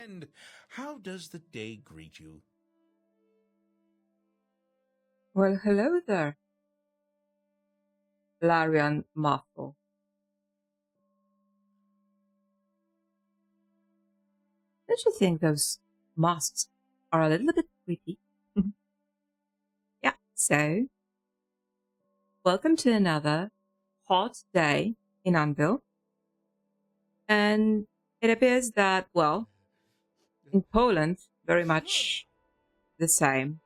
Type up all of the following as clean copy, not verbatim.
friend. How does the day greet you? Well, hello there, Larian Muffle. Don't you think those masks are a little bit creepy? Yeah, so welcome to another hot day in Anvil. And it appears that, well, in Poland, very much the same.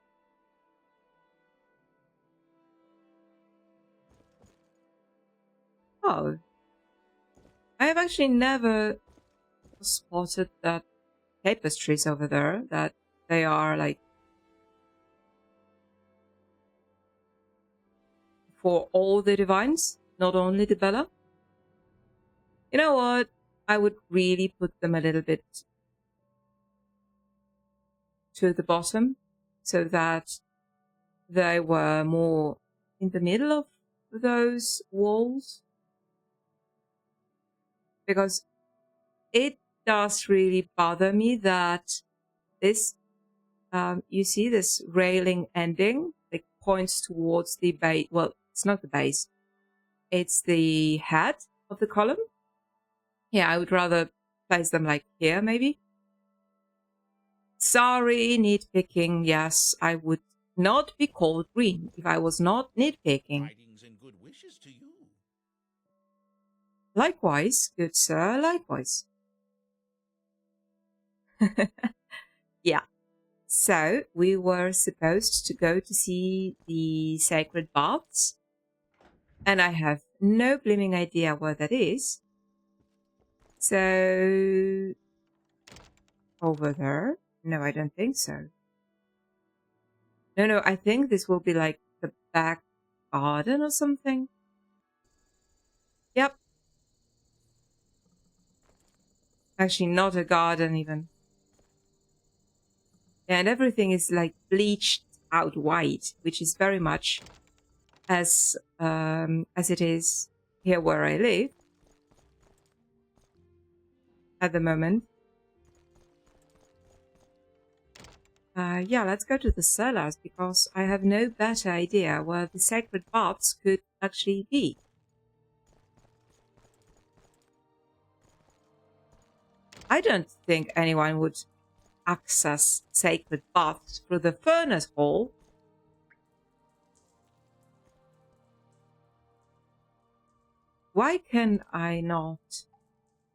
Oh, I have actually never spotted that tapestries over there, that they are like for all the divines, not only Dibella. You know what? I would really put them a little bit to the bottom so that they were more in the middle of those walls. Because it does really bother me that this, you see this railing ending, it points towards the base. Well, it's not the base. It's the head of the column. Yeah, I would rather place them like here, maybe. Sorry, nitpicking. Yes, I would not be called Riin if I was not nitpicking. Tidings and good wishes to you. Likewise, good sir, likewise. Yeah. So, we were supposed to go to see the sacred baths, and I have no blooming idea where that is. So, over there? No, I don't think so. No, I think this will be like the back garden or something. Yep. Actually, not a garden even. And everything is like bleached out white, which is very much as it is here where I live at the moment. Yeah, let's go to the cellars because I have no better idea where the sacred baths could actually be. I don't think anyone would access sacred baths through the furnace hall. Why can I not,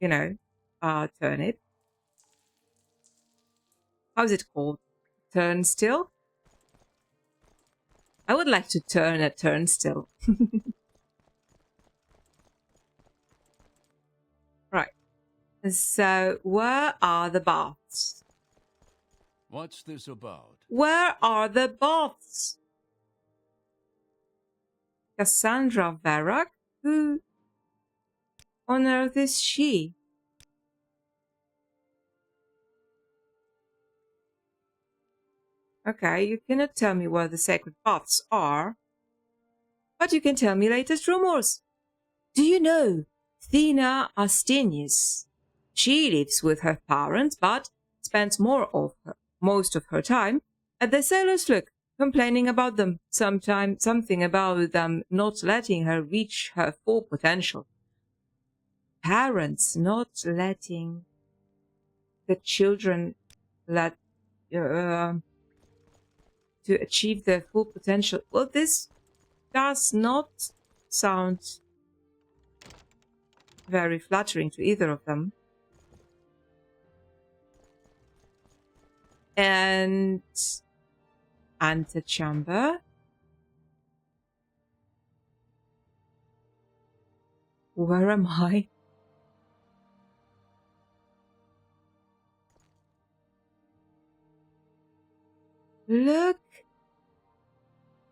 turn it? How's it called? Turnstile? I would like to turn a turnstile. Right. So, where are the baths? What's this about? Where are the baths? Cassandra Varrock? Who on earth is she? Okay, you cannot tell me where the sacred baths are, but you can tell me latest rumors. Do you know Thina Astenius? She lives with her parents, but spends most of her time at the Sailor's Look, complaining about them, something about them not letting her reach her full potential. Parents not letting the children to achieve their full potential. Well, this does not sound very flattering to either of them. And antechamber. Where am I? Look.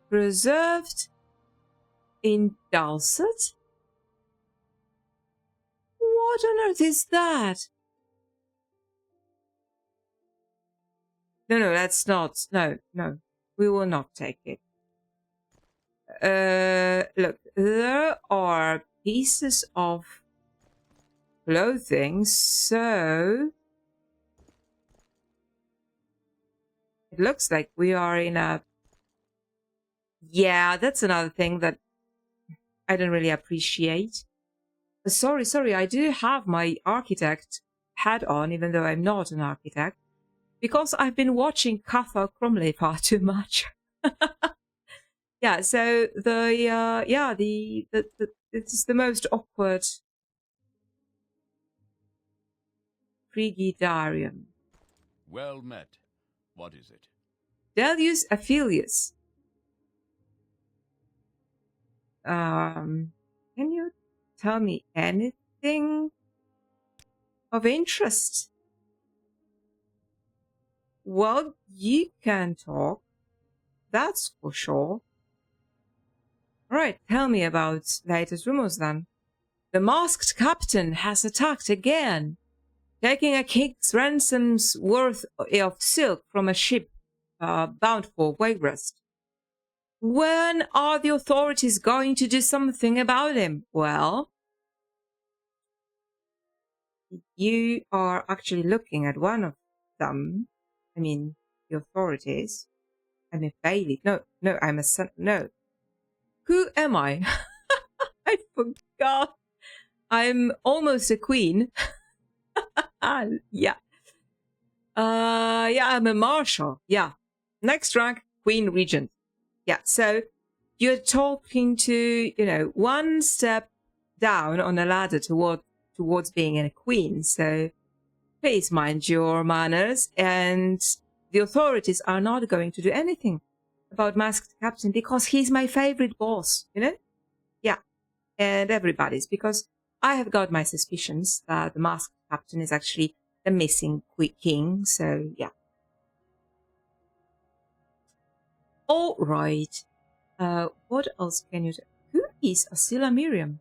Preserved in Dulcet? What on earth is that? No, that's not. No. We will not take it. Look, there are pieces of clothing, so It looks like we are in a... Yeah, that's another thing that I don't really appreciate. Sorry, I do have my architect hat on, even though I'm not an architect, because I've been watching Cathal Cromley far too much. Yeah, so it's the most awkward Frigidarium. Well met. What is it? Delius Aphelius. Can you tell me anything of interest? Well, you can talk. That's for sure. Right, tell me about latest rumors then. The masked captain has attacked again, taking a king's ransom's worth of silk from a ship bound for Wayrest. When are the authorities going to do something about him? Well, you are actually looking at one of them. I mean, the authorities. I'm a Bailey. No, I'm a son. No. Who am I? I forgot. I'm almost a queen. Yeah. I'm a marshal. Yeah. Next rank, Queen Regent. Yeah. So you're talking to, one step down on a ladder towards being a queen. So please mind your manners, and the authorities are not going to do anything about Masked Captain because he's my favorite boss, Yeah, and everybody's, because I have got my suspicions that the Masked Captain is actually the missing king, so yeah. All right. What else can you say? Who is Asila Miriam?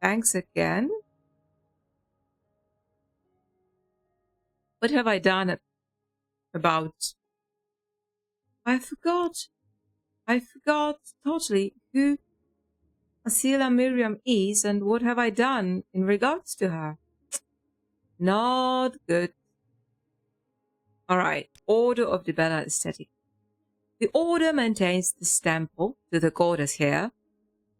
Thanks again. What have I done about? I forgot totally who Asila Miriam is and what have I done in regards to her. Not good. Alright, Order of Dibella Aesthetic. The Order maintains this temple to the goddess here,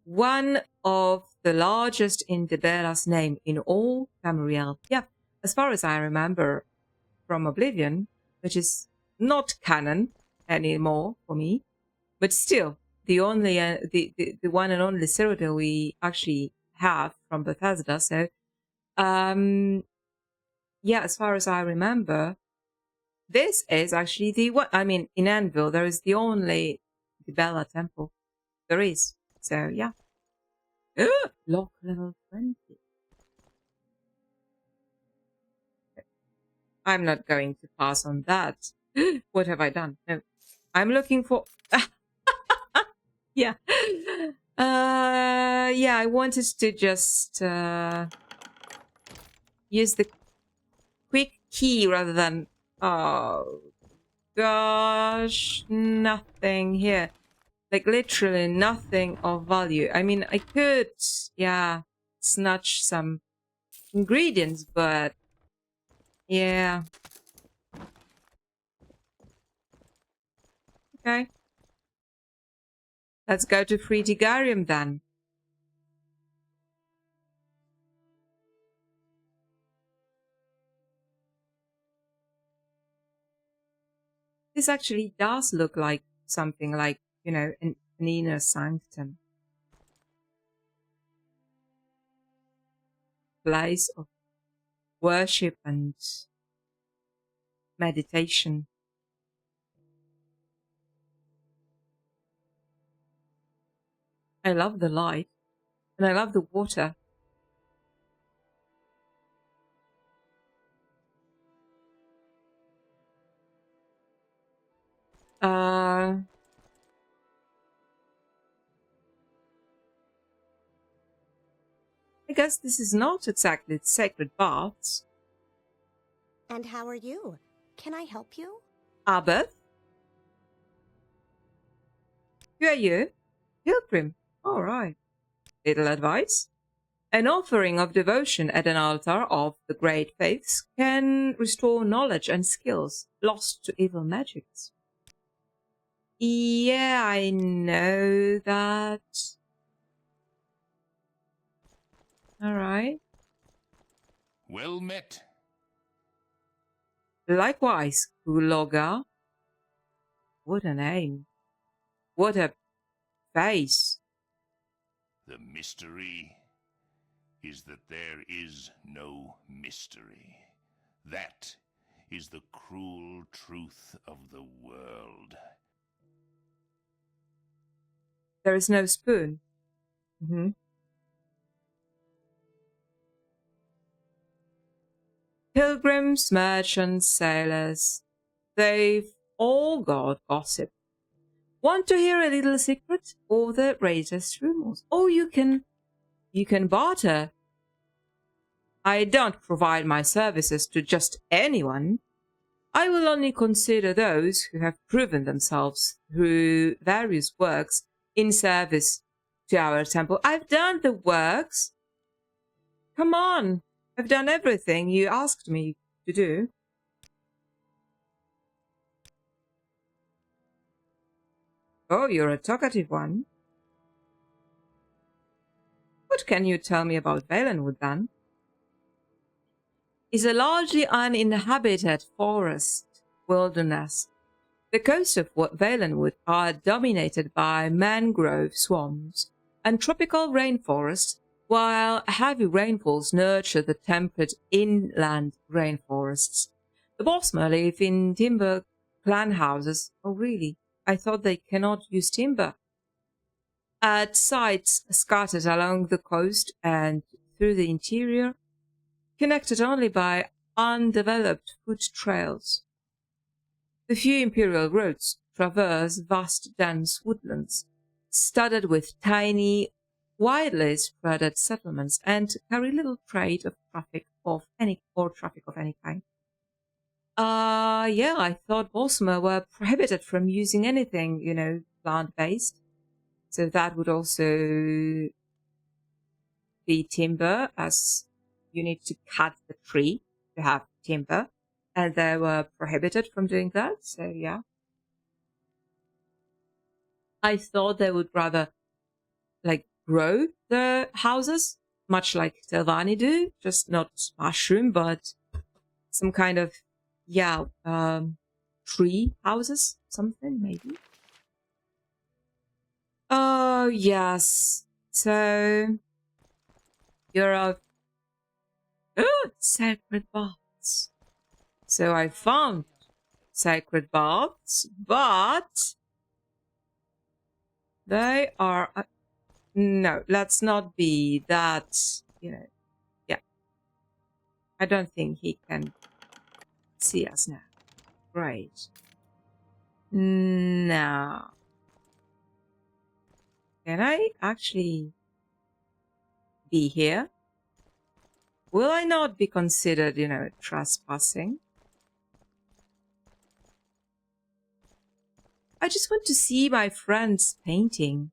one of the largest in Dibella's name in all Tamriel. Yeah, as far as I remember from Oblivion, which is not canon anymore for me, but still the only the one and only Cyrodiil we actually have from Bethesda. So yeah, as far as I remember, this is actually the one. I mean, in Anvil there is the only Dibella temple there is. So yeah. Lock level 20. I'm not going to pass on that. What have I done? No. I'm looking for... Yeah. Yeah, I wanted to just use the quick key rather than... Oh, gosh. Nothing here. Like, literally nothing of value. I mean, I could, yeah, snatch some ingredients, but... Yeah. Okay. Let's go to Frigidarium then. This actually does look like something like, an inner sanctum. Place of worship and meditation. I love the light, and I love the water. I guess this is not exactly the sacred baths. And how are you? Can I help you? Abbot? Who are you? Pilgrim. All right. Little advice? An offering of devotion at an altar of the great faiths can restore knowledge and skills lost to evil magics. Yeah, I know that. All right. Well met. Likewise, Kuloga. What a name. What a face. The mystery is that there is no mystery. That is the cruel truth of the world. There is no spoon. Pilgrims, merchants, sailors, they've all got gossip. Want to hear a little secret or the latest rumors? Oh, you can barter. I don't provide my services to just anyone. I will only consider those who have proven themselves through various works in service to our temple. I've done the works. Come on. I've done everything you asked me to do. Oh, you're a talkative one. What can you tell me about Valenwood, then? It's a largely uninhabited forest wilderness. The coasts of Valenwood are dominated by mangrove swamps and tropical rainforests, while heavy rainfalls nurture the temperate inland rainforests. The Bosmer live in timber clan houses. Oh, really? I thought they cannot use timber. At sites scattered along the coast and through the interior, connected only by undeveloped foot trails. The few imperial roads traverse vast dense woodlands, studded with tiny, widely spread settlements, and carry little traffic of any kind. Yeah, I thought Bosmer were prohibited from using anything, plant-based. So that would also be timber, as you need to cut the tree to have timber. And they were prohibited from doing that, so yeah. I thought they would rather, grow the houses, much like Telvanni do, just not mushroom, but some kind of, tree houses, something, maybe. Oh, yes. So, you're a... Oh, sacred baths. So I found sacred baths, but they are... no, let's not be that, yeah. I don't think he can see us now. Great. Now, can I actually be here? Will I not be considered, trespassing? I just want to see my friend's painting.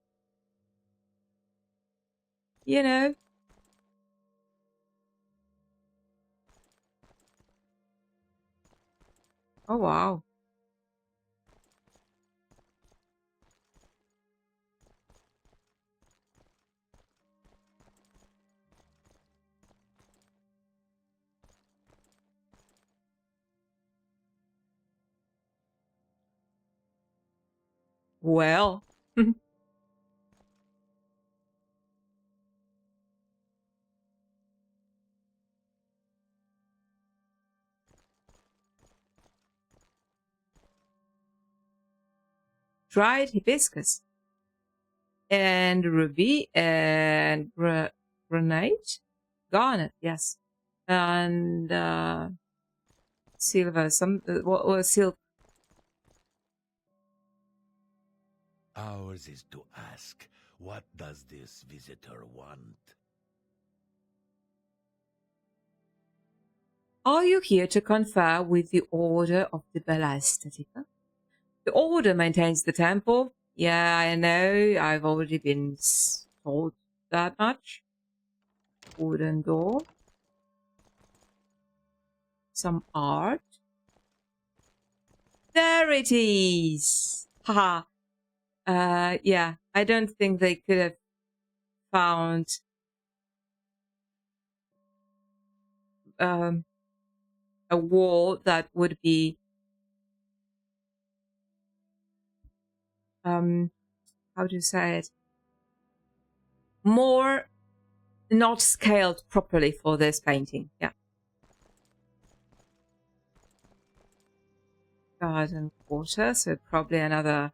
Oh, wow. Well. Dried hibiscus and ruby and granite, garnet, yes, and silver. What was silk? Ours is to ask, what does this visitor want? Are you here to confer with the Order of Dibella Aesthetica? The Order maintains the temple. Yeah, I know. I've already been told that much. wooden door. Some art. There it is! Haha. Yeah, I don't think they could have found a wall that would be how do you say it? More not scaled properly for this painting. Yeah. Garden quarter, so probably another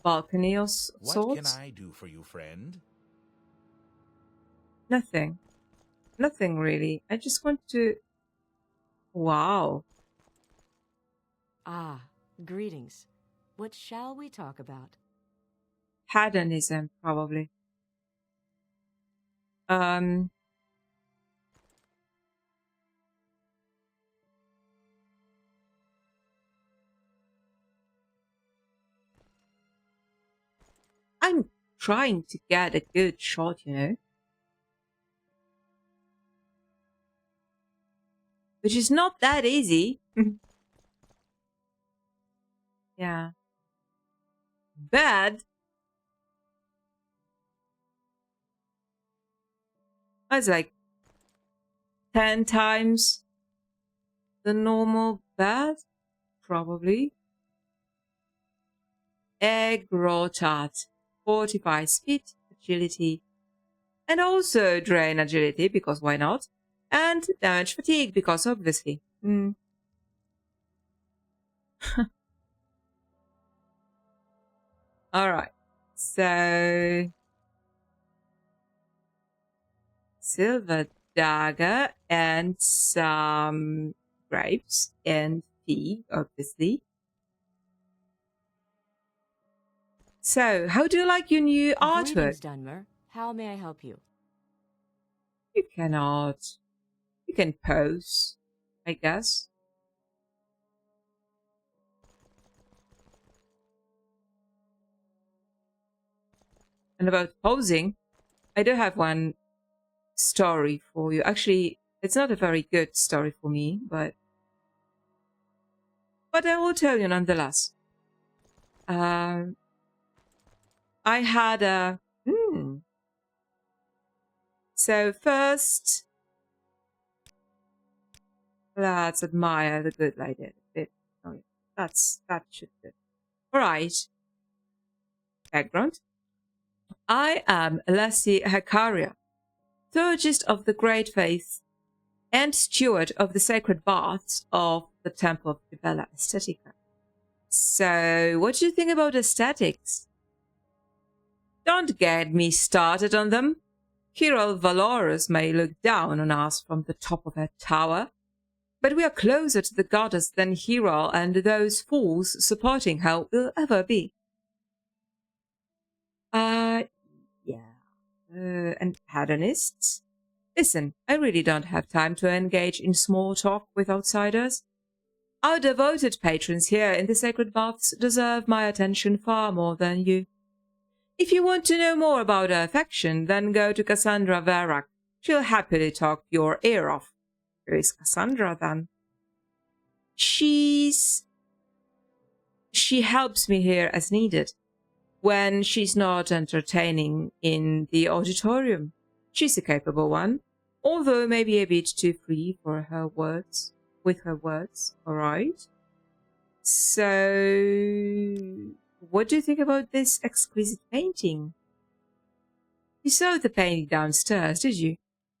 balcony of sorts. What can I do for you, friend? Nothing. Nothing really. I just want to... Wow. Ah, greetings. What shall we talk about? Hedonism, probably. I'm trying to get a good shot, you know. Which is not that easy. Yeah. Bad. That's like 10 times the normal bad, probably. Egg rotat, 45 speed, agility, and also drain agility, because why not? And damage fatigue, because obviously. Alright, so silver dagger and some grapes and fig, obviously. So, how do you like your new artwork? Greetings, Dunmer. How may I help you? You cannot. You can pose, I guess. And about posing, I do have one story for you. Actually, it's not a very good story for me, but I will tell you nonetheless. I had a... So first, let's admire the good lady. Oh, yeah. That should be. Alright. Background. I am Lassie Hekaria, Theurgist of the Great Faith and Steward of the Sacred Baths of the Temple of Dibella Aesthetica. So, what do you think about aesthetics? Don't get me started on them. Hero Valorous may look down on us from the top of her tower, but we are closer to the goddess than Hero and those fools supporting her will ever be. Yeah. And hedonists? Listen, I really don't have time to engage in small talk with outsiders. Our devoted patrons here in the Sacred Baths deserve my attention far more than you. If you want to know more about her affection, then go to Cassandra Varak. She'll happily talk your ear off. Who is Cassandra, then? She helps me here as needed. When she's not entertaining in the auditorium. She's a capable one, although maybe a bit too free for her words, with her words, alright? So, what do you think about this exquisite painting? You saw the painting downstairs, did you?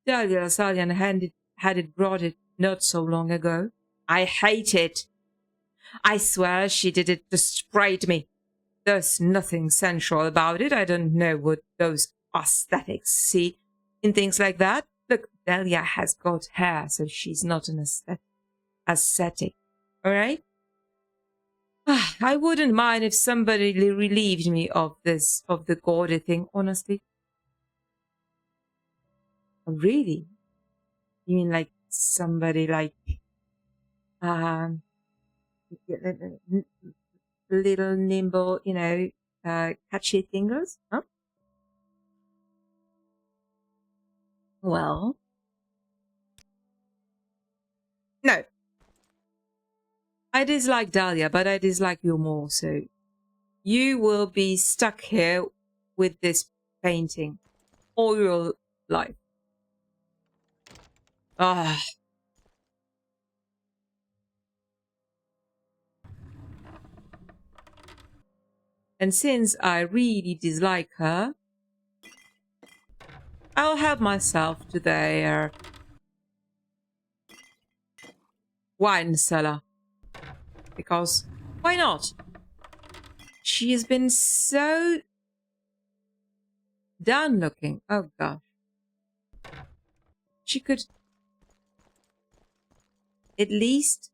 Dahlia Lasalian had it brought it not so long ago. I hate it. I swear she did it to spite me. There's nothing sensual about it. I don't know what those aesthetics see in things like that. Look, Dahlia has got hair, so she's not an aesthetic. All right? I wouldn't mind if somebody relieved me of the gaudy thing, honestly. Really? You mean like somebody like, little nimble, you know, catchy tingles? Huh? Well, no. I dislike Dahlia, but I dislike you more, so you will be stuck here with this painting all your life. Ah. And since I really dislike her, I'll help myself to their wine cellar. Because why not? She has been so down looking. Oh gosh. She could at least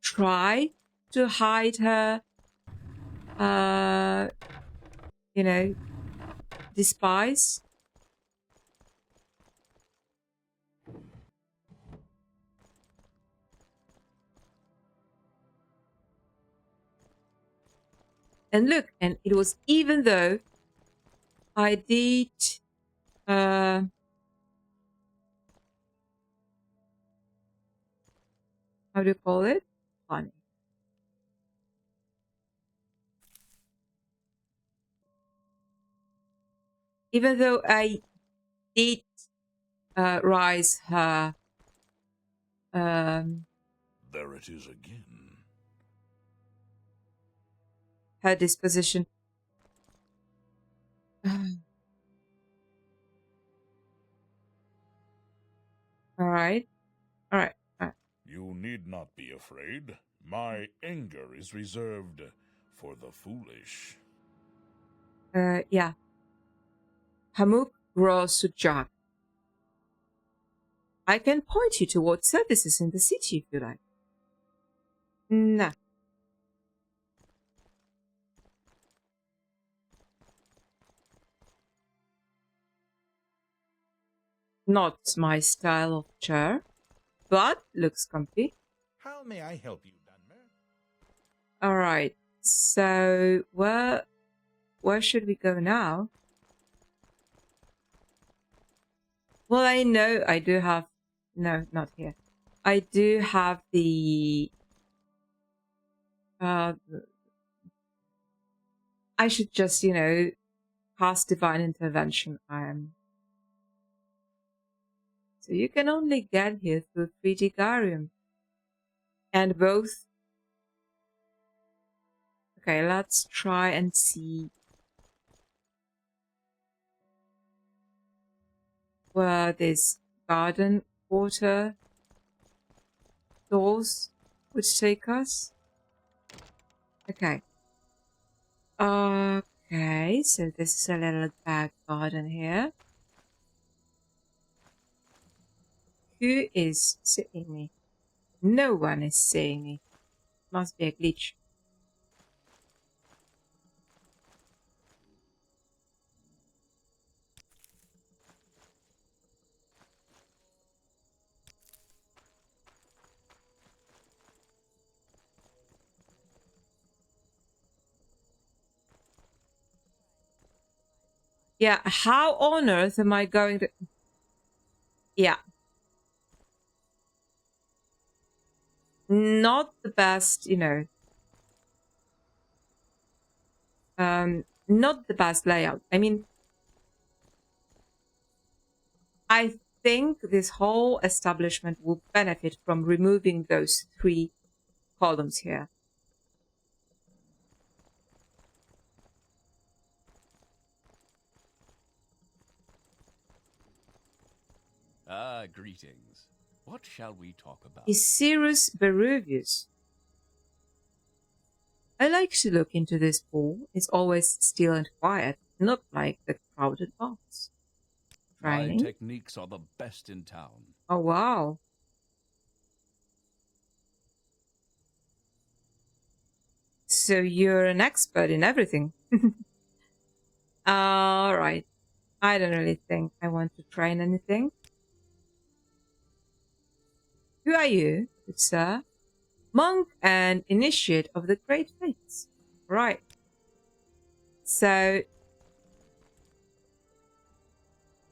try to hide her, you know, despise. And look, and it was even though I did, how do you call it? Funny. Even though I did rise her, There it is again. her disposition. All right. All right. You need not be afraid. My anger is reserved for the foolish. Yeah. Hamuk grows to Jack. I can point you toward services in the city if you like. No. Not my style of chair, but looks comfy. How may I help you, Dunmer? All right. So where should we go now? Well, I know I do have... No, not here. I do have the... I should just, you know, cast Divine Intervention. So you can only get here through 3D Garium. And both... Okay, let's try and see where this garden water doors would take us. Okay. Okay, so this is a little back garden here. Who is seeing me? No one is seeing me. Must be a glitch. Yeah, how on earth am I going to... Yeah. Not the best, you know. Not the best layout. I mean, I think this whole establishment will benefit from removing those 3 columns here. Ah, greetings. What shall we talk about? Is Cirrus Beruvius. I like to look into this pool. It's always still and quiet, not like the crowded baths. My Training? techniques are the best in town. Oh, wow. So you're an expert in everything. All right. I don't really think I want to train anything. Who are you, good sir? Monk and initiate of the Great Fates. Right. So,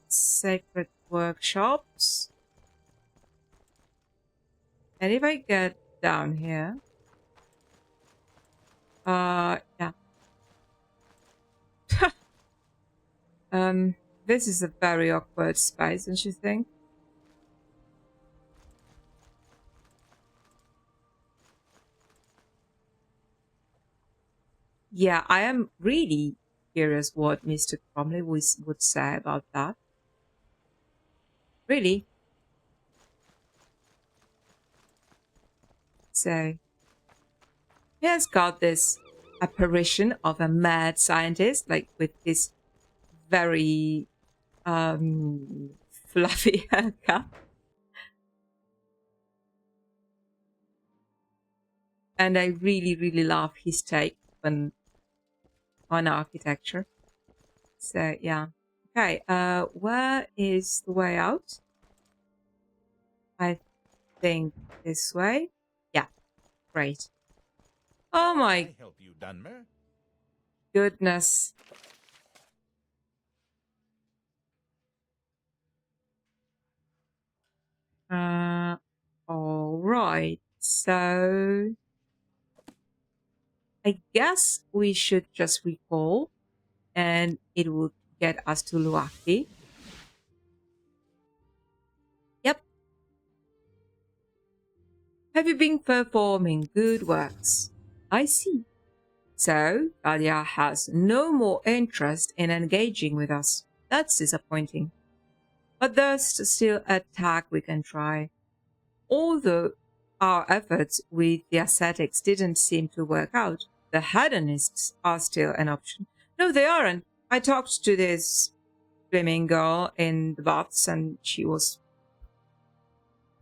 sacred workshops. And if I get down here, yeah. This is a very awkward space, don't you think? Yeah, I am really curious what Mr. Cromley would say about that. Really? So, he has got this apparition of a mad scientist, like with this very fluffy haircut. And I really, really love his take on architecture. So yeah. Okay, where is the way out? I think this way. Yeah, great. Oh my help you, Dunmer? goodness. All right. So I guess we should just recall and it will get us to Luaki. Yep. Have you been performing good works? I see. So, Talia has no more interest in engaging with us. That's disappointing. But there's still a tack we can try. Although our efforts with the ascetics didn't seem to work out, the hedonists are still an option. No, they aren't. I talked to this flaming girl in the baths and she was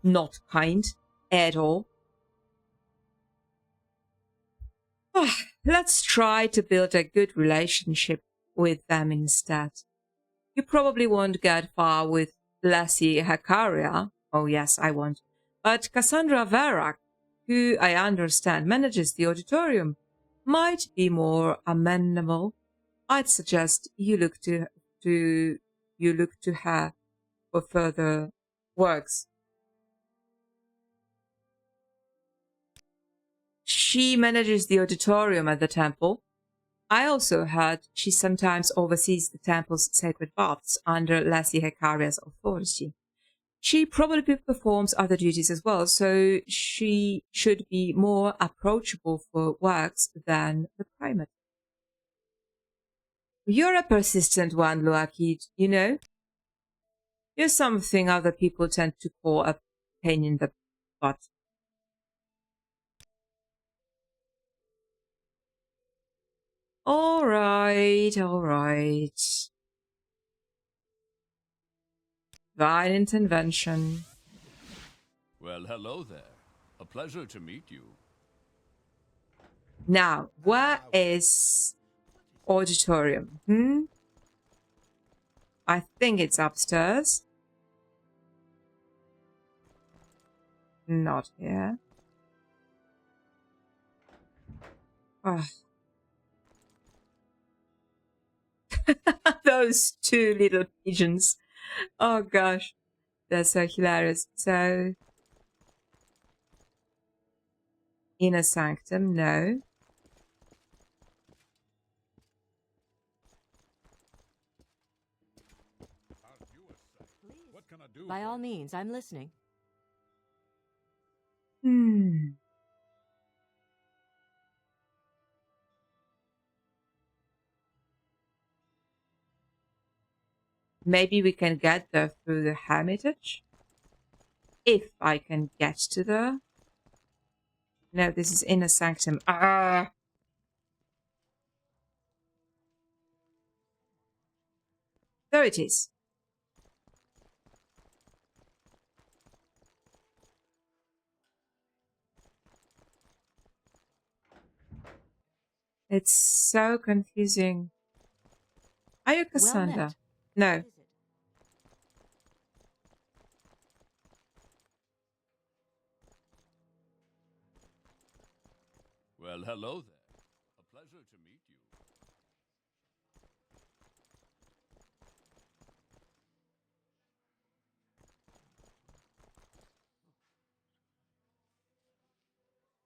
not kind at all. Let's try to build a good relationship with them instead. You probably won't get far with Lassie Hakaria. Oh yes, I won't. But Cassandra Varak, who I understand manages the auditorium, might be more amenable. I'd suggest you look to her for further works. She manages the auditorium at the temple. I also heard she sometimes oversees the temple's sacred baths under Lassie Hekaria's authority. She probably performs other duties as well, so she should be more approachable for works than the primate. You're a persistent one, Luaki, you know? You're something other people tend to call a pain in the butt. All right, all right. Divine intervention. Well, hello there. A pleasure to meet you. Now, where is auditorium? I think it's upstairs. Not here. Oh. Those two little pigeons. Oh gosh. They're so hilarious. So, inner sanctum, no. By all means, I'm listening. Maybe we can get there through the hermitage? If I can get to there. No, this is inner sanctum. Ah! There it is. It's so confusing. Are you Cassandra? No. Well, hello there. A pleasure to meet you.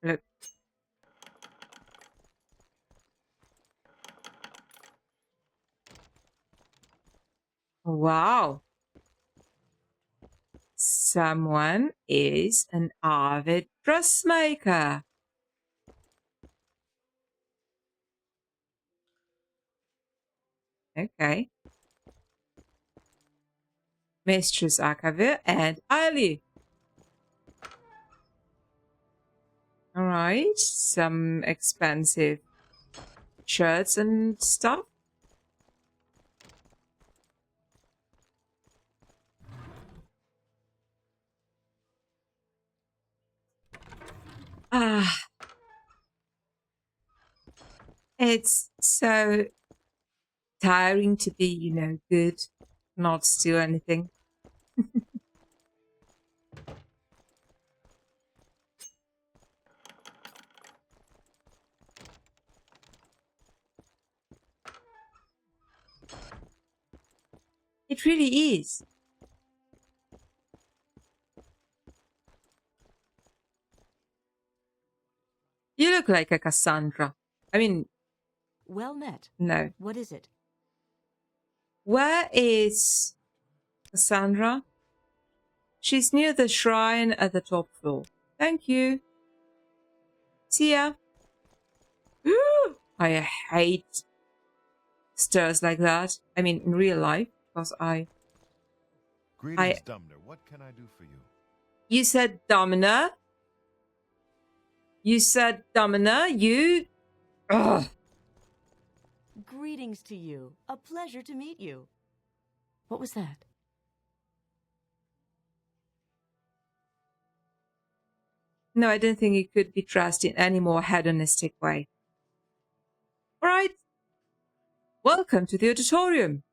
Look. Wow. Someone is an avid dressmaker. Okay. Mistress Akavir and Ali. Alright. Some expensive shirts and stuff. Ah. It's so tiring to be, you know, good, not steal anything. It really is. You look like a Cassandra. I mean, Well met. no. What is it? Where is Cassandra? She's near the shrine at the top floor. Thank you. See ya. I hate stirs like that. I mean, in real life, because Greetings, Dumner. What can I do for you? You said Domina. You said Domina. You. Ugh. Greetings to you. A pleasure to meet you. What was that? No, I don't think it could be dressed in any more hedonistic way. All right. Welcome to the auditorium.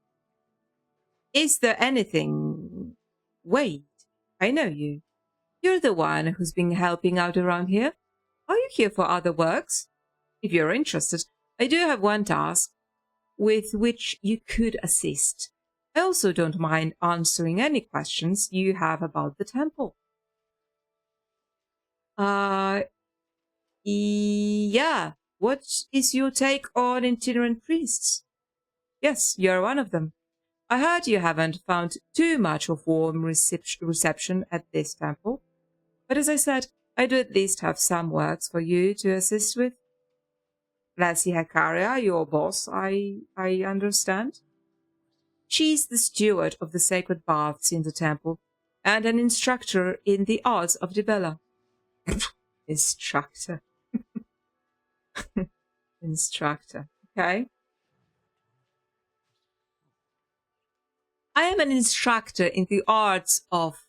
Is there anything... Wait, I know you. You're the one who's been helping out around here. Are you here for other works? If you're interested, I do have one task with which you could assist. I also don't mind answering any questions you have about the temple. Yeah. What is your take on itinerant priests? Yes, you're one of them. I heard you haven't found too much of warm reception at this temple. But as I said, I do at least have some works for you to assist with. Lassie Hakaria, your boss, I understand. She's the steward of the sacred baths in the temple and an instructor in the arts of Dibella. Instructor. Instructor. Okay. I am an instructor in the arts of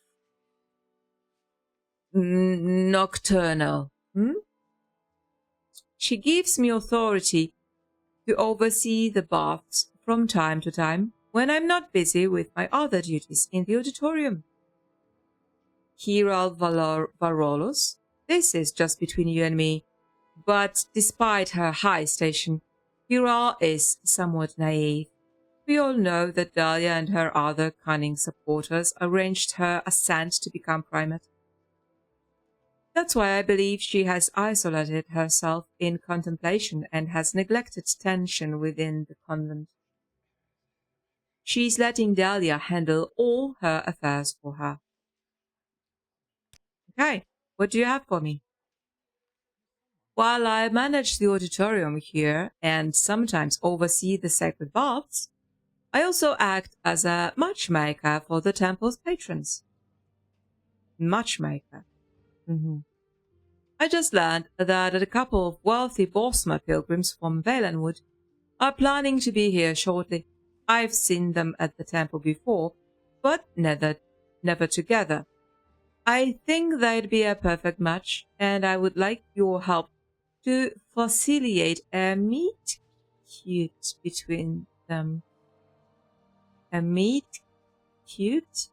nocturnal. She gives me authority to oversee the baths from time to time when I'm not busy with my other duties in the auditorium. Hiral Varolos, this is just between you and me, but despite her high station, Hiral is somewhat naive. We all know that Dahlia and her other cunning supporters arranged her ascent to become primate. That's why I believe she has isolated herself in contemplation and has neglected tension within the convent. She's letting Dahlia handle all her affairs for her. Okay, what do you have for me? While I manage the auditorium here and sometimes oversee the sacred baths, I also act as a matchmaker for the temple's patrons. Matchmaker. I just learned that a couple of wealthy Bosma pilgrims from Valenwood are planning to be here shortly. I've seen them at the temple before, but never together. I think they'd be a perfect match, and I would like your help to facilitate a meet-cute between them. A meet-cute?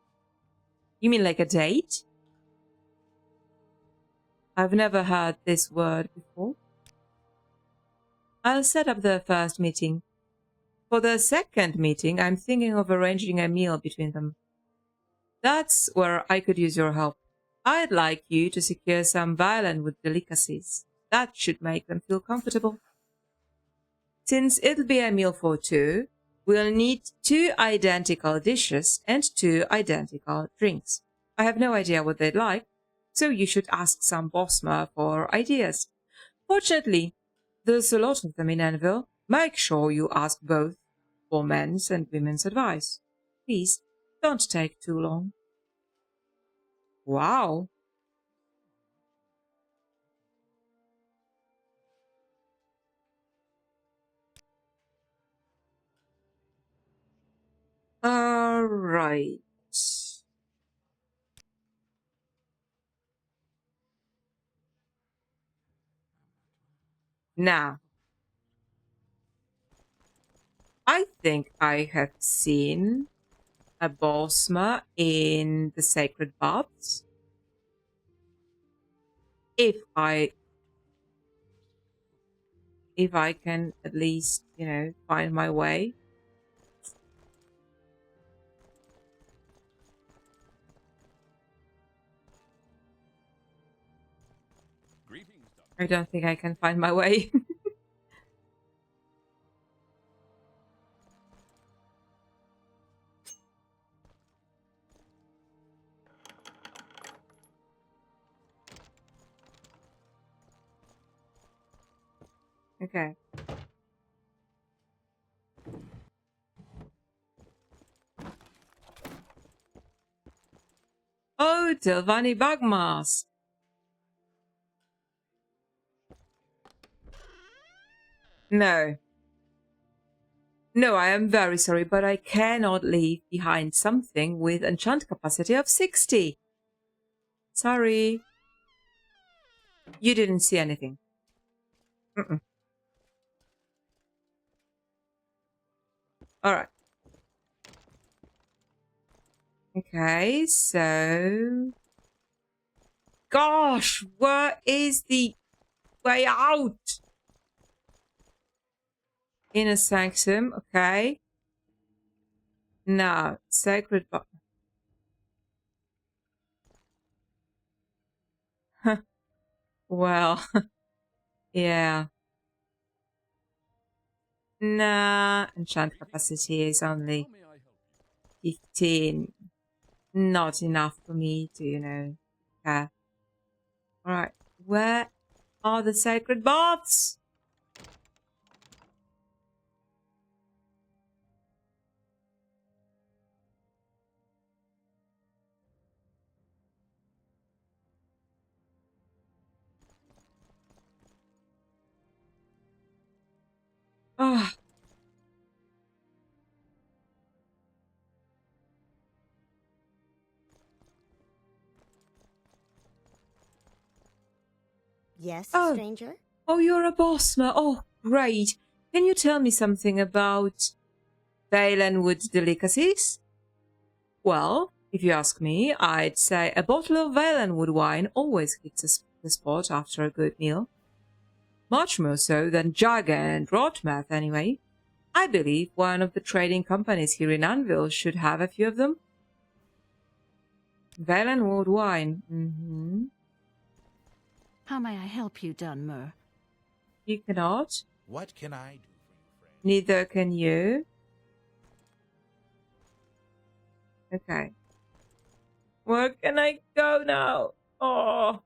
You mean like a date? I've never heard this word before. I'll set up the first meeting. For the second meeting, I'm thinking of arranging a meal between them. That's where I could use your help. I'd like you to secure some violin with delicacies. That should make them feel comfortable. Since it'll be a meal for two, we'll need 2 identical dishes and 2 identical drinks. I have no idea what they'd like, so you should ask some Bosma for ideas. Fortunately, there's a lot of them in Anvil. Make sure you ask both for men's and women's advice. Please, don't take too long. Wow. All right. Now, I think I have seen a Bosma in the Sacred Baths. If I can at least, find my way. Greetings, Doctor. I don't think I can find my way. Okay. Oh, Tilvani Bagmas. No. No, I am very sorry, but I cannot leave behind something with enchant capacity of 60. Sorry. You didn't see anything. Alright. Okay, so... Gosh, where is the way out? Inner sanctum, okay. Now, sacred... Well, yeah. Nah, enchant capacity is only How may I help you? 15. Not enough for me to, care. Alright, where are the sacred baths? Ah. Yes, Oh. stranger? Oh, you're a Bosma. Oh, great. Can you tell me something about Dibellan delicacies? Well, if you ask me, I'd say a bottle of Dibellan wine always hits the spot after a good meal. Much more so than Jagger and Rotmouth, anyway. I believe one of the trading companies here in Anvil should have a few of them. Dibellan wine. Mm-hmm. How may I help you, Dunmer? You cannot. What can I do for you, friend? Neither can you. Okay. Where can I go now? Oh.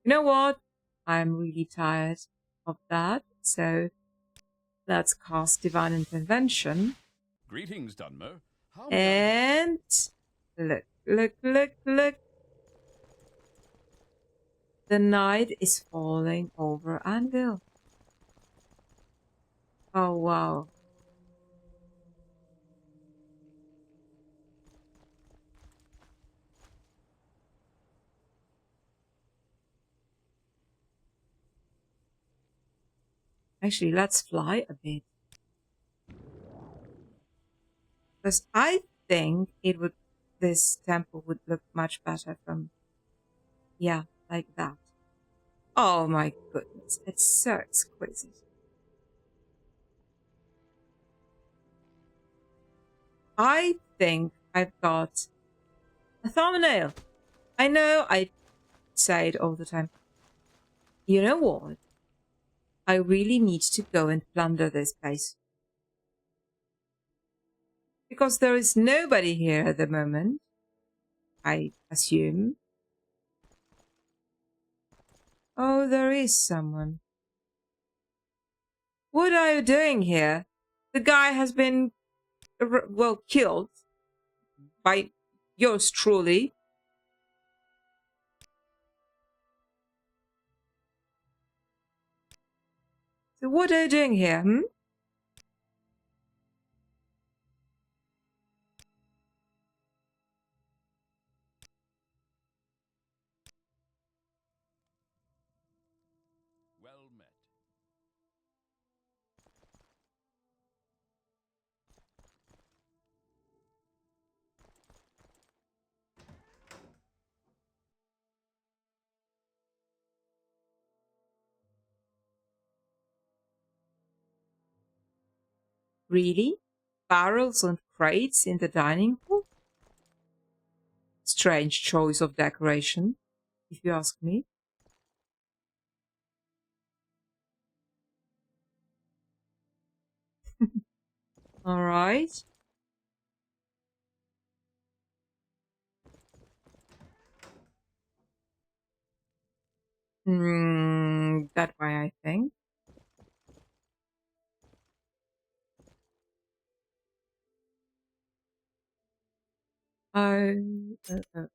You know what? I'm really tired of that. So let's cast Divine Intervention. Greetings, Dunmer. How may I... And look. The night is falling over Anvil. Oh, wow. Actually, let's fly a bit. Because I think this temple would look much better from, yeah, like that. Oh my goodness, it's so exquisite. I think I've got a thumbnail. I know I say it all the time. You know what? I really need to go and plunder this place. Because there is nobody here at the moment, I assume. Oh, there is someone. What are you doing here? The guy has been, well, killed by yours truly. So what are you doing here, hmm? Well met. Really? Barrels and crates in the dining hall? Strange choice of decoration, if you ask me. All right. That way, I think. Oh, oh.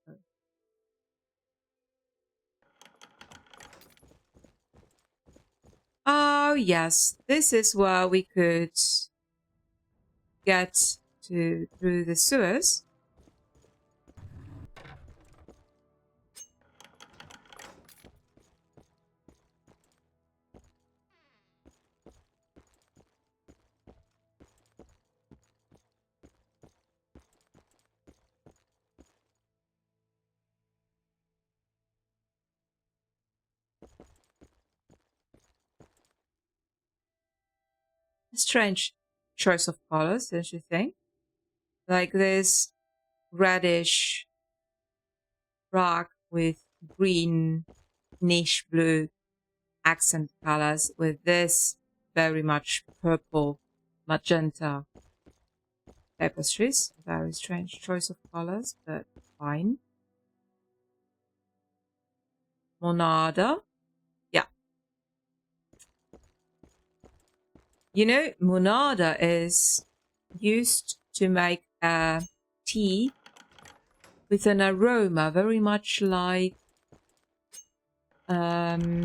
Oh, yes. This is where we could get to through the sewers. Strange choice of colors, don't you think? Like this reddish rock with green niche blue accent colors with this very much purple magenta tapestries. Very strange choice of colors, but fine. Monada. Yeah. You know, monada is used to make a tea with an aroma very much like Earl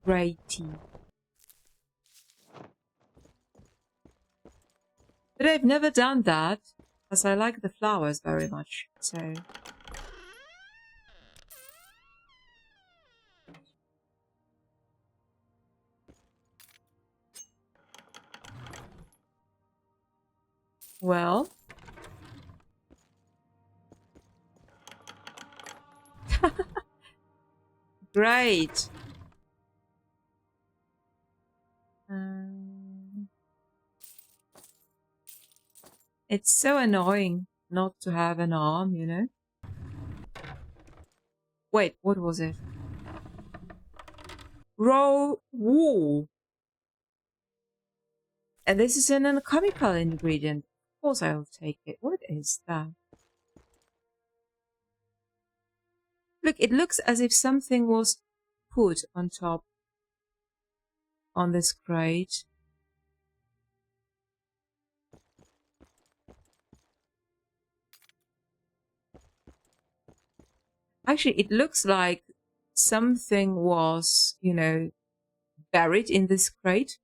Grey tea. But I've never done that, as I like the flowers very much, so... Well... Great! It's so annoying not to have an arm, you know? Wait, what was it? Raw wool! And this is an alchemical ingredient. Of course I'll take it. What is that? Look, it looks as if something was put on top on this crate. Actually, it looks like something was, you know, buried in this crate.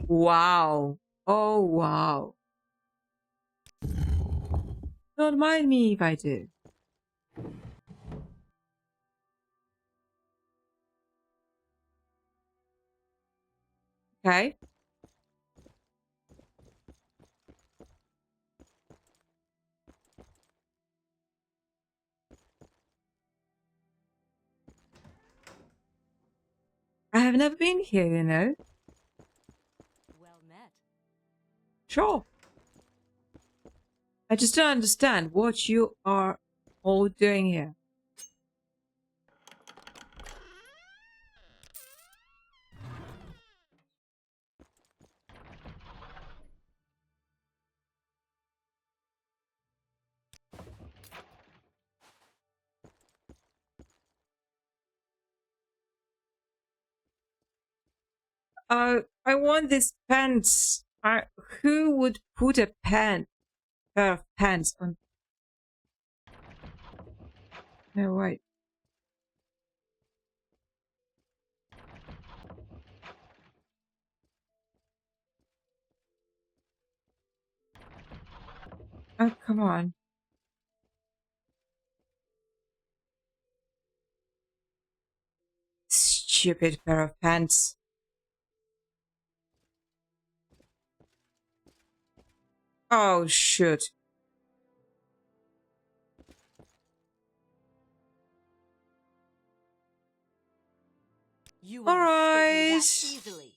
Wow. Oh, wow. Don't mind me if I do. Okay. I have never been here, you know. Sure. I just don't understand what you are all doing here. I want this pants. Who would put a pair of pants on? No, wait. Oh, come on. Stupid pair of pants. Oh, shoot. You All won't escape me that right. easily.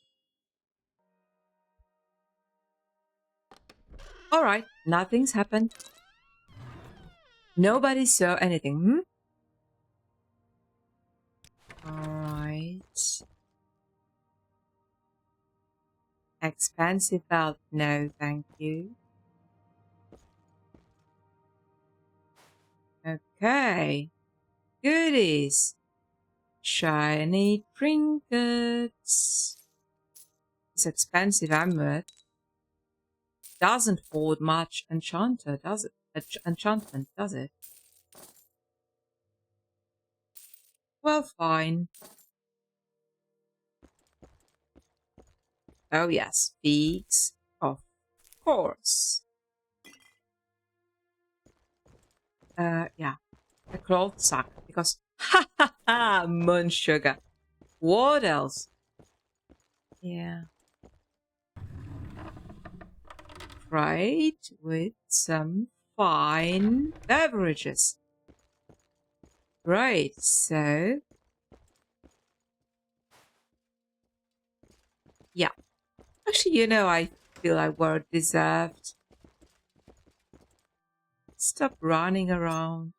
All right. Nothing's happened. Nobody saw anything. All right. Expensive belt. No, thank you. Okay. Goodies. Shiny trinkets. This expensive amulet doesn't hold much enchanter, does it? Enchantment, does it? Well, fine. Oh yes, figs, of course. Yeah, a cloth sack because ha ha ha, moon sugar. What else? Yeah. Right, with some fine beverages. Right, so yeah. Actually, you know, I feel I were deserved. Stop running around.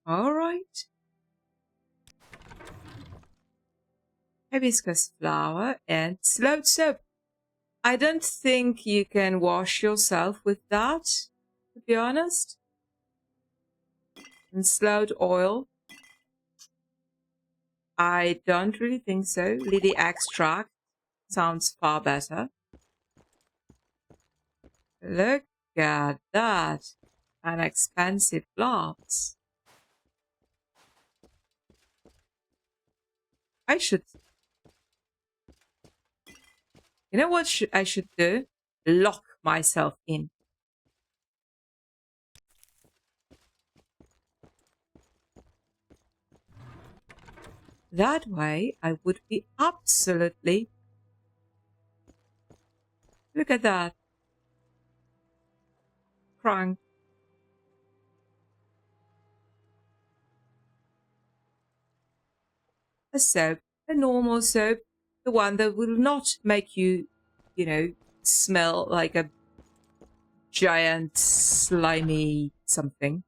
All right. Hibiscus flower and slow soap. I don't think you can wash yourself with that, to be honest. And slowed oil. I don't really think so. Lily extract sounds far better. Look at that. An expensive glass. I should... You know what I should do? Lock myself in. That way, I would be absolutely... Look at that. Crank. A soap, a normal soap, the one that will not make you, you know, smell like a giant slimy something.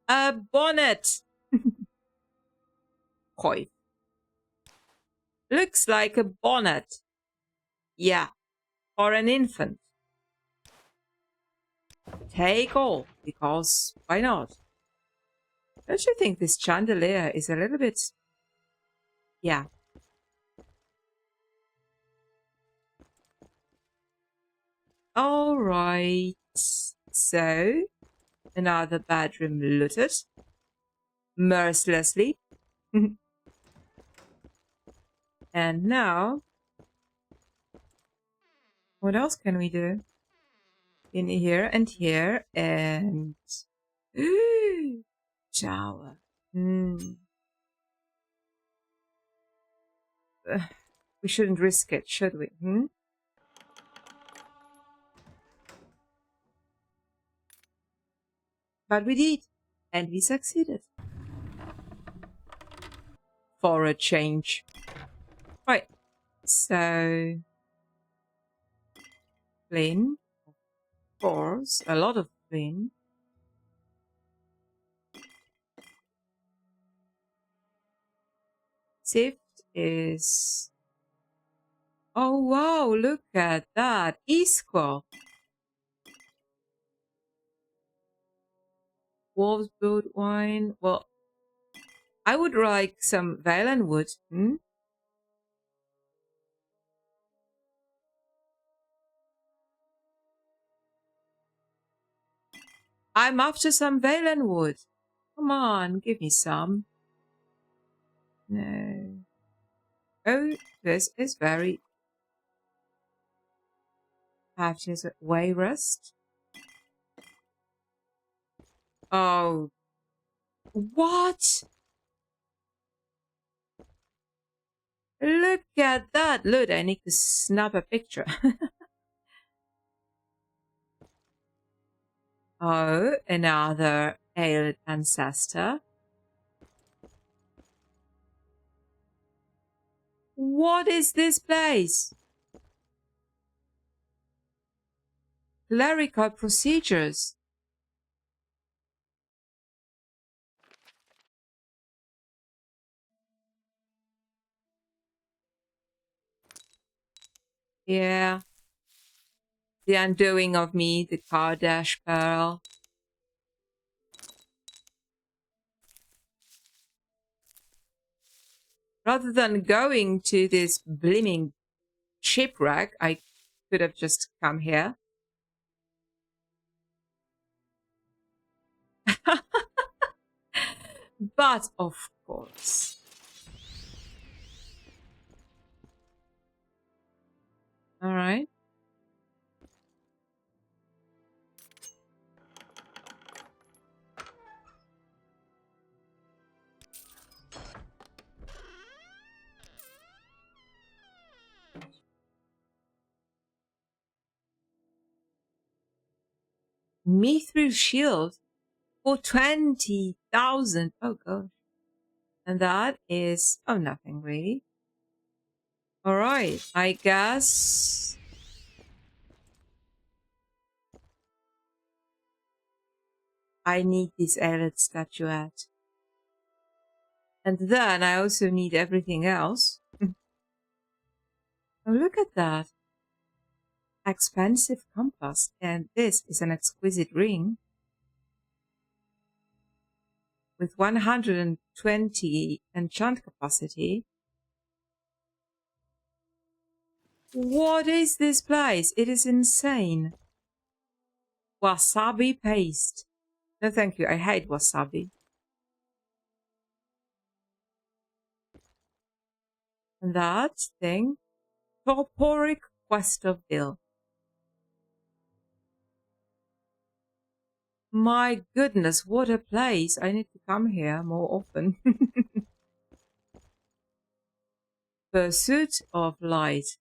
A bonnet. Koi. Looks like a bonnet. Yeah, for an infant. Take all, because why not? Don't you think this chandelier is a little bit... Yeah. All right. So, another bedroom looted. Mercilessly. And now, what else can we do? In here and here and... Shower. We shouldn't risk it, should we? But we did. And we succeeded. For a change. Right. So... flint. Of course. A lot of flint. Sift is... oh wow, look at that. Equal. Wolf's blood wine. Well, I would like some Dibellan wood. Hmm? I'm after some Dibellan wood. Come on, give me some. No. Oh, this is very... have just way rust. Oh. What? Look at that. Look, I need to snap a picture. Oh, another alien ancestor. What is this place? Clerical procedures. Yeah. The undoing of me, the Kardash Pearl. Rather than going to this blimmin' shipwreck, I could have just come here. But of course. All right. Mithril shield for 20,000. Oh gosh. And that is, oh, nothing really. All right, I guess. I need this Aelid statuette. And then I also need everything else. Oh, look at that. Expensive compass. And this is an exquisite ring. With 120 enchant capacity. What is this place? It is insane. Wasabi paste. No, thank you. I hate wasabi. And that thing. Torporic Quest of Bill. My goodness, what a place. I need to come here more often. Pursuit of Light.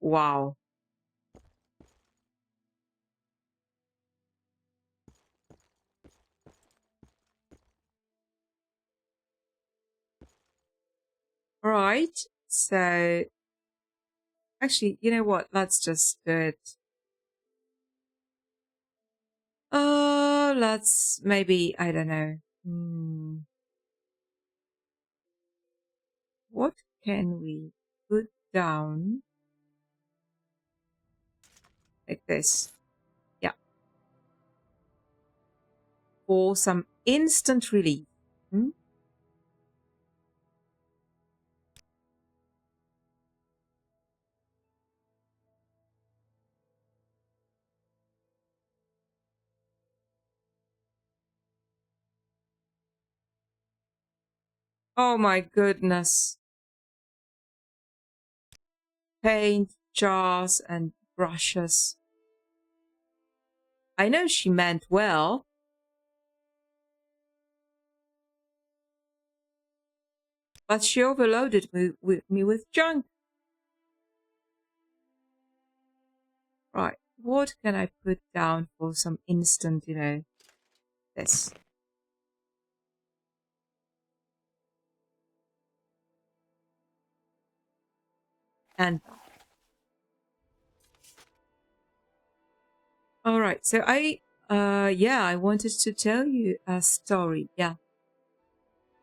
Wow. Right. So, actually, you know what? Let's just do it. Let's maybe, I don't know. What can we put down? Like this. Yeah. For some instant relief. Oh my goodness. Paint, jars, and brushes. I know she meant well. But she overloaded me with junk. Right, what can I put down for some instant, this? And all right, so I wanted to tell you a story. Yeah.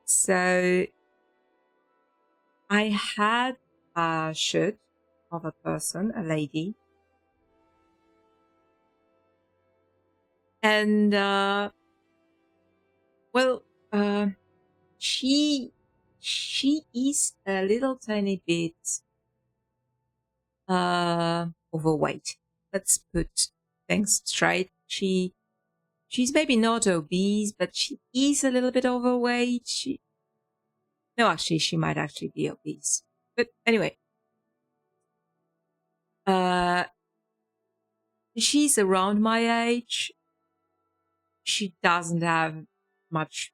So I had a shoot of a person, a lady. And she is a little tiny bit overweight. Let's put things straight. She's maybe not obese, but she is a little bit overweight. She might actually be obese. But anyway, she's around my age. She doesn't have much,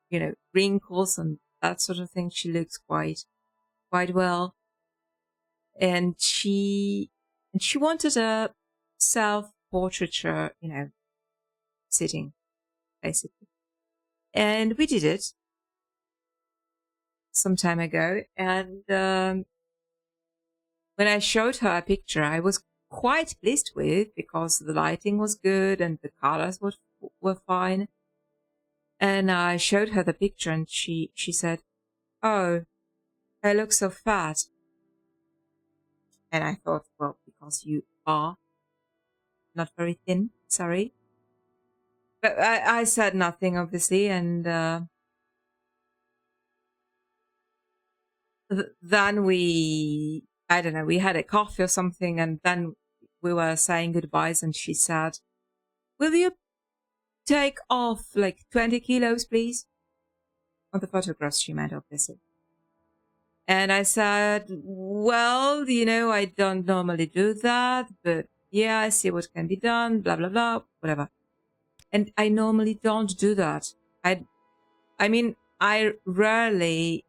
wrinkles and that sort of thing. She looks quite well. And she wanted a self-portraiture, sitting, basically. And we did it some time ago. And when I showed her a picture, I was quite pleased with, because the lighting was good and the colors were fine. And I showed her the picture, and she said, "Oh, I look so fat." And I thought, well, because you are not very thin, sorry. But I said nothing, obviously, and then we had a coffee or something, and then we were saying goodbyes, and she said, "Will you take off like 20 kilos, please?" On the photographs, she meant, obviously. And I said, "Well, I don't normally do that, but yeah, I see what can be done, blah, blah, blah, whatever." And I normally don't do that. I mean, I rarely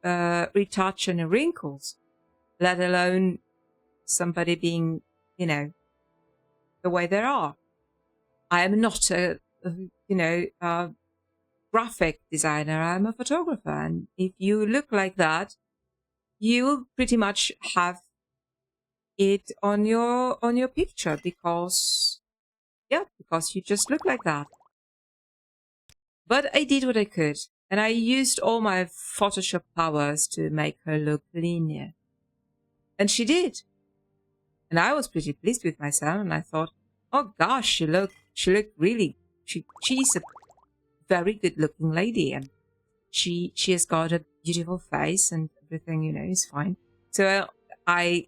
retouch any wrinkles, let alone somebody being, the way they are. I am not a graphic designer. I'm a photographer. And if you look like that, you will pretty much have it on your picture because you just look like that. But I did what I could, and I used all my Photoshop powers to make her look linear. And she did. And I was pretty pleased with myself, and I thought, oh gosh, she looked really, she's a very good looking lady, and she has got a beautiful face and everything, is fine. So I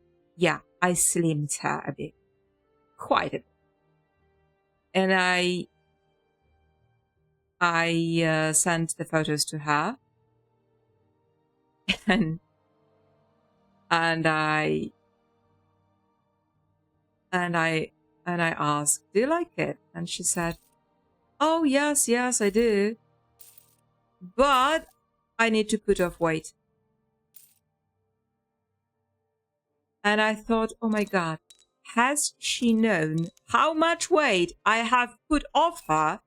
slimmed her a bit, quite a bit. And I sent the photos to her, and I asked, "Do you like it?" And she said, "Oh, yes, I do. But I need to put off weight." And I thought, oh my God, has she known how much weight I have put off her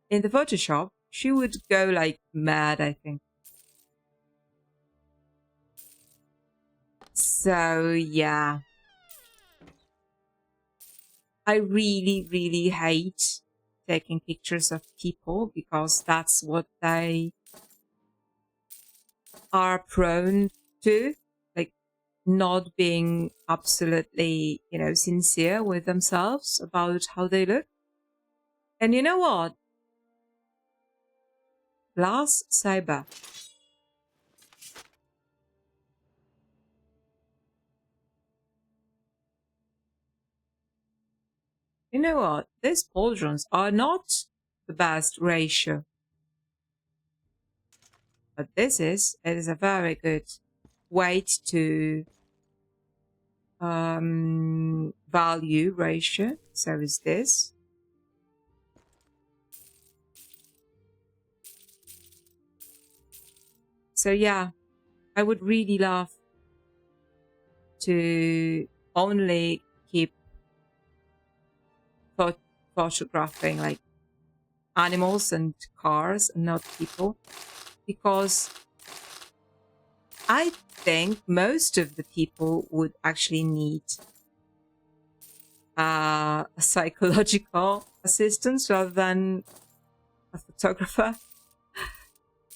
in the Photoshop, she would go like mad, I think. So, yeah. I really, really hate taking pictures of people because that's what they are prone to, like not being absolutely, sincere with themselves about how they look. And you know what? Glass Cyber. You know what? These pauldrons are not the best ratio. But it is a very good weight to value ratio. So is this. So yeah, I would really love to only keep photographing like animals and cars and not people, because I think most of the people would actually need a psychological assistance rather than a photographer.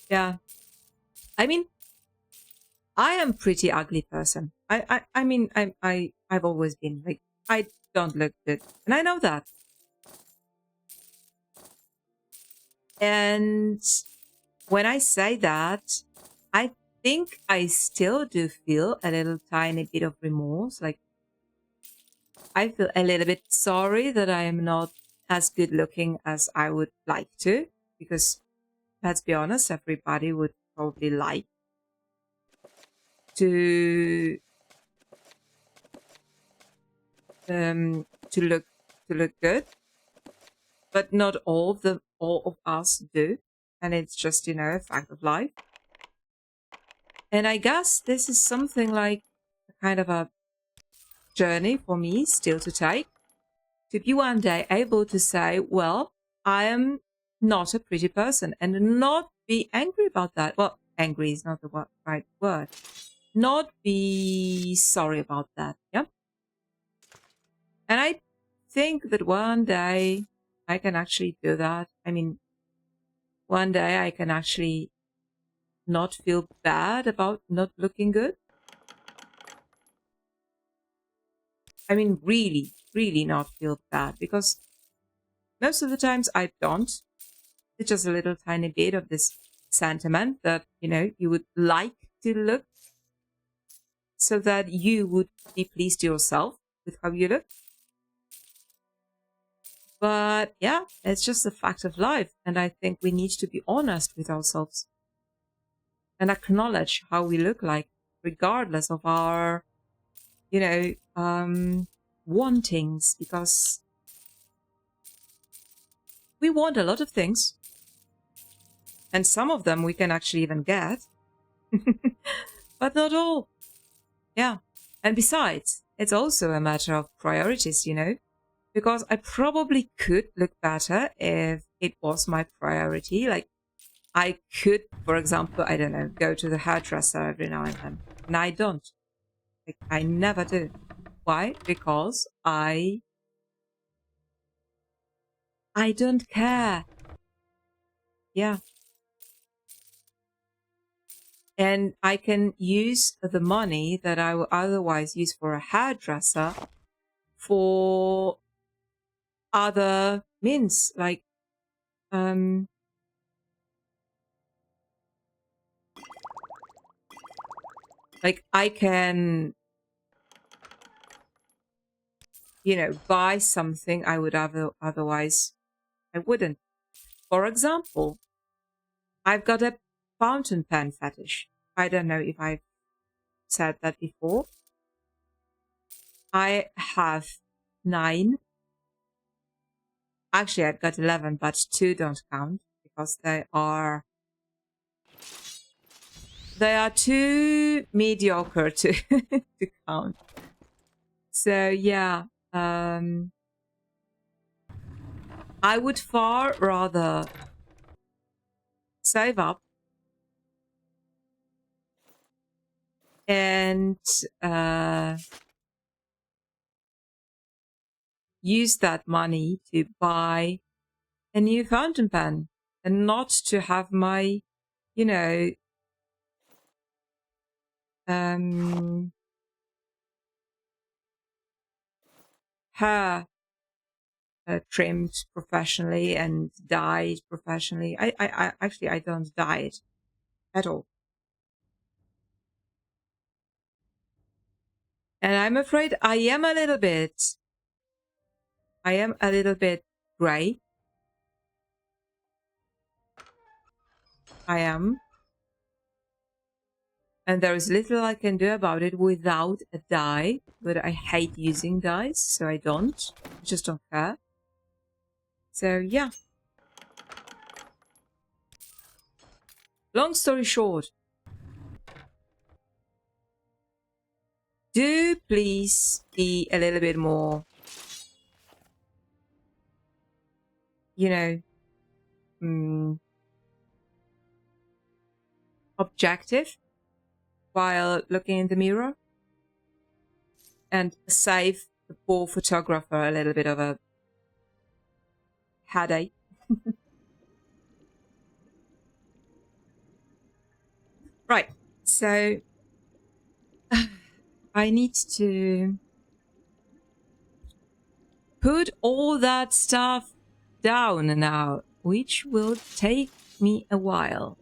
Yeah. I mean, I am pretty ugly person. I've always been like, I don't look good. And I know that. And when I say that, I think I still do feel a little tiny bit of remorse. Like, I feel a little bit sorry that I am not as good looking as I would like to, because let's be honest, everybody would probably like to look good, but not all of us do, and it's just, you know, a fact of life. And I guess this is something like a kind of a journey for me still to take, to be one day able to say, well, I am not a pretty person, and not be angry about that. Well, angry is not the right word. Not be sorry about that. Yeah. And I think that one day I can actually do that. I mean, one day I can actually not feel bad about not looking good. I mean, really, really not feel bad, because most of the times I don't. It's just a little tiny bit of this sentiment that, you know, you would like to look so that you would be pleased yourself with how you look. But yeah, it's just a fact of life. And I think we need to be honest with ourselves and acknowledge how we look like, regardless of our, you know, wantings, because we want a lot of things. And some of them we can actually even get, but not all. Yeah. And besides, it's also a matter of priorities, you know, because I probably could look better if it was my priority. Like, I could, for example, I don't know, go to the hairdresser every now and then. And I don't. Like, I never do. Why? Because I don't care. Yeah. And I can use the money that I would otherwise use for a hairdresser for other means, like I can, you know, buy something I would otherwise I wouldn't. For example, I've got a fountain pen fetish. I don't know if I've said that before. I have 9. Actually, I've got 11, but 2 don't count because they are too mediocre to to count. So yeah, I would far rather save up and use that money to buy a new fountain pen, and not to have my, you know, hair trimmed professionally and dyed professionally. I actually, I don't dye it at all. And I'm afraid I am a little bit grey. I am. And there is little I can do about it without a dye. But I hate using dyes, so I don't. I just don't care. So yeah. Long story short, do please be a little bit more you know, objective while looking in the mirror and save the poor photographer a little bit of a headache. Right, so I need to put all that stuff down now, which will take me a while.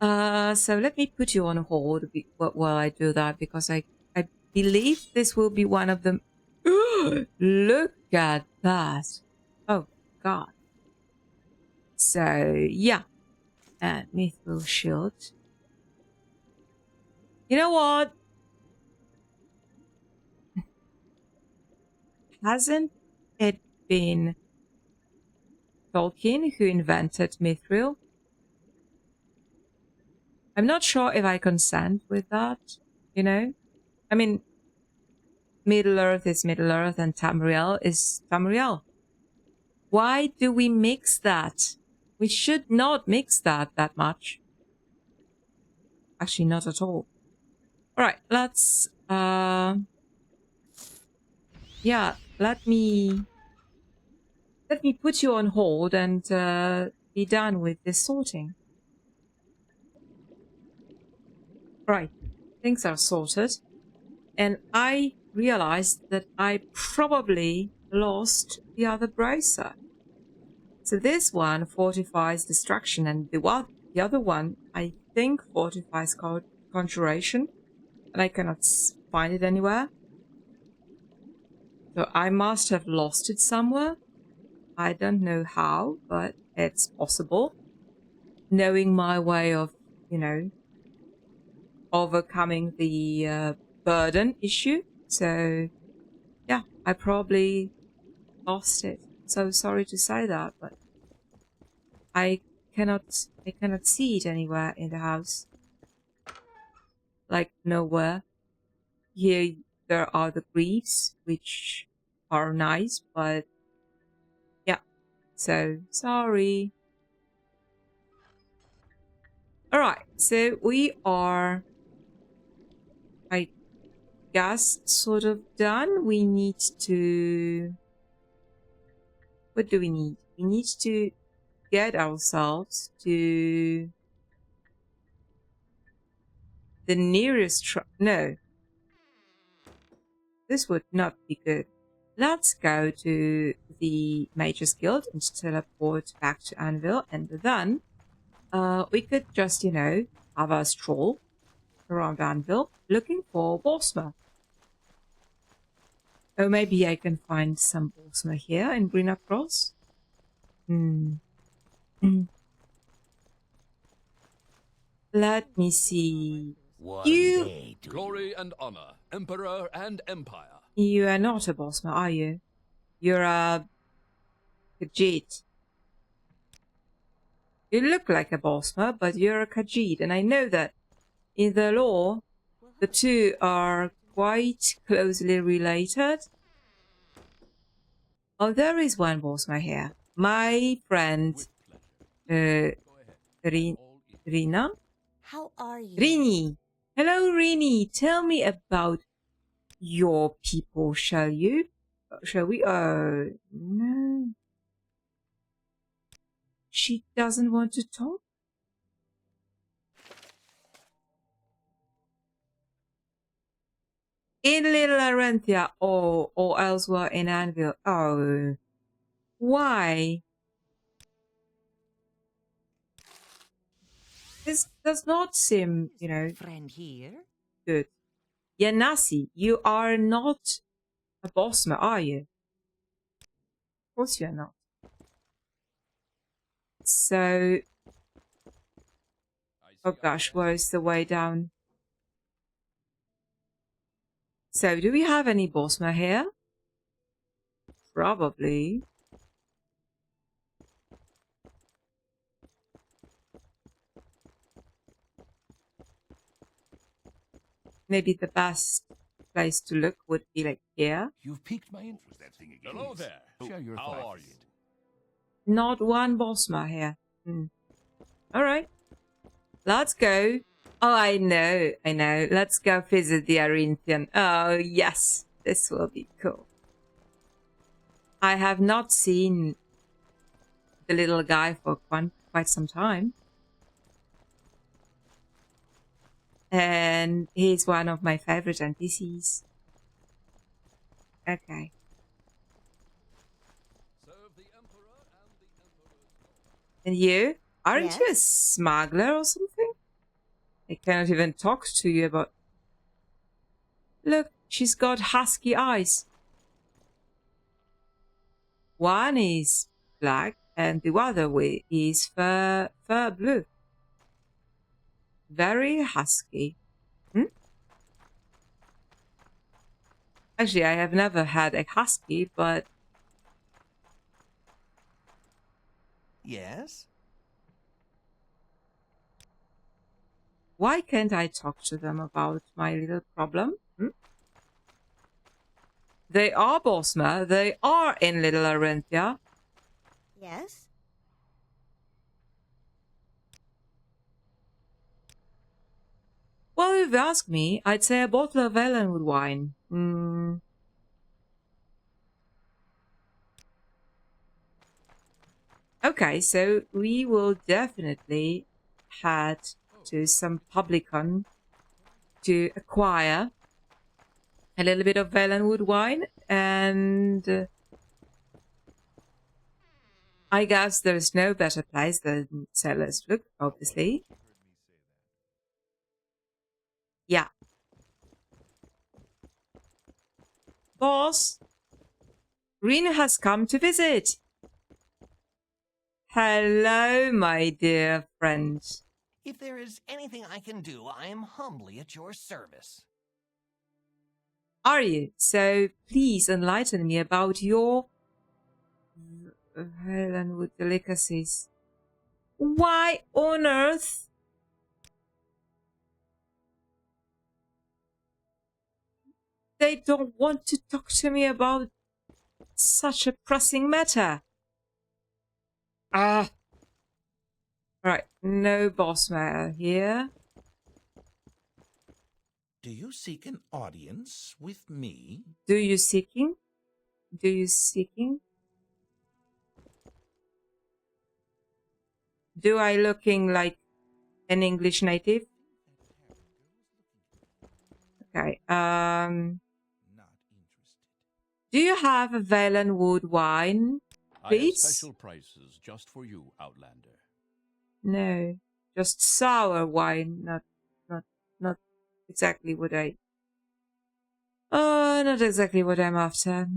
So let me put you on hold while I do that, because I believe this will be one of them. Look at that. Oh, God. So, yeah. And Mithril Shield. You know what? Hasn't it been Tolkien who invented Mithril? I'm not sure if I consent with that, you know? I mean, Middle-earth is Middle-earth and Tamriel is Tamriel. Why do we mix that? We should not mix that much. Actually, not at all. Alright, let's... yeah, let me put you on hold and be done with this sorting. Right, things are sorted. And I realized that I probably lost the other bracer. So this one fortifies destruction, and the other one, I think, fortifies conjuration. And I cannot find it anywhere. So I must have lost it somewhere. I don't know how, but it's possible. Knowing my way of, you know, overcoming the burden issue. So, yeah, I probably lost it. So sorry to say that, but I cannot see it anywhere in the house. Like, nowhere. Here there are the greaves, which are nice, but yeah. So, sorry. Alright, so we are, I guess, sort of done. We need to... What do we need? We need to get ourselves to the nearest no. This would not be good. Let's go to the Mage's Guild and teleport back to Anvil, and then we could just, you know, have a stroll around Anvil looking for Borsma. Oh, maybe I can find some Borsma here in Green Cross. Let me see. You... Glory and honor, emperor and empire. You are not a Borsma, are you? You're a... Khajiit. You look like a Borsma, but you're a Khajiit, and I know that in the lore, the two are quite closely related. Oh, there is one Borsma here. My friend, Rina? How are you? Rini! Hello, Rini! Tell me about your people, shall you? Shall we? No. She doesn't want to talk? In Little Aranthia or elsewhere in Anvil. Oh. Why? This does not seem, you know, Friend here? good. Yanasi, you are not a Bossma, are you? Of course you are not. So... Oh gosh, where is the way down? So, do we have any Bossma here? Probably. Maybe the best place to look would be like here. You've piqued my interest. That thing again. Hello there. Share your How thoughts. are you? not one Bosma here. Alright. Let's go. Oh, I know. Let's go visit the Arinthian. Oh, yes. This will be cool. I have not seen the little guy for quite some time. And he's one of my favorite NPCs. Okay. And you? Aren't you a smuggler or something? I cannot even talk to you about... Look, she's got husky eyes. One is black and the other way is fur blue. Very husky. Actually, I have never had a husky, but... Yes? Why can't I talk to them about my little problem? They are Bosma. They are in Little Arenthia. Yes? Well, if you ask me, I'd say a bottle of Ellenwood wine. Okay, so we will definitely head to some publican to acquire a little bit of Ellenwood wine, and I guess there's no better place than Seller's Look, obviously. Yeah. Boss, Riin has come to visit. Hello, my dear friend. If there is anything I can do, I am humbly at your service. Are you? So please enlighten me about your Ellenwood delicacies. Why on earth? They don't want to talk to me about such a pressing matter. Right, no boss matter here. Do you seek an audience with me? Do you seeking? Do you seeking? Do I looking like an English native? Okay, Not interested. do you have a Valenwood wine, please? I have special prices just for you, Outlander. No, just sour wine, not exactly what not exactly what I'm after.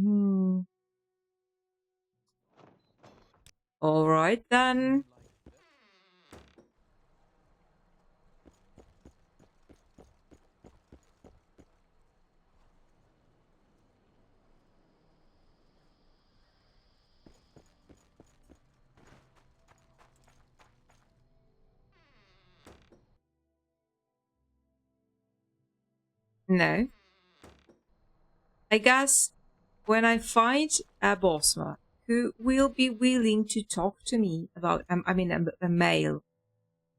All right then. No. I guess when I find a Bosma who will be willing to talk to me about, I mean, a male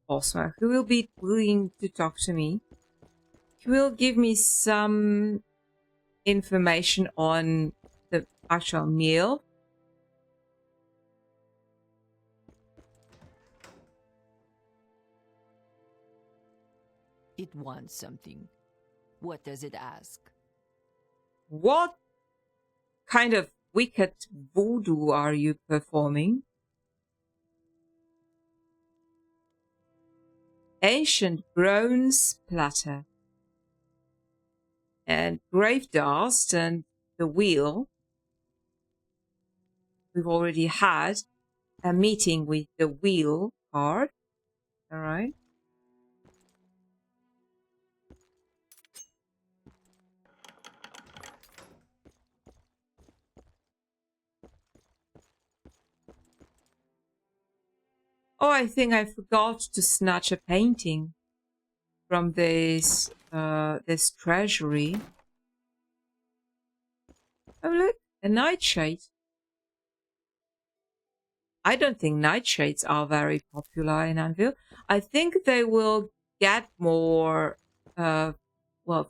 Bosma who will be willing to talk to me, he will give me some information on the actual meal. It wants something. What does it ask? What kind of wicked voodoo are you performing? Ancient bronze platter and grave dust and the wheel. We've already had a meeting with the wheel card. All right. Oh, I think I forgot to snatch a painting from this this treasury. Oh look, a nightshade. I don't think nightshades are very popular in Anvil. I think they will get more,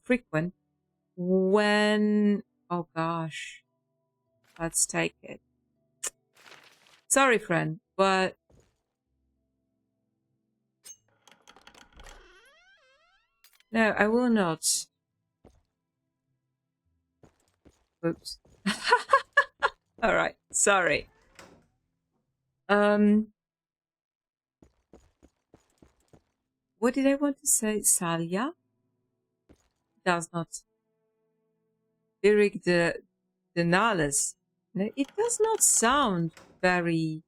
frequent when... Oh gosh. Let's take it. Sorry, friend, but... No, I will not. Oops. Alright, sorry. What did I want to say? Salia? Does not. Lyric the Nales. No, it does not sound very,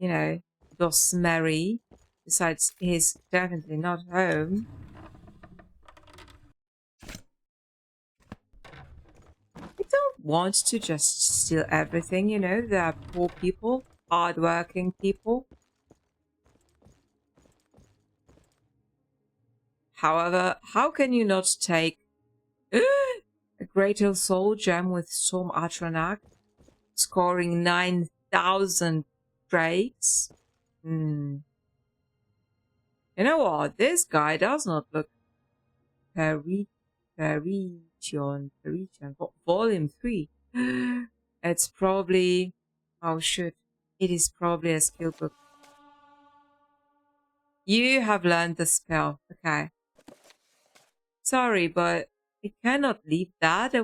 Dosmeri. Besides, he's definitely not home. I don't want to just steal everything, There are poor people, hard-working people. However, how can you not take a Greater Soul Gem with Storm Atronak, scoring 9,000 drakes? You know what? This guy does not look Perition, Volume 3. It's probably... Oh, shit. It is probably a skill book. You have learned the spell. Okay. Sorry, but I cannot leave that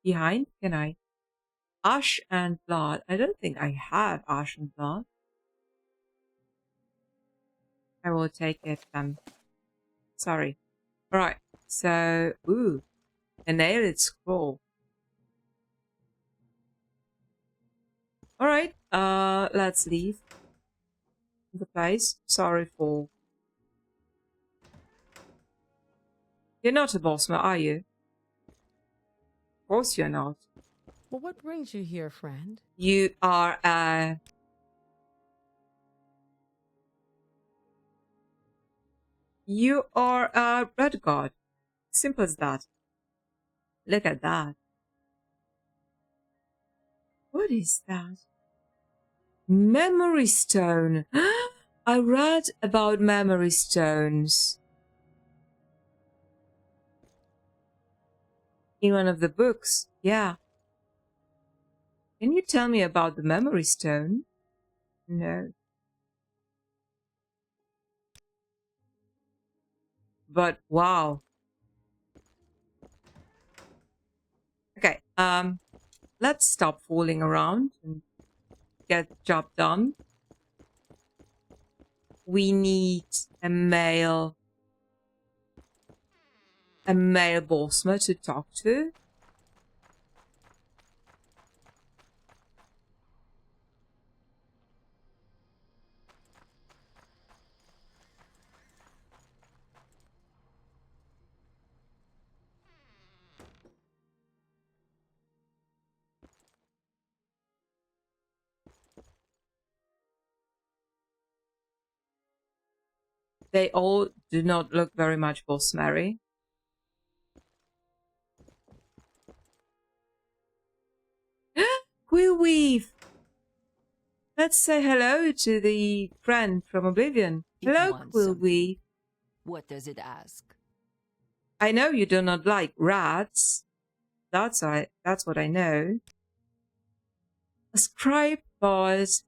behind, can I? Ash and Blood. I don't think I have Ash and Blood. I will take it then. Sorry. Alright, so... Ooh. A nailed scroll. Alright, let's leave the place. Sorry for... You're not a bossman, are you? Of course you're not. Well, what brings you here, friend? You are a... You are a red god. Simple as that. Look at that. What is that? Memory stone. I read about memory stones in one of the books. Yeah. Can you tell me about the memory stone? No. But wow. Okay, let's stop fooling around and get the job done. We need a male bossman to talk to. They all do not look very much boss-merry. Quillweave! Let's say hello to the friend from Oblivion. Hello, Quillweave. What does it ask? I know you do not like rats. That's what I know. A scribe, poet,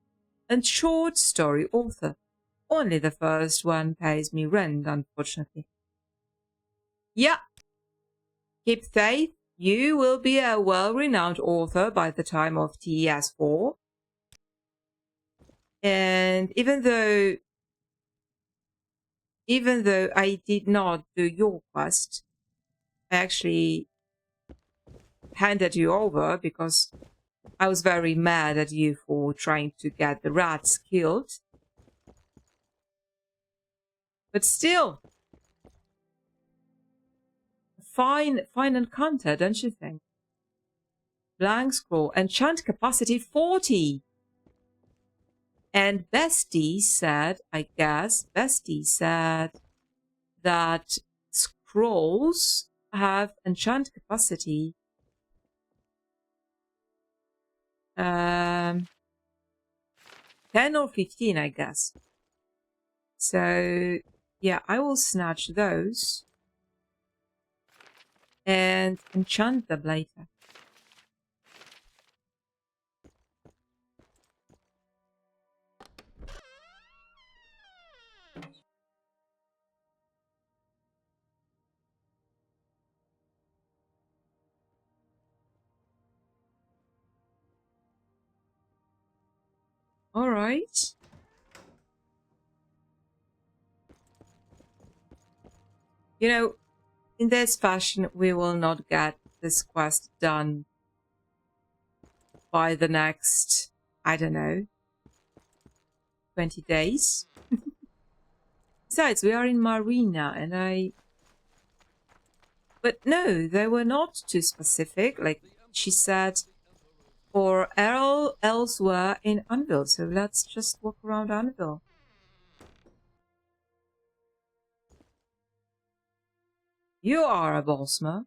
and short story author. Only the first one pays me rent, unfortunately. Yeah. Keep faith. You will be a well-renowned author by the time of TES4. And even though I did not do your quest, I actually handed you over because I was very mad at you for trying to get the rats killed. But still, fine encounter, don't you think? Blank scroll, enchant capacity 40. And Bestie said that scrolls have enchant capacity. 10 or 15, I guess. So, yeah, I will snatch those and enchant them later. All right. You know, in this fashion, we will not get this quest done by the next, I don't know, 20 days. Besides, we are in Marina, and I... But no, they were not too specific, like she said, or elsewhere in Anvil. So let's just walk around Anvil. You are a Bosmer.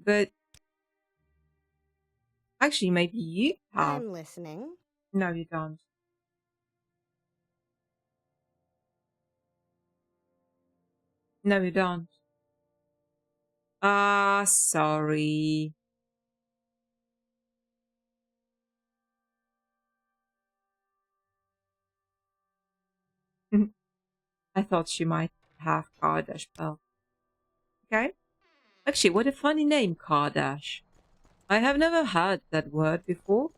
But actually, maybe you have. I'm listening. No, you don't. No, you don't. Ah, sorry. I thought she might have Kardash belt. Okay. Actually, what a funny name, Kardash. I have never heard that word before.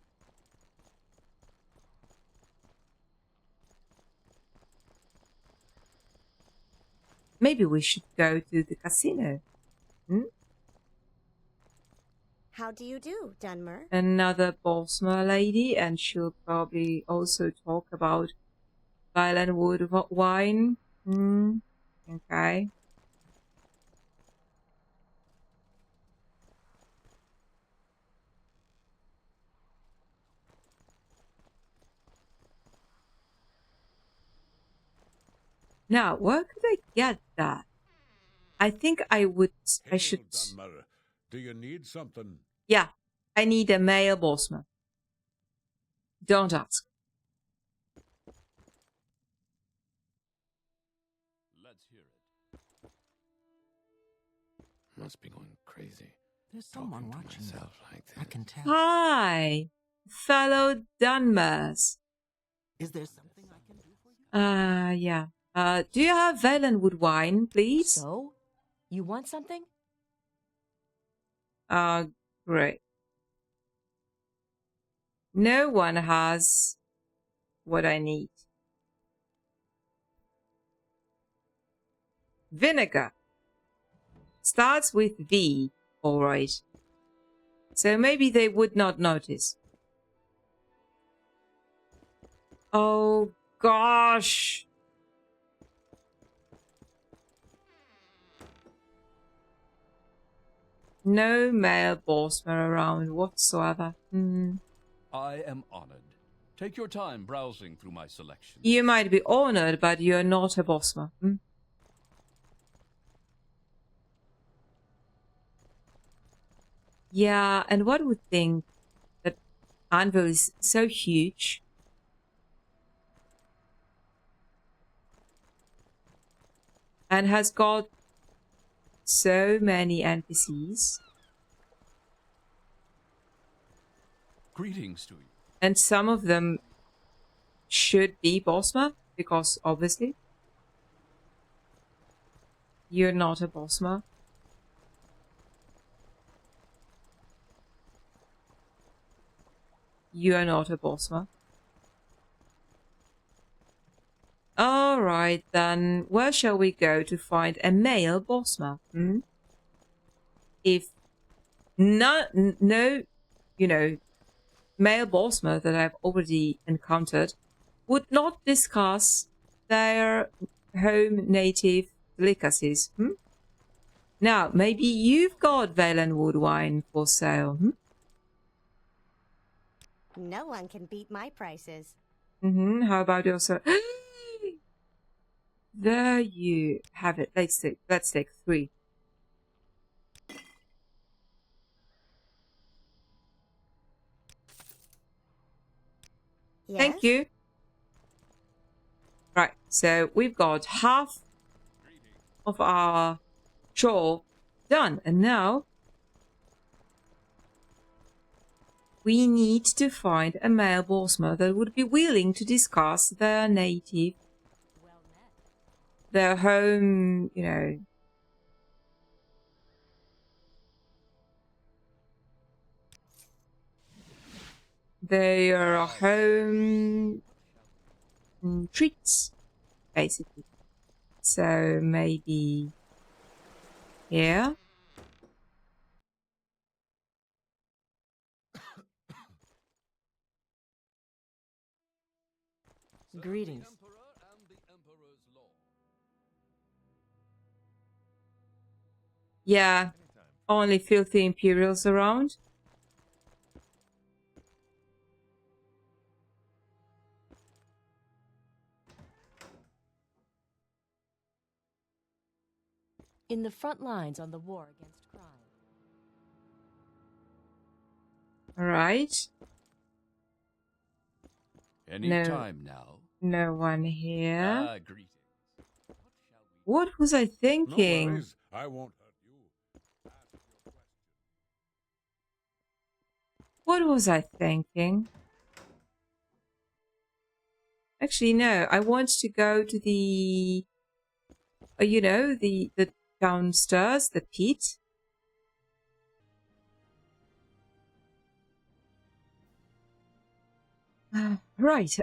Maybe we should go to the casino. How do you do, Dunmer? Another Bosmer lady, and she'll probably also talk about Dibellan wine. Okay. Now, where could I get that? I think I should... Dunmer, do you need something? Yeah, I need a male Bosmer. Don't ask. Let's hear it. Must be going crazy. There's someone watching myself like this. I can tell. Hi, fellow Dunmers. Is there something I can do for you? Yeah. Do you have Valenwood wine, please? So? You want something? Great. No one has what I need. Vinegar. Starts with V, alright. So maybe they would not notice. Oh, gosh. No male Bosmer around whatsoever. I am honored. Take your time browsing through my selection. You might be honored, but you're not a Bosmer. Yeah, and one would think that Anvil is so huge. And has got so many NPCs. Greetings to you. And some of them should be Bosmer, because obviously you're not a Bosmer. You are not a Bosmer. Alright then, where shall we go to find a male Bosmer? If no, you know, male Bosmer that I've already encountered would not discuss their home native delicacies. Now, maybe you've got Valenwood wine for sale. No one can beat my prices. How about yourself? There you have it. Let's take 3. Yes? Thank you. Right, so we've got half of our chore done, and now we need to find a male bossman that would be willing to discuss their native, their home, you know. Their home treats, basically. So maybe here. Greetings. Yeah, only filthy Imperials around. In the front lines on the war against crime. All right. Any No. time now. No one here. Greetings. What was I No thinking? worries. I won't hurt you. Ask your question. What was I thinking? Actually, no. I want to go to the, you know, the downstairs, the pit. Right.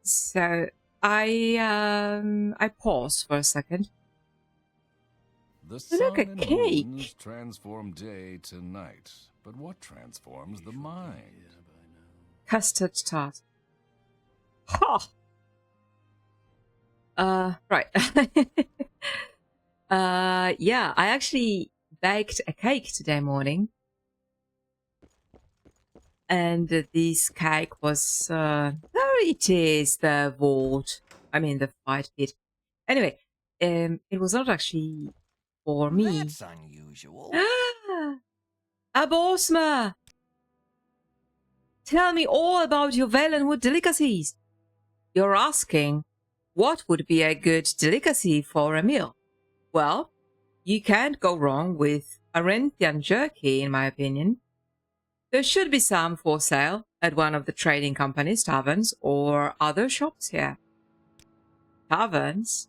So I pause for a second. The Look sun at and cake. moons transform day to night, but what transforms the mind? Custard tart. Ha! Right. Yeah, I actually baked a cake today morning. And this cake was, there it is, the vault. I mean, the fight pit. Anyway, it was not actually for me. That's unusual. A Borsma! Tell me all about your Valenwood delicacies. You're asking, what would be a good delicacy for a meal? Well, you can't go wrong with Arenthian jerky, in my opinion. There should be some for sale at one of the trading company's taverns or other shops here. Taverns?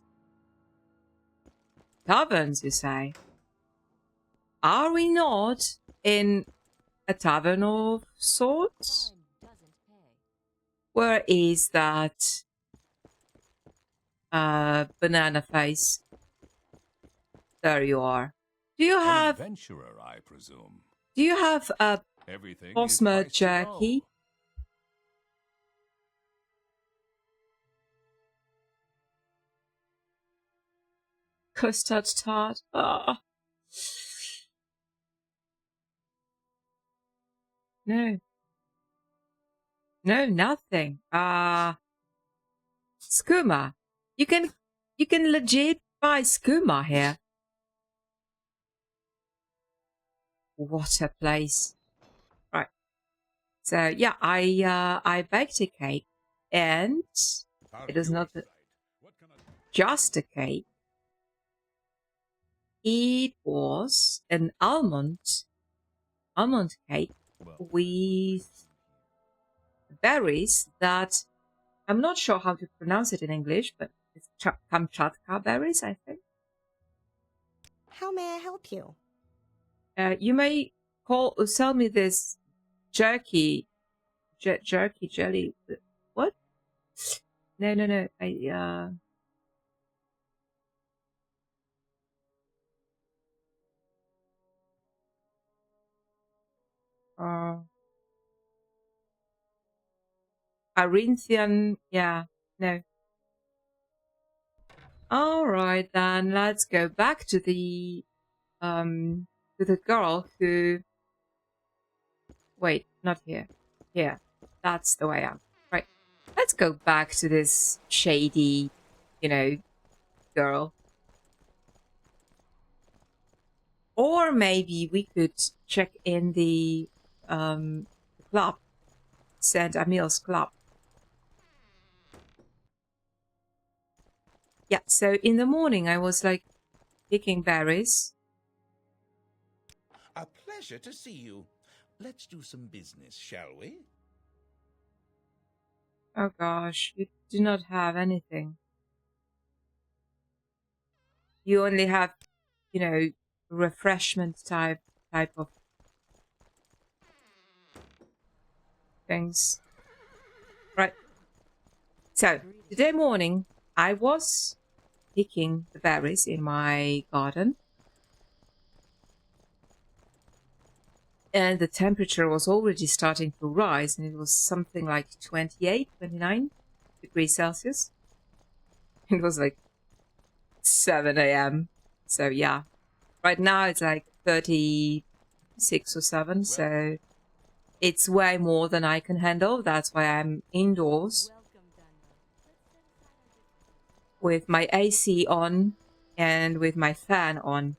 Taverns, you say? Are we not in a tavern of sorts? Where is that banana face? There you are. Do you An have adventurer, I presume. Do you have a Everything is Bosmer priced to know. jerky? Custard tart. Ah. No. No, nothing. Skooma. You can legit buy skooma here. What a place. Right. So yeah, I baked a cake, and it is not just a cake. It was an almond cake with berries that I'm not sure how to pronounce it in English, but it's Kamchatka berries, I think. How may I help you? You may sell me this jerky jelly. What? No. Arinthian, yeah, no. All right, then let's go back to the girl who. Wait, not here. Here, that's the way out. Right, let's go back to this shady, you know, girl. Or maybe we could check in the club, St. Emil's club. Yeah, so in the morning I was like picking berries. A pleasure to see you. Let's do some business, shall we? Oh gosh, you do not have anything. You only have, you know, refreshment type of things. Right. So, today morning, I was picking the berries in my garden. And the temperature was already starting to rise, and it was something like 28, 29 degrees Celsius. It was like 7 a.m. So, yeah. Right now, it's like 36 or 7, so it's way more than I can handle. That's why I'm indoors with my AC on and with my fan on.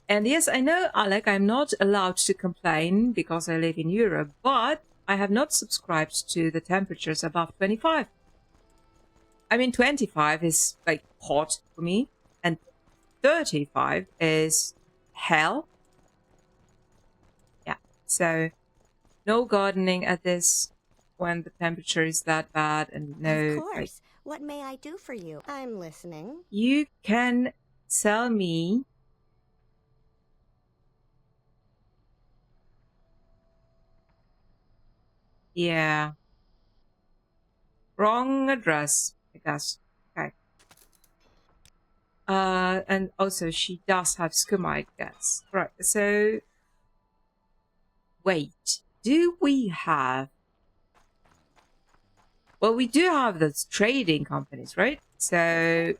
And yes, I know, Alec, I'm not allowed to complain because I live in Europe, but I have not subscribed to the temperatures above 25. I mean, 25 is like hot for me, and 35 is hell. Yeah, so no gardening at this when the temperature is that bad, and no. Of course. Like, what may I do for you? I'm listening. You can sell me yeah. Wrong address, I guess. Okay. And also she does have skooma, I guess. Right, so wait, do we have, well, we do have those trading companies, right? So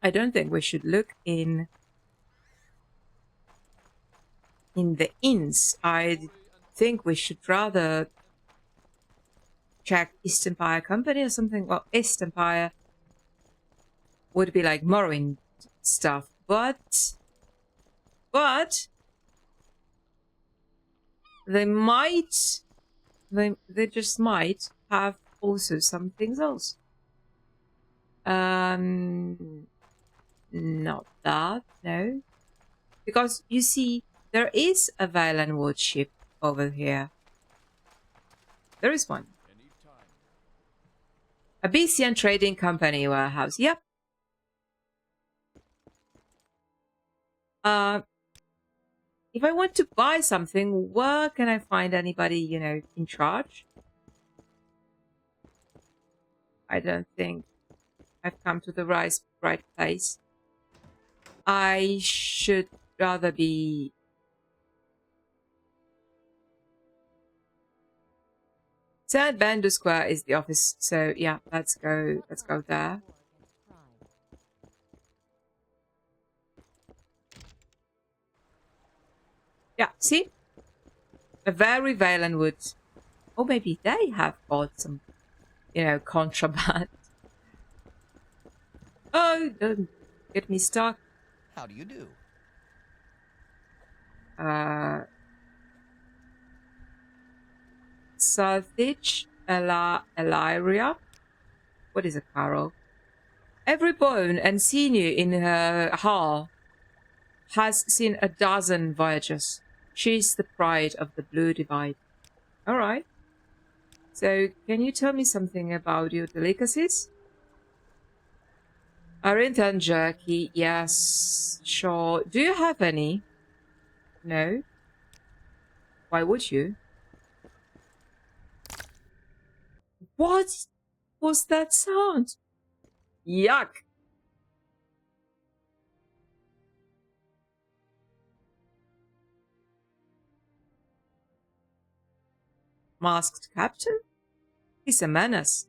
I don't think we should look in the inns. I think we should rather check East Empire Company or something. Well, East Empire would be like Morrowind stuff, but they might, they just might have also some things else. Not that, no. Because you see, there is a Dibellan Wood ship over here. There is one. A BCN Trading Company warehouse. Yep. If I want to buy something, where can I find anybody, you know, in charge? I don't think I've come to the right place. I should rather be... St. Bandu Square is the office, so yeah, let's go there. Yeah, see? A very Dibellan Wood. Or maybe they have got some, you know, contraband. Oh, don't get me stuck. How do you do? Salthage, Elyria. What is a carol? Every bone and sinew in her hull has seen a dozen voyages. She's the pride of the Blue Divide. All right. So, can you tell me something about your delicacies? Arrington jerky, yes, sure. Do you have any? No. Why would you? What was that sound? Yuck. Masked captain? He's a menace.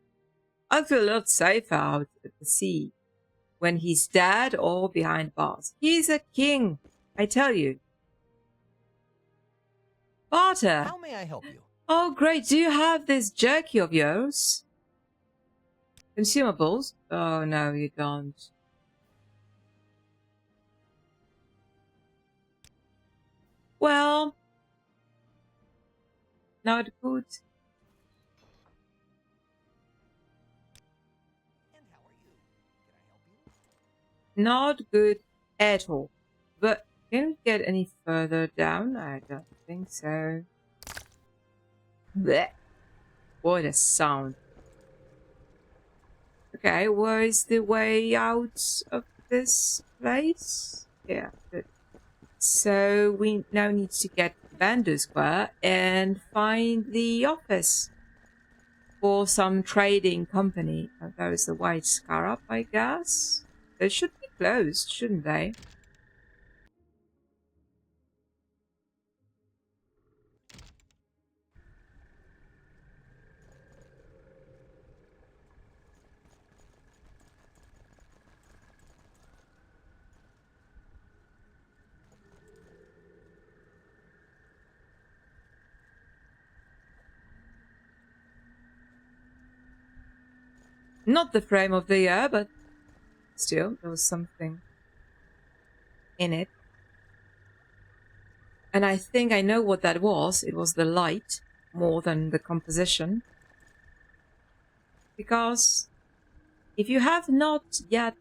I feel a lot safer out at the sea when he's dead or behind bars. He's a king, I tell you. Barter! How may I help you? Oh, great. Do you have this jerky of yours? Consumables? Oh, no, you don't. Well, not good. And how are you? Can I help you? not good at all. But can we get any further down? I don't think so. Blech. What a sound. Okay, where is the way out of this place? Yeah, good. So we now need to get Bando Square and find the office for some trading company. Oh, there is the White Scarab, I guess. They should be closed, shouldn't they? Not the frame of the year, but still, there was something in it. And I think I know what that was. It was the light more than the composition. Because if you have not yet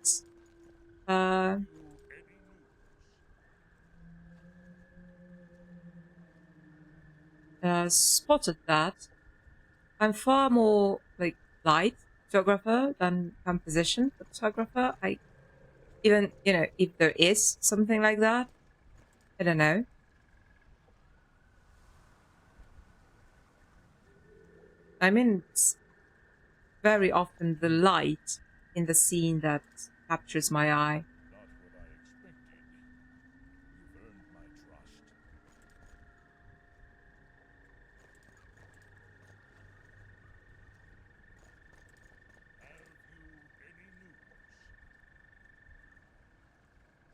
spotted that, I'm far more like light photographer than composition photographer. I even, you know, if there is something like that, I don't know. I mean, it's very often the light in the scene that captures my eye.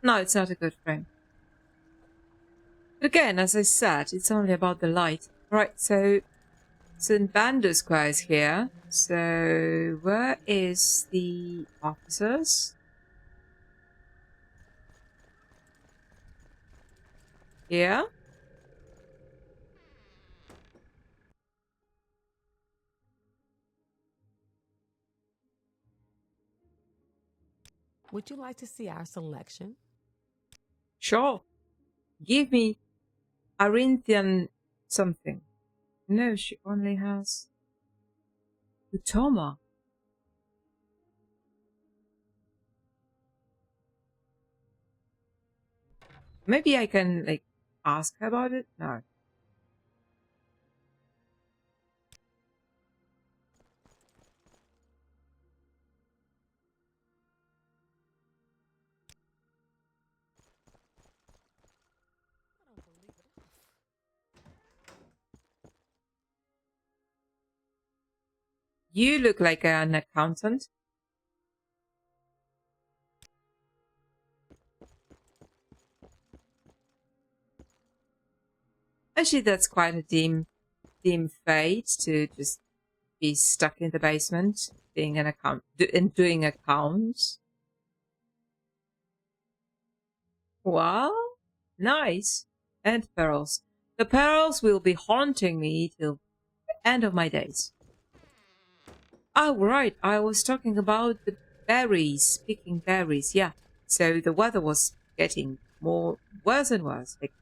No, it's not a good frame. But again, as I said, it's only about the light. Right, so Bando Square is here. So where is the officers? Here? Would you like to see our selection? Sure. Give me Arinthian something. No, she only has Utoma. Maybe I can, like, ask her about it? No. You look like an accountant. Actually, that's quite a dim fate to just be stuck in the basement, being an and doing accounts. Well, nice. And pearls. The pearls will be haunting me till the end of my days. Oh, right. I was talking about the berries, picking berries. Yeah. So the weather was getting worse and worse. Like,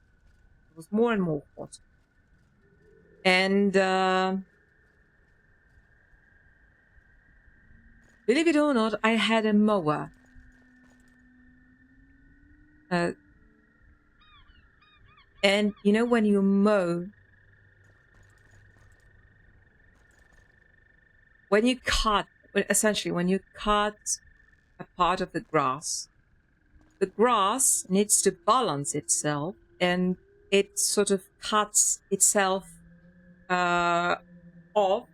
it was more and more hot. And believe it or not, I had a mower. And you know when you mow, essentially when you cut a part of the grass needs to balance itself, and it sort of cuts itself off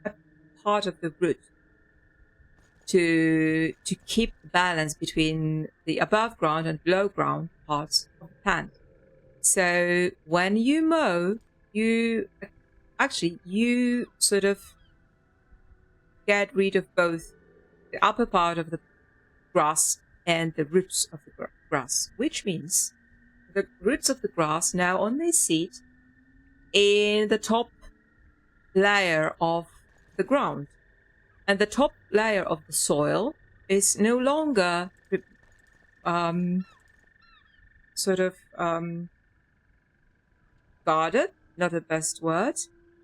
a part of the root to keep the balance between the above ground and below ground parts of the plant. So when you mow, you sort of get rid of both the upper part of the grass and the roots of the grass, which means the roots of the grass now only sit in the top layer of the ground, and the top layer of the soil is no longer sort of guarded, not the best word.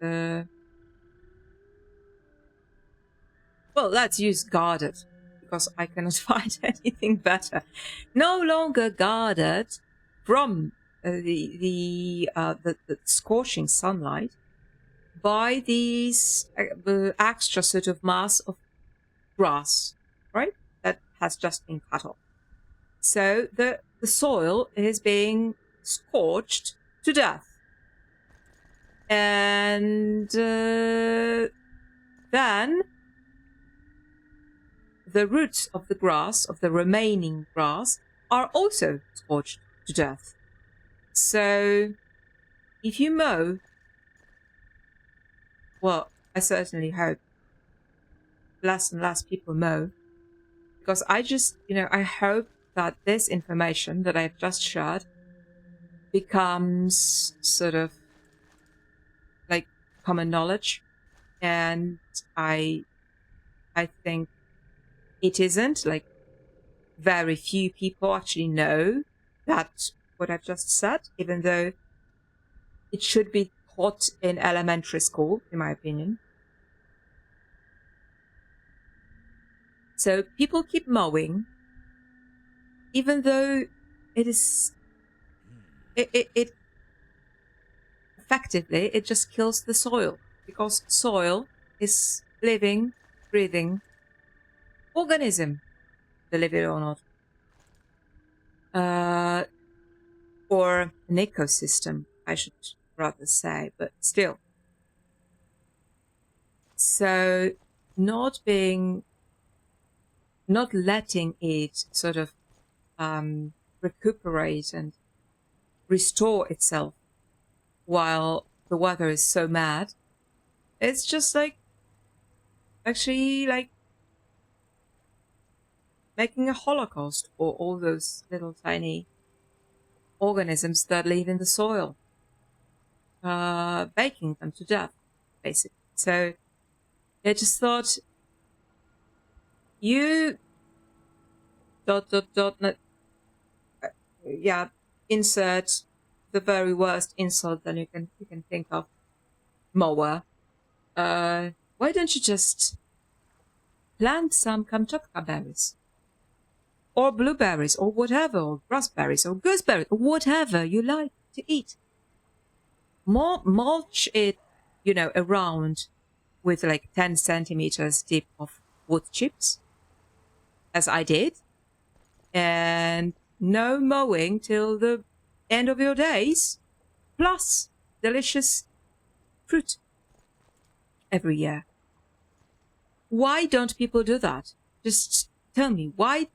Well, let's use guarded, because I cannot find anything better. No longer guarded from the scorching sunlight by these extra sort of mass of grass, right? That has just been cut off. So the soil is being scorched to death. And then the roots of the grass, of the remaining grass, are also scorched to death. So if you mow, well, I certainly hope less and less people mow, because I just, I hope that this information that I've just shared becomes sort of like common knowledge, and I think it isn't. Like, very few people actually know that what I've just said, even though it should be taught in elementary school, in my opinion. So people keep mowing, even though it effectively, it just kills the soil, because soil is living, breathing organism, believe it or not. Or an ecosystem, I should rather say, but still. So not letting it sort of recuperate and restore itself while the weather is so mad, it's just like actually like making a holocaust for all those little tiny organisms that live in the soil, baking them to death, basically. So I just thought, you ... insert the very worst insult that you can think of, mower. Why don't you just plant some Kamchatka berries? Or blueberries, or whatever, or raspberries, or gooseberries, or whatever you like to eat. Mulch it, around with like 10 centimeters deep of wood chips, as I did. And no mowing till the end of your days, plus delicious fruit every year. Why don't people do that? Just tell me, why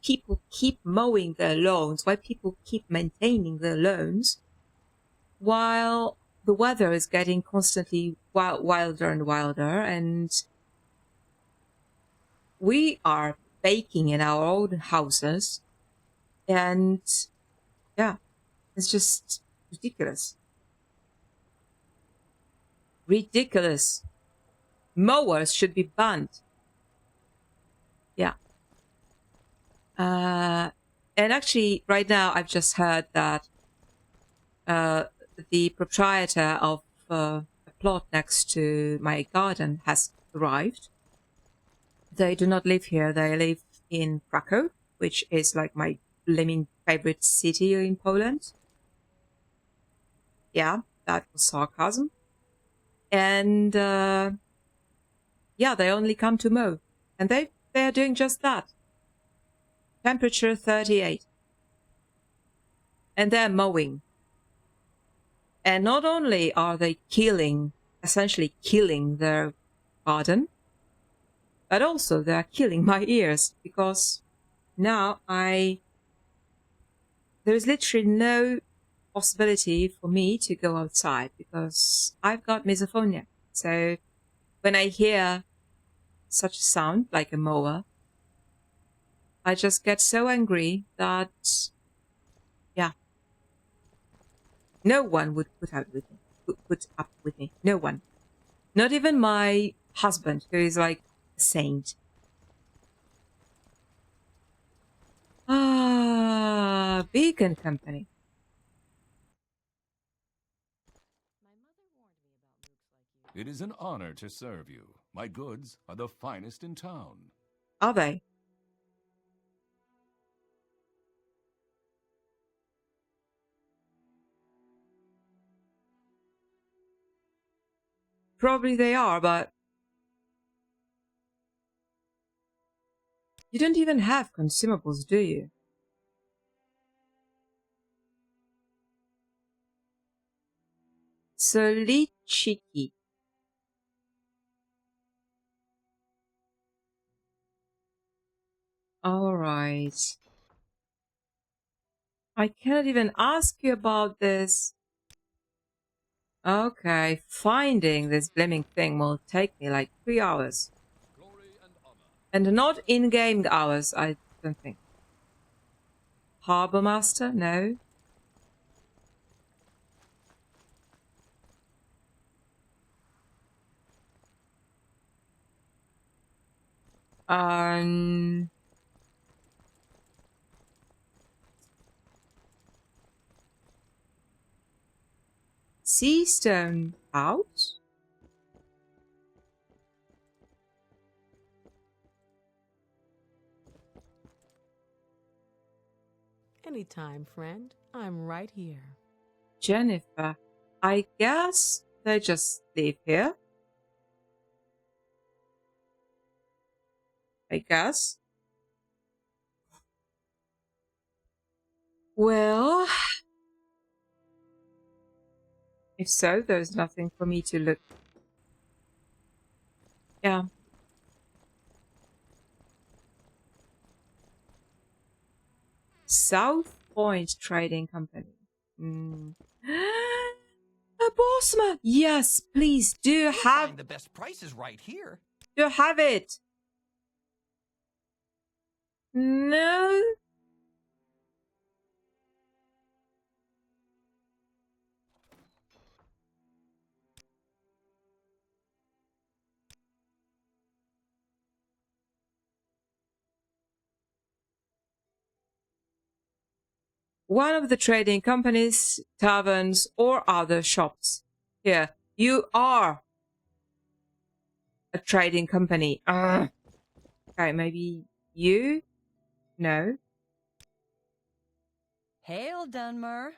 people keep mowing their lawns, why people keep maintaining their lawns, while the weather is getting constantly wilder and wilder, and we are baking in our own houses, and yeah, it's just ridiculous. Ridiculous. Mowers should be banned. Yeah. And actually, right now, I've just heard that the proprietor of a plot next to my garden has arrived. They do not live here. They live in Krakow, which is like my blimmin' favorite city in Poland. Yeah, that was sarcasm. And yeah, they only come to mow. And they are doing just that. Temperature 38. And they're mowing. And not only are they essentially killing their garden, but also they're killing my ears, because now there is literally no possibility for me to go outside because I've got misophonia. So when I hear such a sound like a mower, I just get so angry that, yeah, no one would put up with me. No one. Not even my husband, who is like a saint. Beacon Company. It is an honor to serve you. My goods are the finest in town. Are they? Probably they are, but you don't even have consumables, do you? Solichiki. Alright. I cannot even ask you about this. Okay, finding this blaming thing will take me like 3 hours. And not in-game hours, I don't think. Harbor Master? No. Seastone out? Anytime, friend. I'm right here. Jennifer. I guess they just live here. I guess. Well, if so, there's nothing for me to look. Yeah. South Point Trading Company. A Bosma! Yes, please do have. Find the best prices right here. Do have it. No. One of the trading companies, taverns, or other shops. Here, you are a trading company. Okay, maybe you? No. Hail, Dunmer.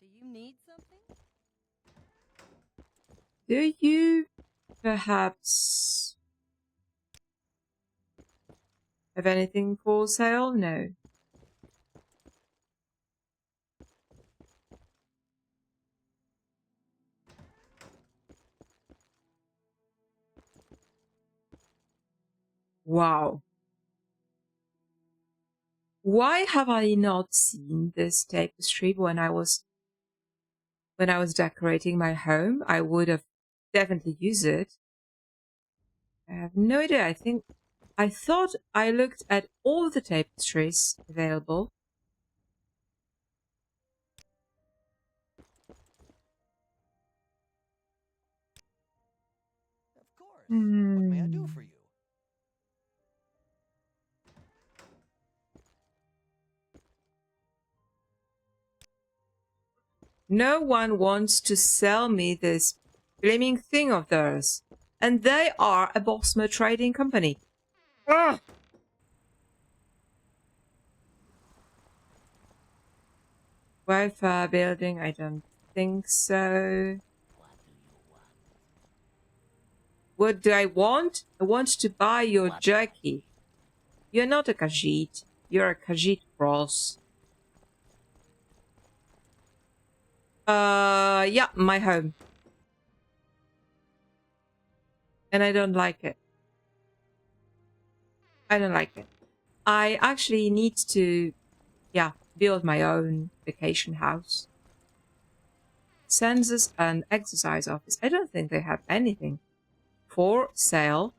Do you need something? Do you perhaps have anything for sale? No. Wow. Why have I not seen this tapestry when I was decorating my home? I would have definitely used it. I have no idea. I thought I looked at all the tapestries available. Of course. What may I do for you? No one wants to sell me this blaming thing of theirs. And they are a Bosma trading company. Ugh! Welfare building, I don't think so. What do I want? I want to buy your jerky. You're not a Khajiit. You're a Khajiit cross. Yeah, my home. And I don't like it. I don't like it. I actually need to, yeah, build my own vacation house. Census and exercise office. I don't think they have anything for sale.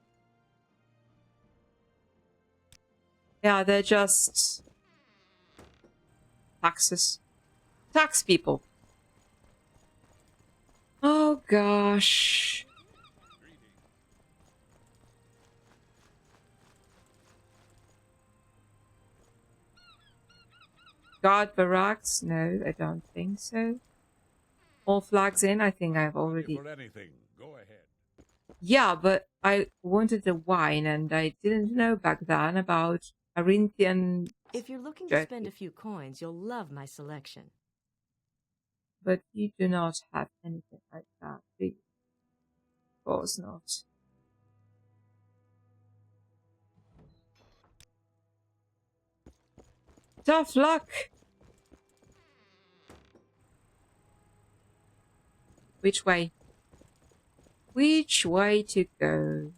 Yeah, they're just taxes. Tax people. Oh gosh. Guard barracks? No, I don't think so. All flags in? I think I've already... For anything, go ahead. Yeah, but I wanted the wine and I didn't know back then about Arinthian... If you're looking to spend a few coins, you'll love my selection. But you do not have anything like that, do you? Of course not. Tough luck! Which way? Which way to go?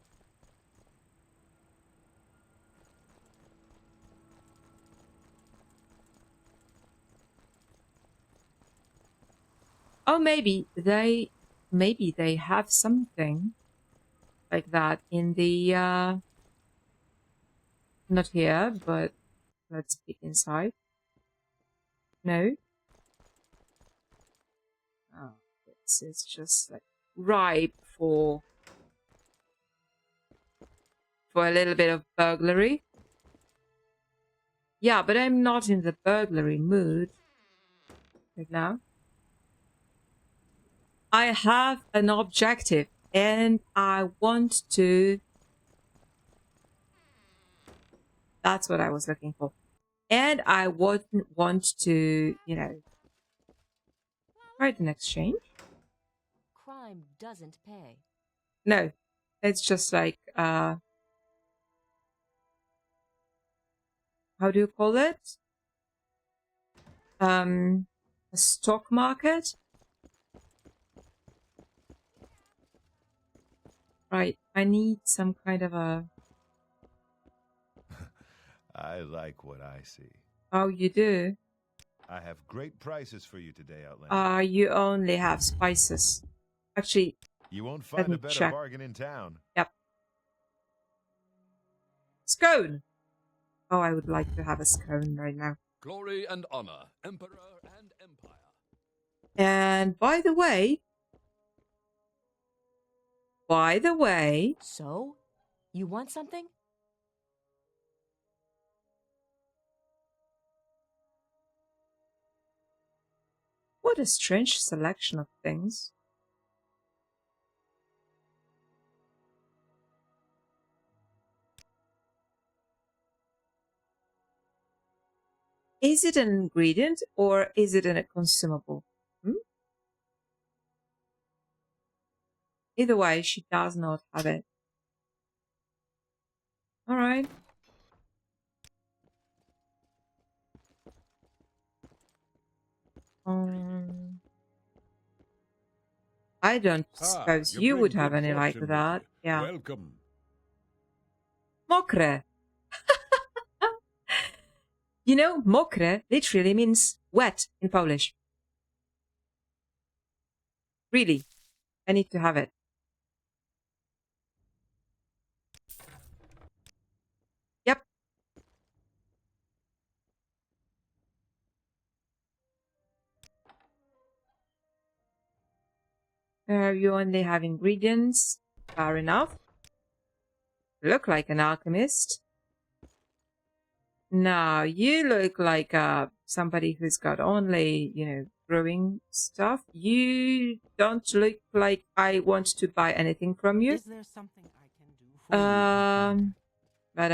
Oh, maybe they have something like that in the not here, but let's peek inside. No. Oh, this is just like ripe for a little bit of burglary. Yeah, but I'm not in the burglary mood right now. I have an objective and I want to... That's what I was looking for. And I wouldn't want to, you know, write an exchange. Crime doesn't pay. No, it's just like, how do you call it? A stock market? Right, I need some kind of a... I like what I see. Oh, you do? I have great prices for you today, Outlander. You only have spices. Actually, you won't find a better check. bargain in town. Yep. Scone! Oh, I would like to have a scone right now. Glory and honor, emperor and empire. And by the way... So? You want something? What a strange selection of things. Is it an ingredient or is it a consumable? Either way, she does not have it. Alright. I don't suppose you would have any like that. Yeah. Welcome. Mokre. You know, mokre literally means wet in Polish. Really. I need to have it. Yep. You only have ingredients. Fair enough. Look like an alchemist. No, you look like somebody who's got only, you know, growing stuff. You don't look like I want to buy anything from you. Is there something I can do for you? But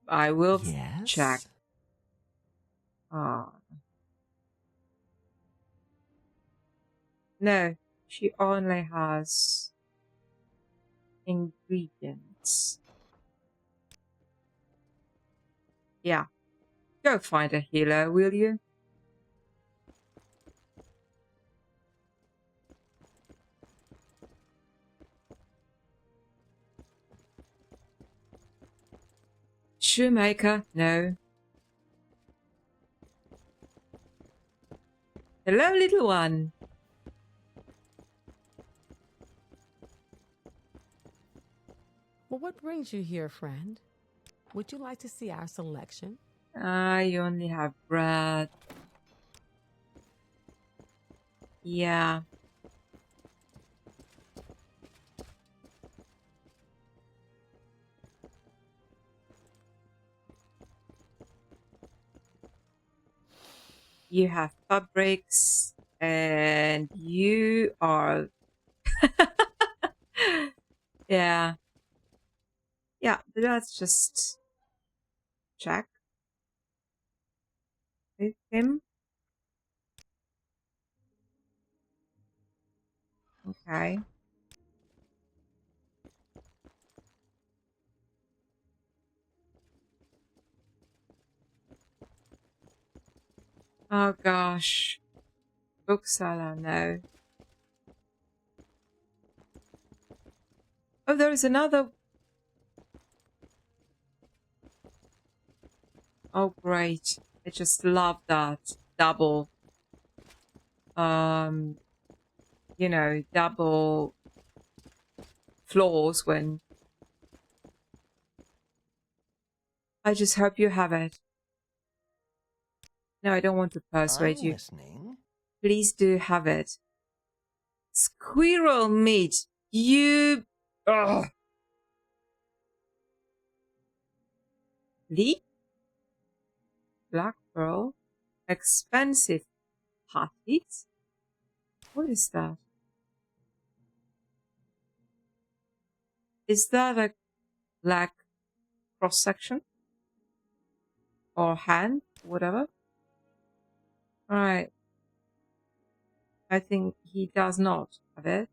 I will Yes? check. No, she only has ingredients. Yeah. Go find a healer, will you? Shoemaker, no. Hello, little one. Well, what brings you here, friend? Would you like to see our selection? I only have bread. Yeah. You have fabrics, and you are... yeah. Yeah, but let's just check with him. Okay. Oh gosh. Bookseller, no. Oh, there is another. Oh, great. I just love that. Double. You know, double floors when... I just hope you have it. No, I don't want to persuade I'm you. listening. Please do have it. Squirrel meat. You... Ugh. Bleak? Black pearl? Expensive patties? What is that? Is that a black cross-section? Or hand? Whatever? Right. I think he does not have it.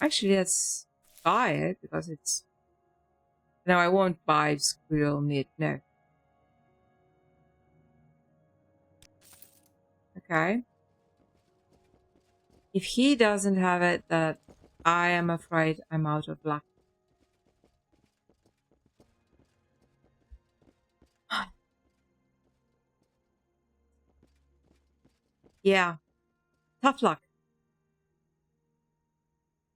Actually, let's buy it because it's... No, I won't buy squirrel meat. No. Okay. If he doesn't have it, that I am afraid I'm out of luck. Yeah. Tough luck.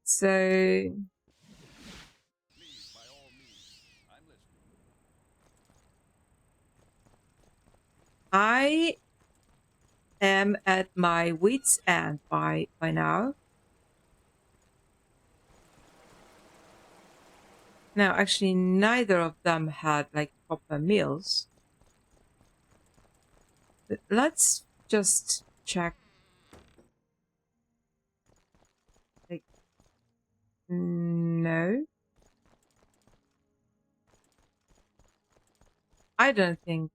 So... I am at my wit's end by now. Now, actually, neither of them had like proper meals. But let's just check. Like, no. I don't think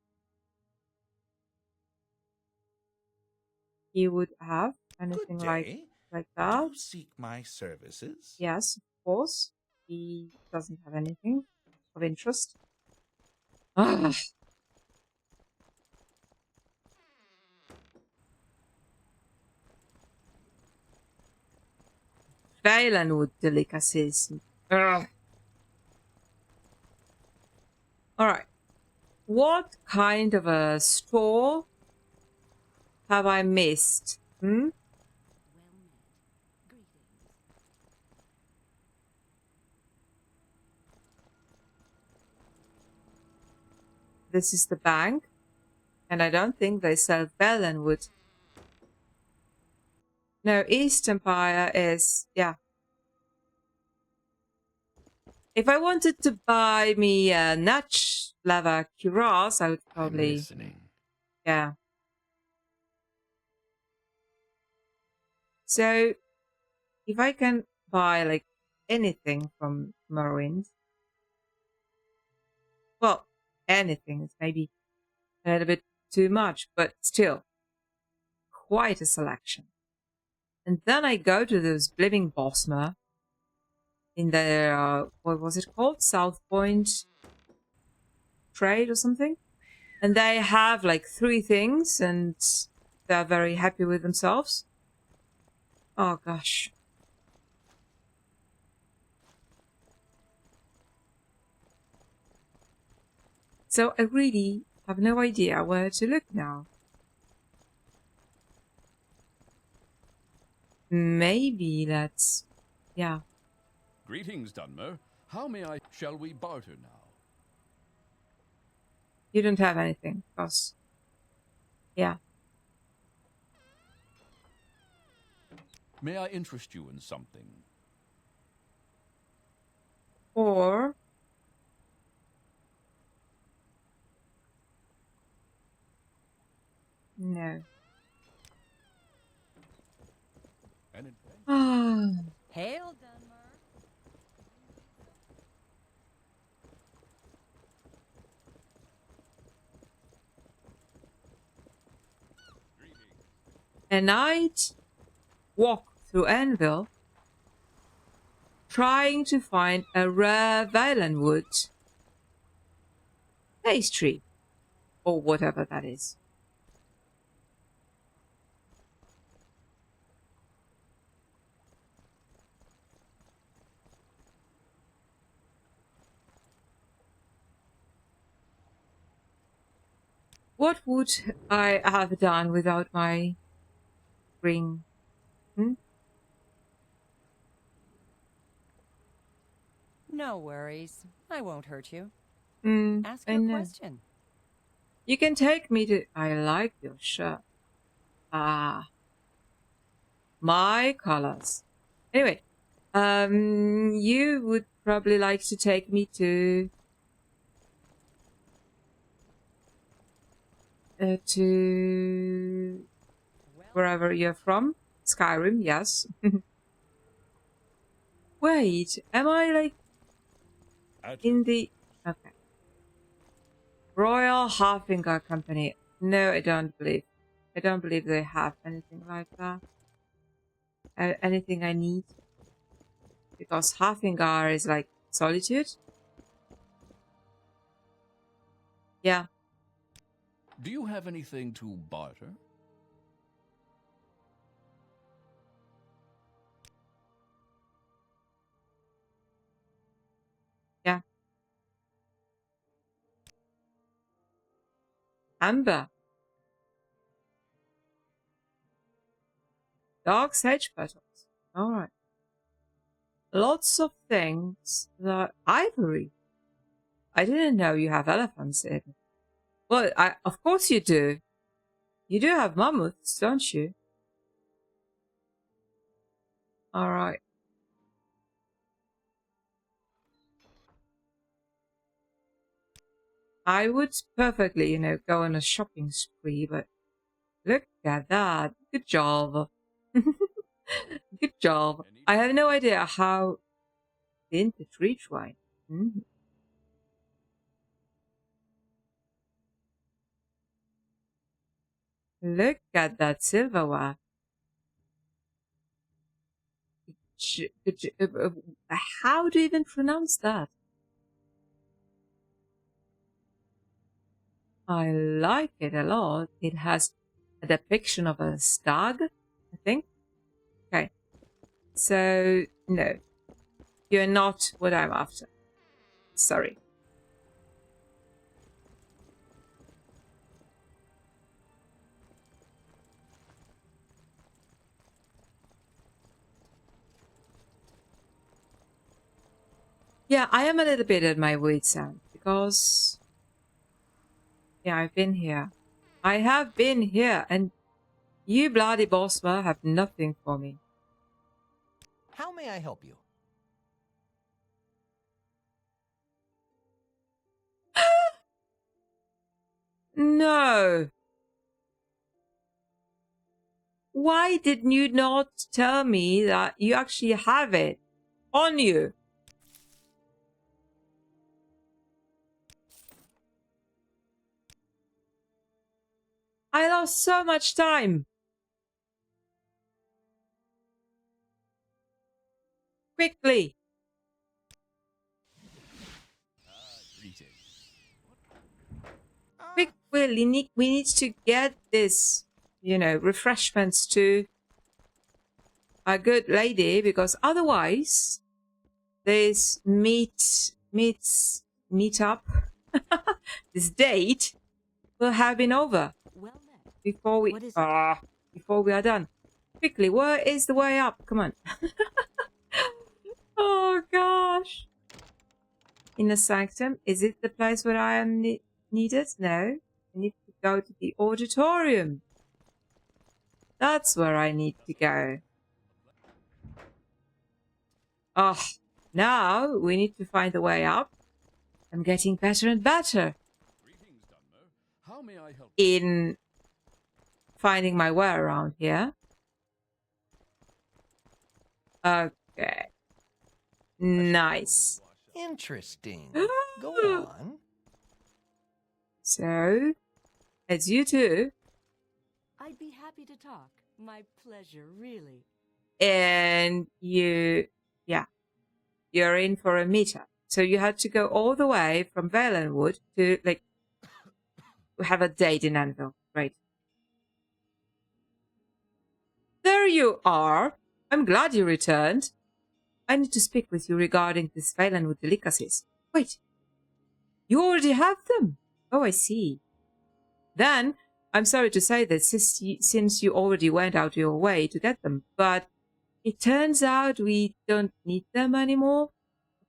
he would have anything like that. Do you seek my services? Yes, of course. He doesn't have anything of interest. Ah. Dibellan delicacies. Ugh. All right. What kind of a store have I missed? Hmm? This is the bank, and I don't think they sell Dibellan wood. No, East Empire is, yeah. If I wanted to buy me a Natch leather cuirass, I would probably... I'm listening. Yeah. So, if I can buy, like, anything from Morrowind... Well, anything is maybe a little bit too much, but still, quite a selection. And then I go to those Living Bosmer in the, what was it called? South Point Trade or something? And they have like 3 things and they're very happy with themselves. Oh gosh. So I really have no idea where to look now. Maybe that's... yeah. Greetings, Dunmer. How may I... Shall we barter now? You don't have anything, because... yeah. May I interest you in something? Or no. Ah. Hail, Dunmer. A night walk through Anvil, trying to find a rare Valenwood pastry, or whatever that is. What would I have done without my ring? No worries. I won't hurt you. Ask I your know. question. You can take me to... I like your shirt. Ah. My colors. Anyway. You would probably like to take me to... wherever you're from. Skyrim, yes. Wait, am I like in the... Okay. Royal Halfinger Company. No, I don't believe. I don't believe they have anything like that. Anything I need. Because Halfinger is like solitude. Yeah. Do you have anything to barter? Yeah. Amber. Dark sage petals. Alright. Lots of things that ivory. I didn't know you have elephants in. Well, of course you do. You do have mammoths, don't you? Alright. I would perfectly, go on a shopping spree, but look at that. Good job. Good job. I have no idea how vintage reach wine. Look at that silverware. How do you even pronounce that? I like it a lot. It has a depiction of a stag, I think. Okay. So, no. You're not what I'm after. Sorry. Yeah, I am a little bit at my wit's end because... Yeah, I've been here. I have been here, and you bloody bossma have nothing for me. How may I help you? No. Why did you not tell me that you actually have it on you? I lost so much time. Quickly. Quick, we need to get this, refreshments to a good lady, because otherwise this meet up this date will have been over before we are done. Quickly, where is the way up? Come on. Oh gosh. Inner sanctum, is it the place where I am needed? No, I need to go to the auditorium. That's where I need to go. Oh, now we need to find a way up. I'm getting better and better How may I help? in finding my way around here. Okay. Nice. Interesting. Ah. Go on. So, as you two, I'd be happy to talk. My pleasure, really. and you're in for a meetup. So you had to go all the way from Valenwood to, like, have a date in Anvil. Right. There you are. I'm glad you returned. I need to speak with you regarding this Valenwood delicacies. Wait. You already have them? Oh, I see. Then, I'm sorry to say that since you already went out your way to get them, but it turns out we don't need them anymore.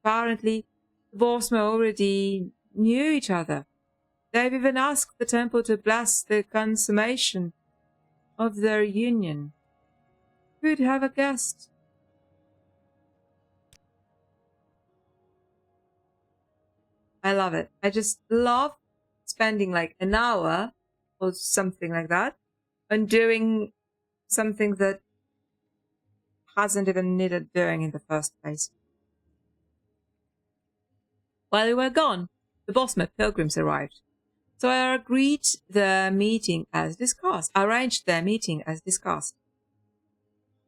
Apparently, the Borsma already knew each other. They've even asked the temple to bless the consummation of their union. Who'd have a guessed? I love it. I just love spending like an hour or something like that on doing something that hasn't even needed doing in the first place. While we were gone, the Bosma pilgrims arrived. So I arranged their meeting as discussed.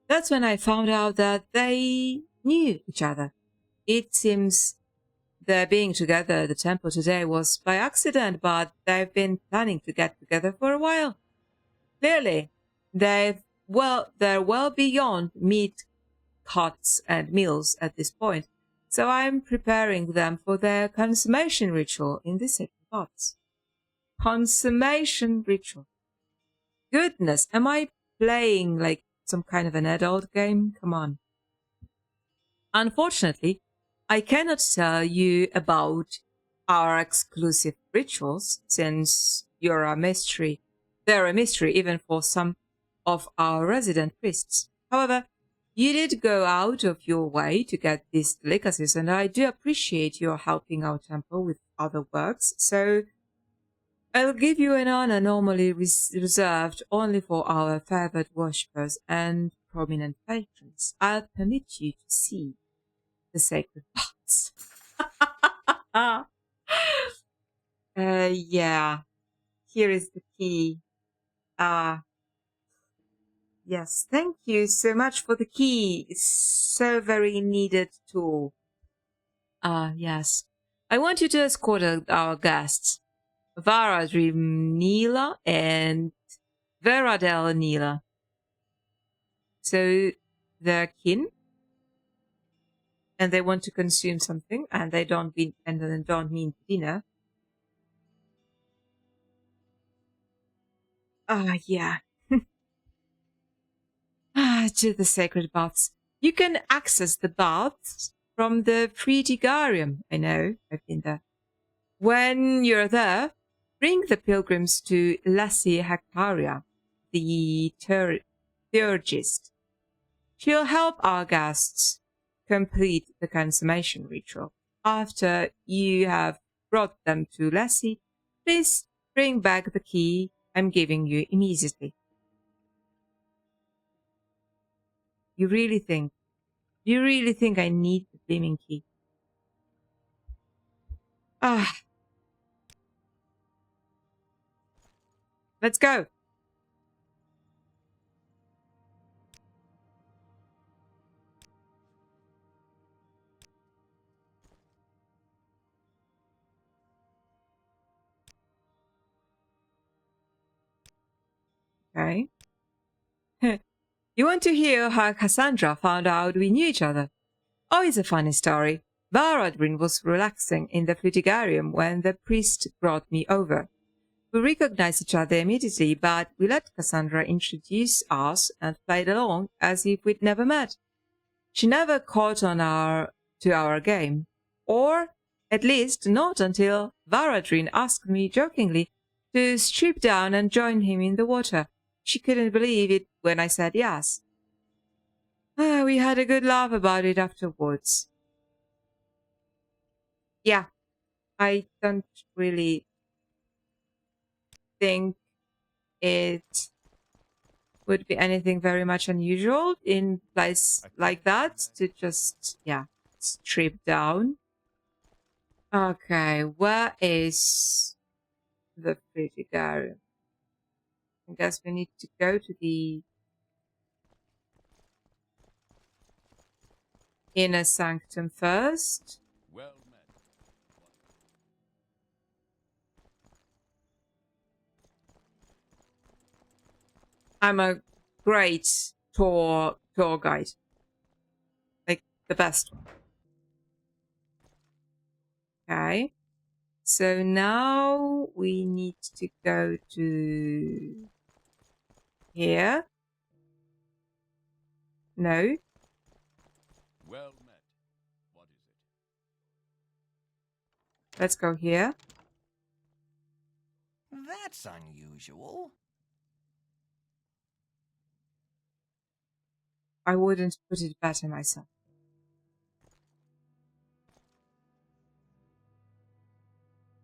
That's when I found out that they knew each other. It seems their being together at the temple today was by accident, but they've been planning to get together for a while. Clearly, they're well beyond meat cuts and meals at this point, so I'm preparing them for their consummation ritual in the sacred pots. Consummation ritual. Goodness, am I playing like some kind of an adult game? Come on. Unfortunately, I cannot tell you about our exclusive rituals since you're a mystery. They're a mystery even for some of our resident priests. However, you did go out of your way to get these delicacies, and I do appreciate your helping our temple with other works, so I'll give you an honor normally reserved only for our favored worshippers and prominent patrons. I'll permit you to see the sacred pots. Yeah. Here is the key. Yes, thank you so much for the key. It's so very needed tool. Yes. I want you to escort our guests, Varadrim Nila and Veradel Nila. So they're kin, and they want to consume something, and they don't mean dinner. Yeah. To the sacred baths. You can access the baths from the Fritigarium. I know, I've been there. When you're there, bring the pilgrims to Lassie Hectaria, the theurgist. She'll help our guests complete the consummation ritual. After you have brought them to Lassie, please bring back the key I'm giving you immediately. You really think I need the blaming key? Let's go. Okay. You want to hear how Cassandra found out we knew each other? Oh, it's a funny story. Varadrin was relaxing in the Flutigarium when the priest brought me over. We recognized each other immediately, but we let Cassandra introduce us and played along as if we'd never met. She never caught on to our game, or at least not until Varadrin asked me jokingly to strip down and join him in the water. She couldn't believe it when I said yes. We had a good laugh about it afterwards. Yeah, I don't really think it would be anything very much unusual in a place like that to just, yeah, strip down. Okay, where is the pretty garden? I guess we need to go to the inner sanctum first. Well met. I'm a great tour guide. Like the best one. Okay. So now we need to go to here. No. Well met. What is it? Let's go here. That's unusual. I wouldn't put it better myself.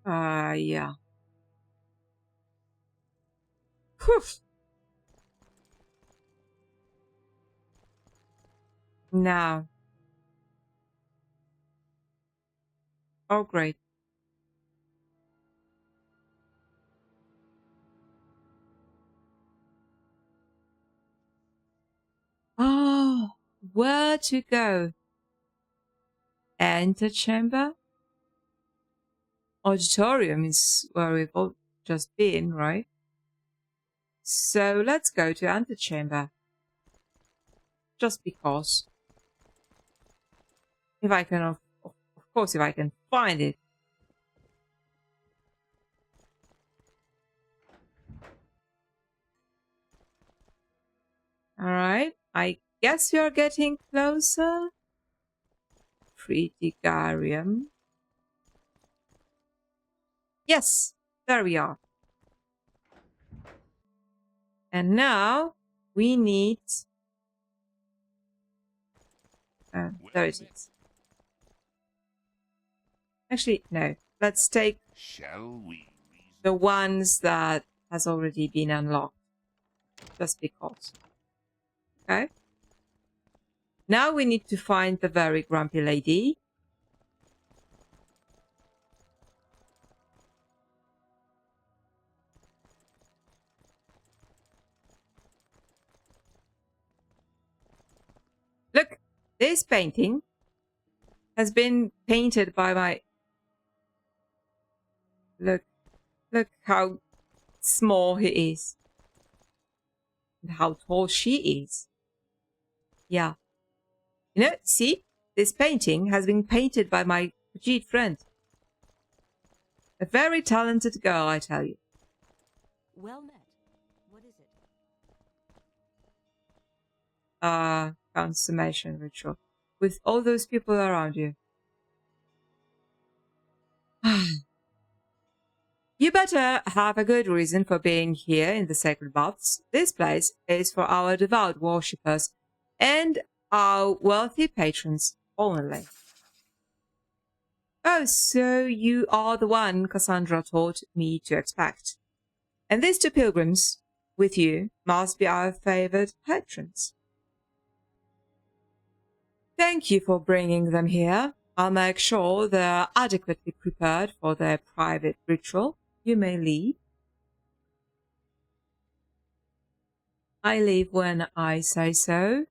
Yeah. Whew. Now. Oh, great. Oh, where to go? Antechamber? Auditorium is where we've all just been, right? So let's go to antechamber. Just because. If I can, of course, if I can find it. Alright, I guess we are getting closer. Pretigarium. Yes, there we are. And now we need... there it is. Actually, no. Let's take the ones that has already been unlocked. Just because. Okay. Now we need to find the very grumpy lady. Look, this painting has been painted by my... Look how small he is. And how tall she is. Yeah. You know, see? This painting has been painted by my petite friend. A very talented girl, I tell you. Well met. What is it? Consummation ritual. With all those people around you. You better have a good reason for being here in the sacred baths. This place is for our devout worshippers and our wealthy patrons only. Oh, so you are the one Cassandra taught me to expect. And these two pilgrims with you must be our favored patrons. Thank you for bringing them here. I'll make sure they're adequately prepared for their private ritual. You may leave. I leave when I say so.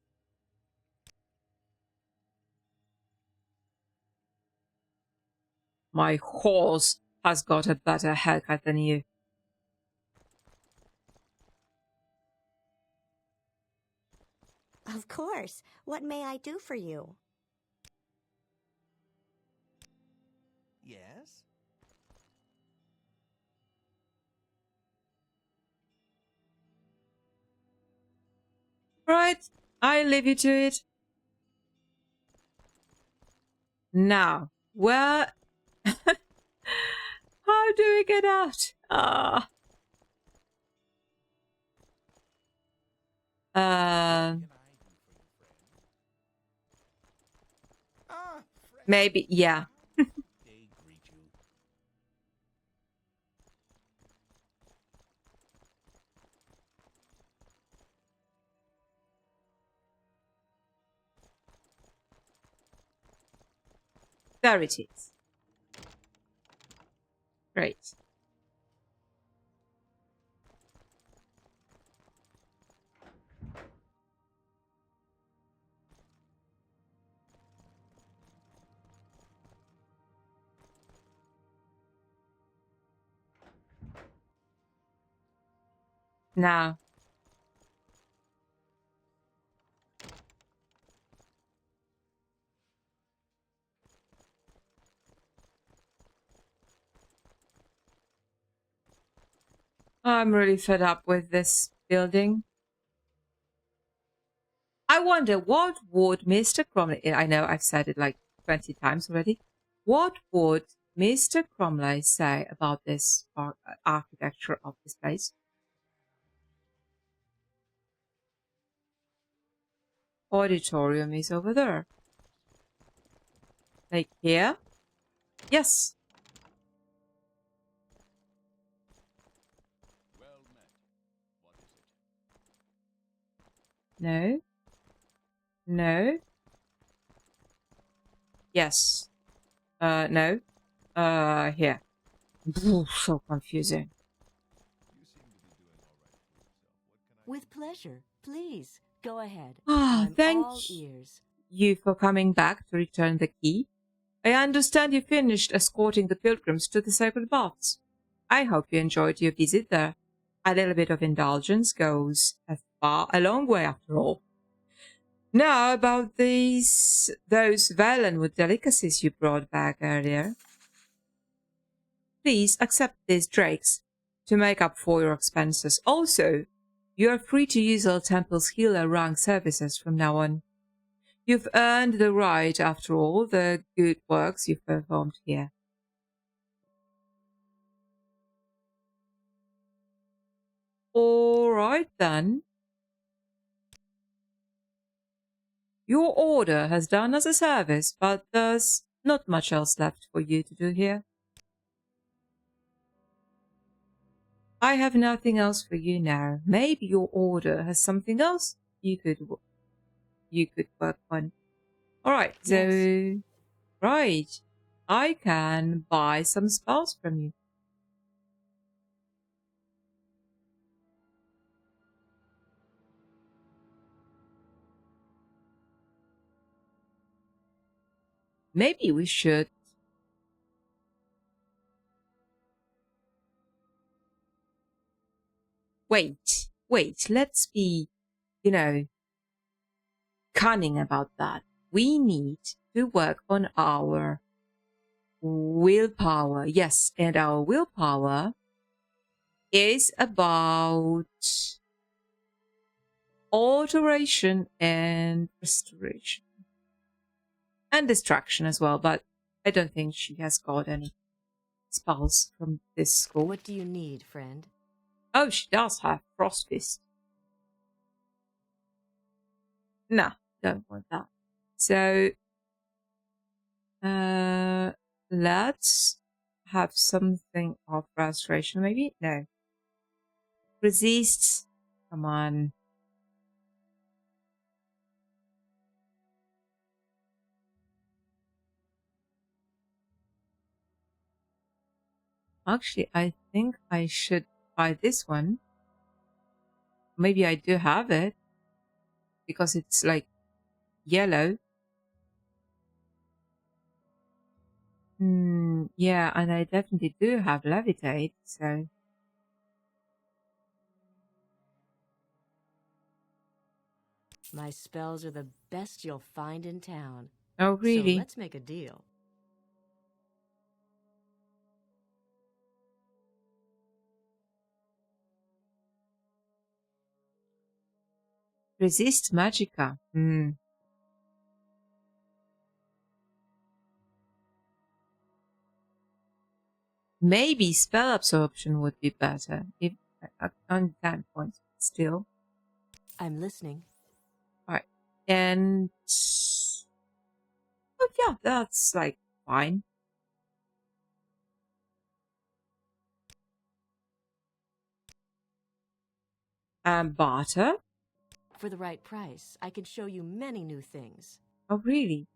My horse has got a better haircut than you. Of course. What may I do for you? Yes? Right, I leave you to it. Now, where... How do we get out? Maybe, yeah. They greet you. There it is. Great. Now. I'm really fed up with this building. I wonder, what would Mr. Cromley... I know I've said it like 20 times already. What would Mr. Cromley say about this architecture of this place? Auditorium is over there. Like here? Yes. Well met. What is it? No. No. Yes. No. Here. So confusing. With pleasure. Please, go ahead. Ah, thank all ears. you for coming back to return the key. I understand you finished escorting the pilgrims to the sacred baths. I hope you enjoyed your visit there. A little bit of indulgence goes a long way after all. Now about those Valenwood delicacies you brought back earlier. Please accept these drakes to make up for your expenses. Also, you are free to use our temple's healer rank services from now on. You've earned the right, after all, the good works you've performed here. All right, then. Your order has done us a service, but there's not much else left for you to do here. I have nothing else for you now. Maybe your order has something else you could work on. All right, so Yes. right, I can buy some spells from you. Maybe we should. Wait, let's be, cunning about that. We need to work on our willpower. Yes, and our willpower is about alteration and restoration. And distraction as well, but I don't think she has got any spells from this school. What do you need, friend? Oh, she does have Frost Fist. Nah, don't want that. So, let's have something of restoration, maybe? No. Resist. Come on. Actually, I think I should buy this one. Maybe I do have it. Because it's like yellow. Yeah, and I definitely do have levitate, so. My spells are the best you'll find in town. Oh, really? So let's make a deal. Resist Magicka. Maybe spell absorption would be better if on 10 points still. I'm listening. Right. And Oh yeah, that's like fine. Barter? For the right price, I can show you many new things. Oh really?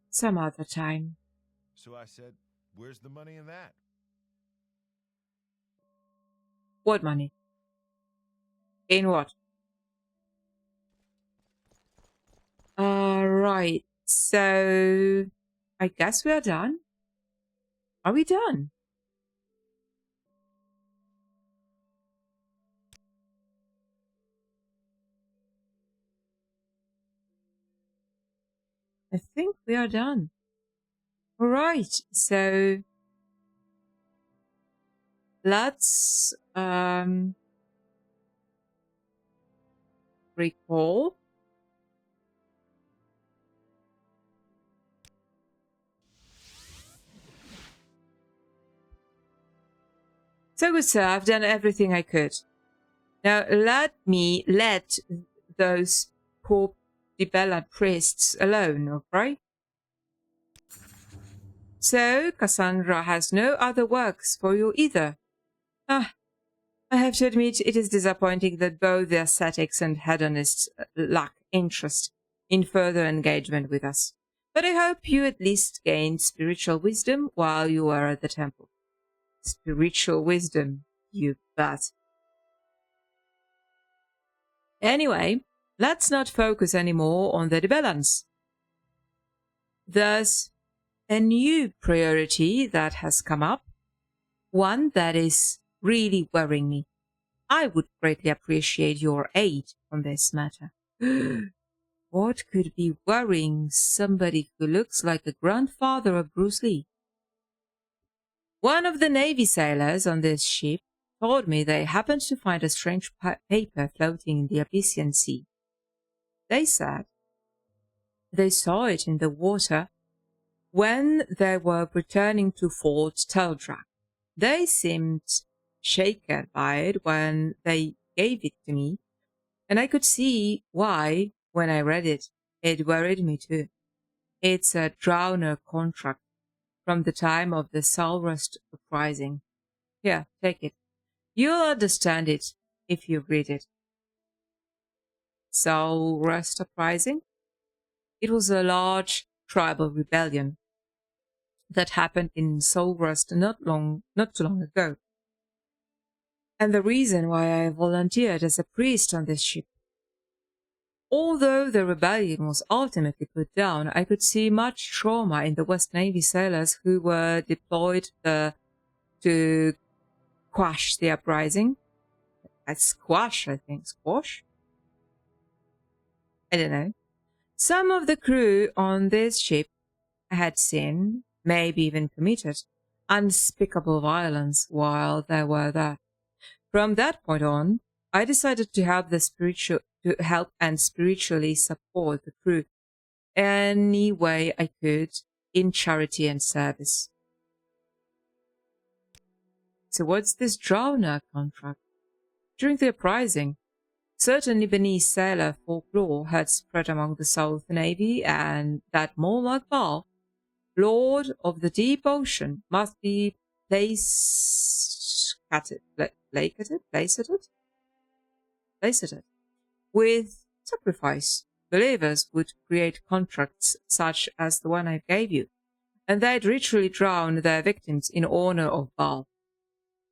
Some other time. So I said, where's the money in that? What money? In what? Right. So, I guess we are done. Are we done? I think we are done. All right. So, let's recall. So good, sir. I've done everything I could. Now let those poor Dibella priests alone, alright? So Cassandra has no other works for you either. Ah, I have to admit it is disappointing that both the ascetics and hedonists lack interest in further engagement with us. But I hope you at least gained spiritual wisdom while you were at the temple. Spiritual wisdom, you bet. Anyway, let's not focus anymore on the Dibellans. There's a new priority that has come up, one that is really worrying me. I would greatly appreciate your aid on this matter. What could be worrying somebody who looks like the grandfather of Bruce Lee? One of the Navy sailors on this ship told me they happened to find a strange paper floating in the Abyssian Sea. They said they saw it in the water when they were returning to Fort Teldrak. They seemed shaken by it when they gave it to me, and I could see why when I read it. It worried me too. It's a drowner contract from the time of the Salrust uprising. Here, take it. You'll understand it if you read it. Salrust uprising? It was a large tribal rebellion that happened in Salrust not too long ago. And the reason why I volunteered as a priest on this ship. Although the rebellion was ultimately put down, I could see much trauma in the West Navy sailors who were deployed to quash the uprising. Squash, I think. Squash? I don't know. Some of the crew on this ship had seen, maybe even committed, unspeakable violence while they were there. From that point on, I decided to help and spiritually support the crew any way I could in charity and service. So what's this drowner contract? During the uprising, certain Lebanese sailor folklore had spread among the South Navy, and that Molag Bal, Lord of the Deep Ocean, must be placated with sacrifice. Believers would create contracts such as the one I gave you, and they'd ritually drown their victims in honor of Baal.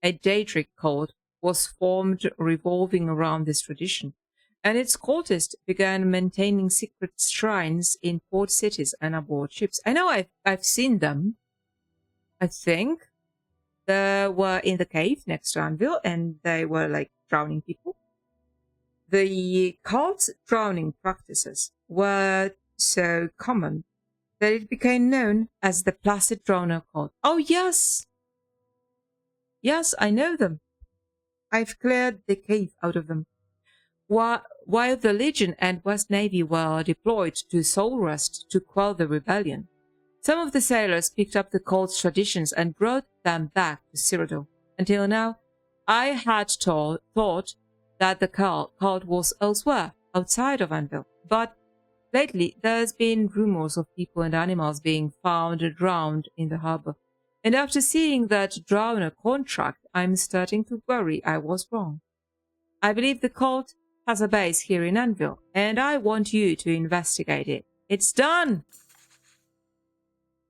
A Daedric cult was formed revolving around this tradition, and its cultists began maintaining secret shrines in port cities and aboard ships. I know I've seen them. I think they were in the cave next to Anvil, and they were like drowning people. The cult's drowning practices were so common that it became known as the Placid Drowner cult. Oh, yes! Yes, I know them. I've cleared the cave out of them. While the Legion and West Navy were deployed to Solrust to quell the rebellion, Some of the sailors picked up the cult's traditions and brought them back to Cyrodiil. Until now, I had thought that the cult was elsewhere, outside of Anvil. But lately, there's been rumors of people and animals being found drowned in the harbor. And after seeing that drowner contract, I'm starting to worry I was wrong. I believe the cult has a base here in Anvil, and I want you to investigate it. It's done!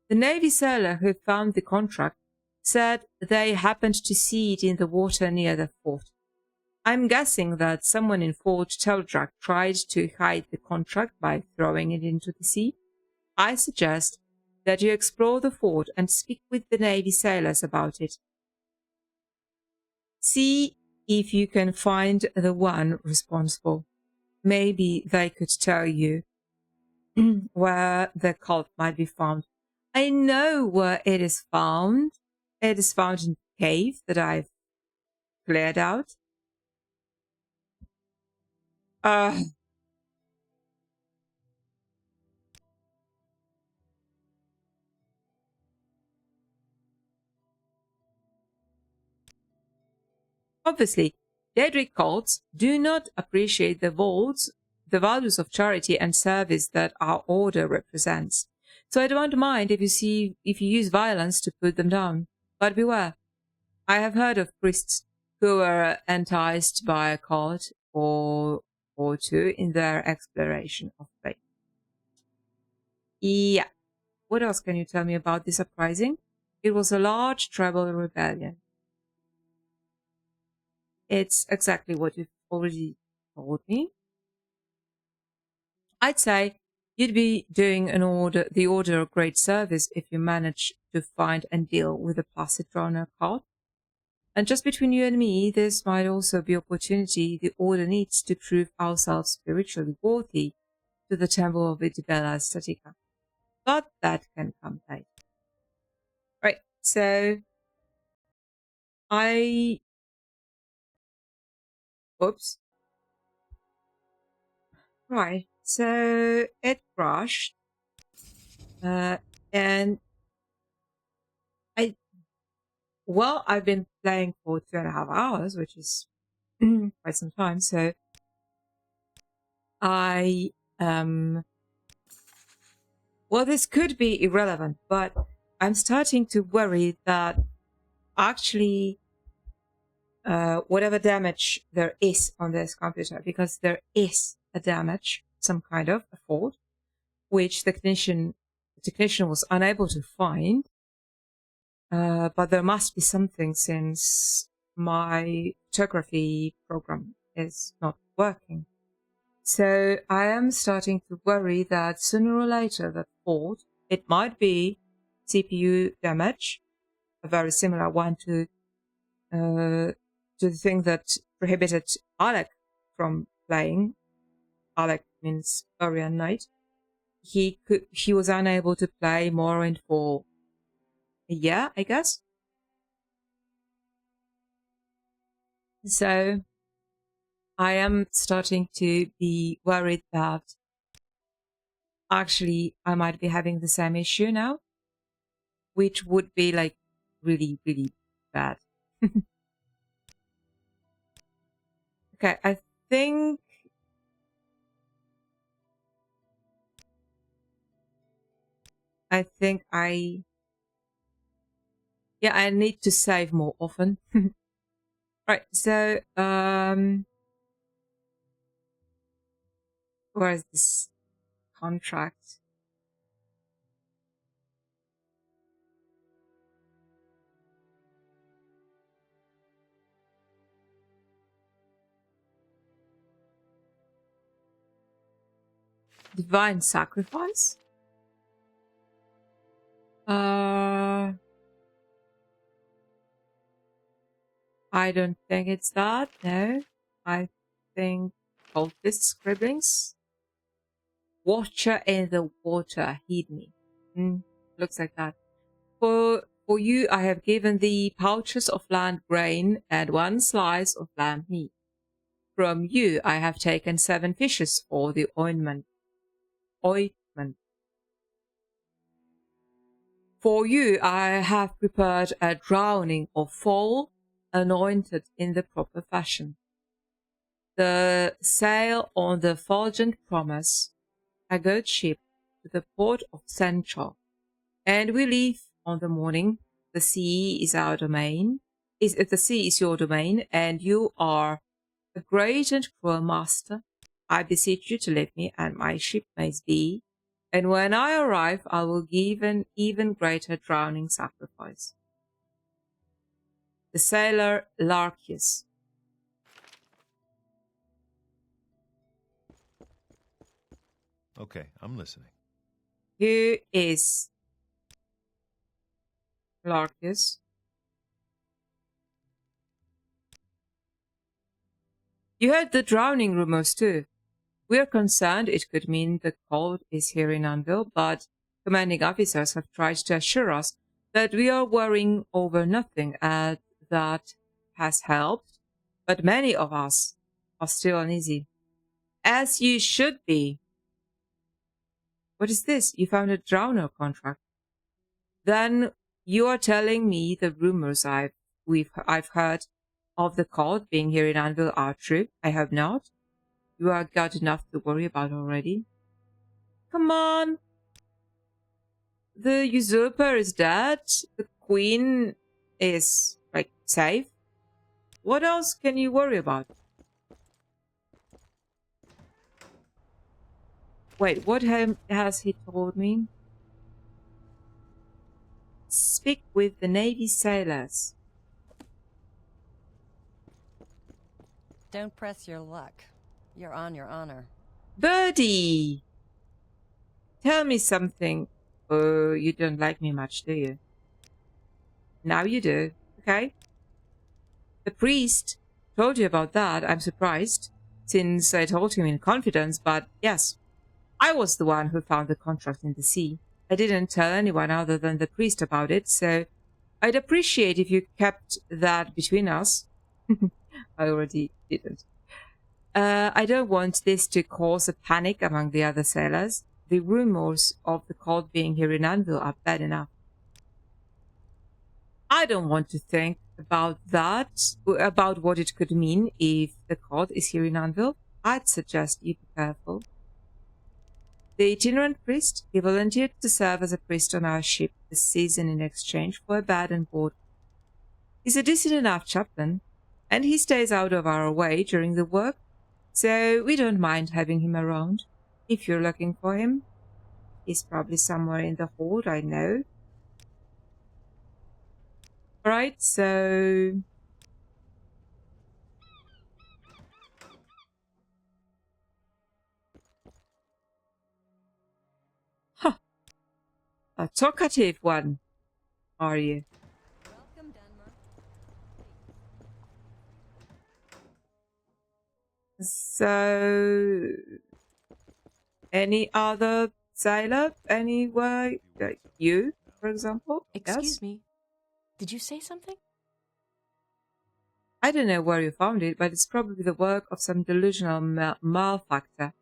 The Navy sailor who found the contract said they happened to see it in the water near the fort. I'm guessing that someone in Fort Teldrak tried to hide the contract by throwing it into the sea. I suggest that you explore the fort and speak with the Navy sailors about it. See if you can find the one responsible. Maybe they could tell you where the cult might be found. I know where it is found. It is found in the cave that I've cleared out. Obviously, Daedric cults do not appreciate the values of charity and service that our order represents. So I don't mind if you use violence to put them down. But beware. I have heard of priests who were enticed by a cult or two in their exploration of faith. Yeah. What else can you tell me about this uprising? It was a large tribal rebellion. It's exactly what you've already told me. I'd say you'd be doing the order a great service if you manage to find and deal with the Placid Drowner cult. And just between you and me, this might also be opportunity the order needs to prove ourselves spiritually worthy to the temple of Dibella Statica. But that can come later. Right, so Oops. Right, so it crashed. And I've been playing for 2.5 hours, which is quite some time, so this could be irrelevant, but I'm starting to worry that actually whatever damage there is on this computer, because there is a damage, some kind of a fault, which the technician was unable to find. But there must be something since my photography program is not working. So I am starting to worry that sooner or later that fault, it might be CPU damage, a very similar one to the thing that prohibited Alec from playing. Alec means Orion Knight. He was unable to play Morrowind for a year, I guess. So I am starting to be worried that actually I might be having the same issue now, which would be like really, really bad. Okay, I think I need to save more often. Right, so where is this contract? Divine sacrifice? I don't think it's that, no. I think cultist scribblings. Watcher in the water, heed me. Looks like that. For you, I have given thee pouches of land grain and 1 slice of lamb meat. From you, I have taken 7 fishes for the ointment. For you, I have prepared a drowning of fall, anointed in the proper fashion. The sail on the Fulgent Promise, a good ship to the port of Central, and we leave on the morning. The sea is our domain. The sea is your domain, and you are a great and cruel master. I beseech you to let me and my shipmates be, and when I arrive, I will give an even greater drowning sacrifice. The sailor Larkius. Okay, I'm listening. Who is Larkius? You heard the drowning rumors too. We are concerned it could mean the cold is here in Anvil, but commanding officers have tried to assure us that we are worrying over nothing, and that has helped. But many of us are still uneasy. As you should be. What is this? You found a drowner contract. Then you are telling me the rumors I've heard of the cult being here in Anvil are true? I hope not. You are got enough to worry about already. Come on. The usurper is dead. The queen is, like, safe. What else can you worry about? Wait, what has he told me? Speak with the Navy sailors. Don't press your luck. You're on your honor. Birdie! Tell me something. Oh, you don't like me much, do you? Now you do. Okay. The priest told you about that. I'm surprised, since I told him in confidence, but yes, I was the one who found the contract in the sea. I didn't tell anyone other than the priest about it, so I'd appreciate if you kept that between us. I already didn't. I don't want this to cause a panic among the other sailors. The rumors of the cult being here in Anvil are bad enough. I don't want to think about that, about what it could mean if the cult is here in Anvil. I'd suggest you be careful. The itinerant priest, he volunteered to serve as a priest on our ship this season in exchange for a bed and board. He's a decent enough chaplain, and he stays out of our way during the work, so we don't mind having him around. If you're looking for him, he's probably somewhere in the hold, I know. Alright, so... Huh. A talkative one, are you? Welcome, Denmark. So... Any other sailor? Anywhere? You, for example? Excuse me. Did you say something? I don't know where you found it, but it's probably the work of some delusional malefactor.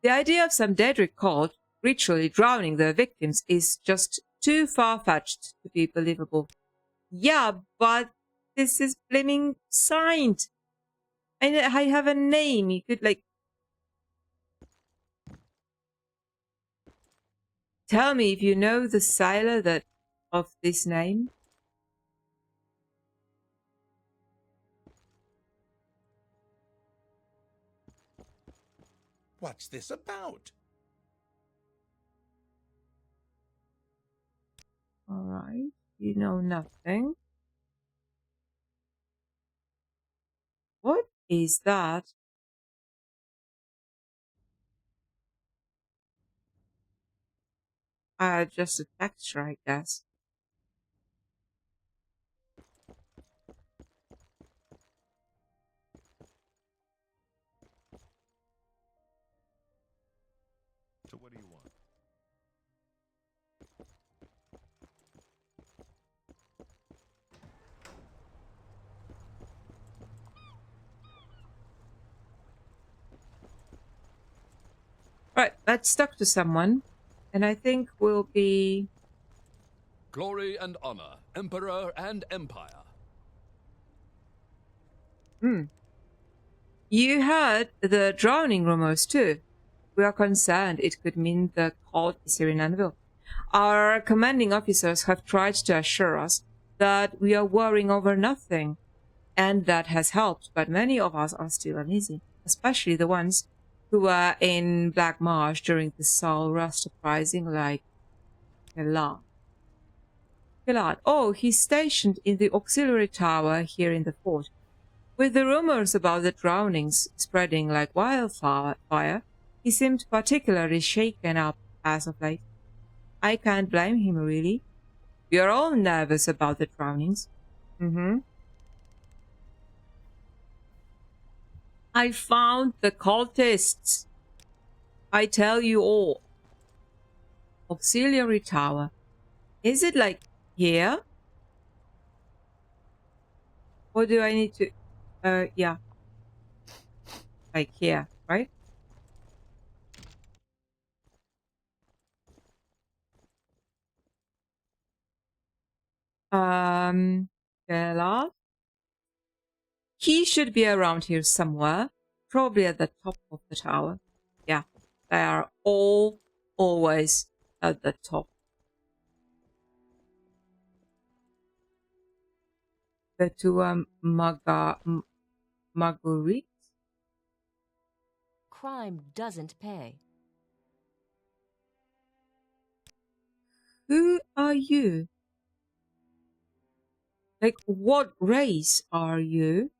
The idea of some Daedric cult ritually drowning their victims is just too far-fetched to be believable. Yeah, but this is blaming signed. I have a name. You could, like... Tell me if you know the sailor that of this name. What's this about? All right, you know nothing. What is that? Just a texture, I guess. So what do you want? Right, let's talk to someone, and I think we'll be Glory and honor, emperor and empire. You heard the drowning rumors too. We are concerned it could mean the cult is here in Anvil. Our commanding officers have tried to assure us that we are worrying over nothing, and that has helped, but many of us are still uneasy, especially the ones who were in Black Marsh during the Soul Rust uprising, like Gilad. Oh, he's stationed in the auxiliary tower here in the fort. With the rumors about the drownings spreading like wildfire, he seemed particularly shaken up as of late. I can't blame him, really. We are all nervous about the drownings. I found the cultists. I tell you all. Auxiliary tower. Is it like here? Or do I need to... yeah. Like here, right? Gilad? He should be around here somewhere. Probably at the top of the tower. Yeah, they are all always at the top. Go to Marguerite. Crime doesn't pay. Who are you? Like, what race are you?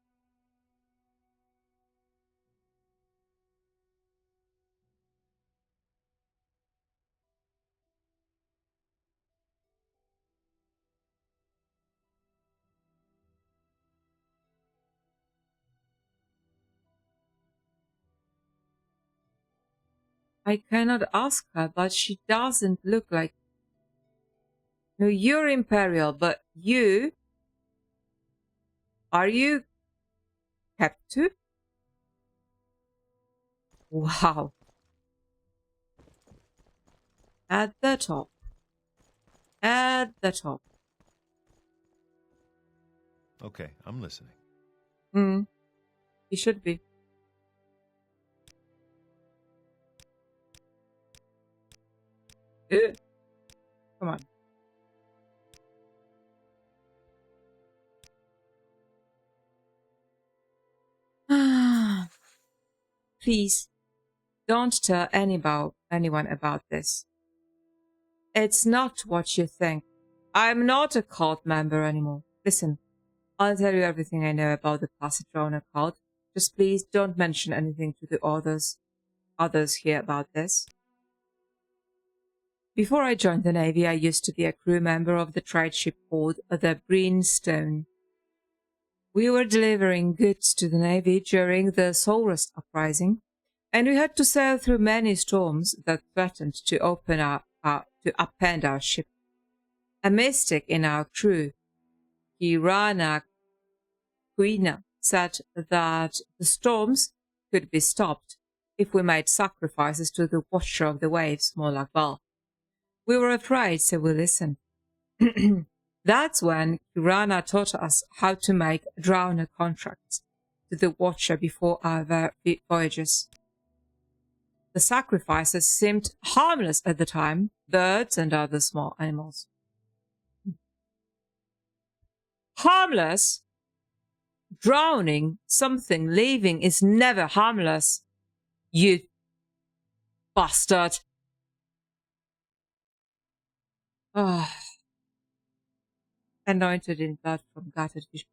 I cannot ask her, but she doesn't look like... No, you're Imperial, but you... Are you captive? Wow. At the top. At the top. Okay, I'm listening. You should be. Come on. Please, don't tell anyone about this. It's not what you think. I'm not a cult member anymore. Listen, I'll tell you everything I know about the Placidrona cult. Just please don't mention anything to the others here about this. Before I joined the Navy, I used to be a crew member of the trade ship called the Greenstone. We were delivering goods to the Navy during the Soul Rust uprising, and we had to sail through many storms that threatened to upend our ship. A mystic in our crew, Kirana Quina, said that the storms could be stopped if we made sacrifices to the Watcher of the Waves, Molag Bal. We were afraid, so we listened. That's when Kirana taught us how to make drowner contracts to the Watcher before our voyages. The sacrifices seemed harmless at the time, birds and other small animals. Harmless? Drowning something living is never harmless. You bastard. Anointed in blood from gutted fish.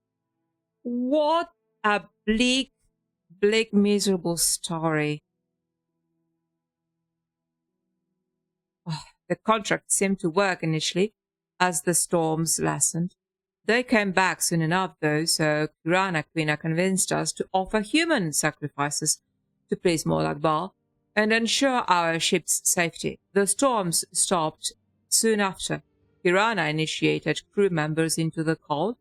What a bleak, miserable story. The contract seemed to work initially as the storms lessened. They came back soon enough, though, so Kirana Quina convinced us to offer human sacrifices to please Molag Bal and ensure our ship's safety. The storms stopped soon after. Kirana initiated crew members into the cult,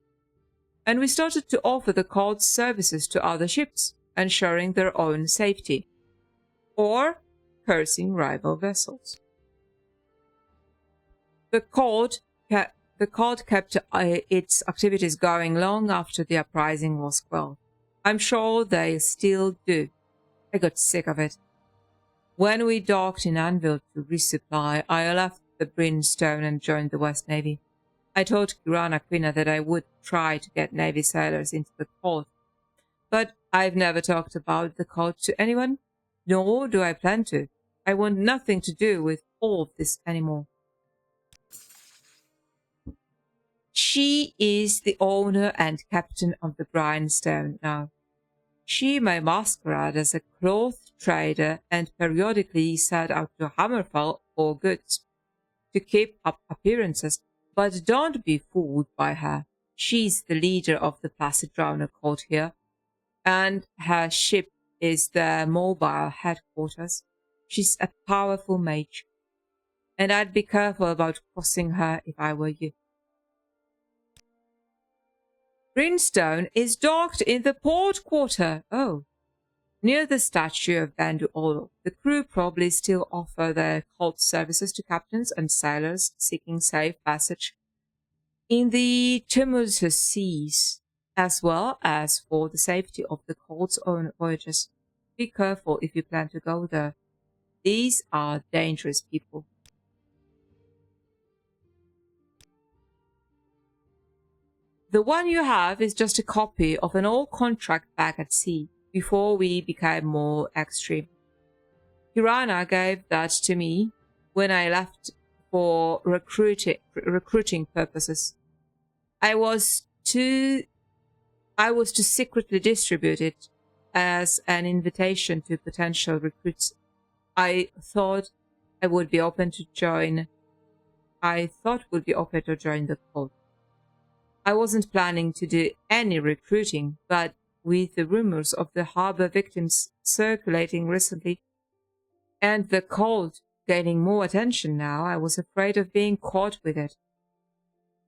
and we started to offer the cult's services to other ships, ensuring their own safety, or cursing rival vessels. The cult The cult kept its activities going long after the uprising was quelled. I'm sure they still do. I got sick of it. When we docked in Anvil to resupply, I left the Brimstone and joined the West Navy. I told Kirana Quina that I would try to get Navy sailors into the cult. But I've never talked about the cult to anyone, nor do I plan to. I want nothing to do with all of this anymore. She is the owner and captain of the Brimstone now. She may masquerade as a cloth trader and periodically set out to Hammerfell for goods to keep up appearances, but don't be fooled by her. She's the leader of the Placid Drowner cult here, and her ship is their mobile headquarters. She's a powerful mage, and I'd be careful about crossing her if I were you. Brimstone is docked in the port quarter. Oh. Near the statue of Bandu Olo. The crew probably still offer their cult services to captains and sailors seeking safe passage in the tumultuous seas, as well as for the safety of the cult's own voyages. Be careful if you plan to go there. These are dangerous people. The one you have is just a copy of an old contract back at sea, before we became more extreme. Kirana gave that to me when I left for recruiting purposes. I was to secretly distribute it as an invitation to potential recruits. I thought would be open to join the cult. I wasn't planning to do any recruiting, but with the rumors of the harbor victims circulating recently and the cult gaining more attention now, I was afraid of being caught with it.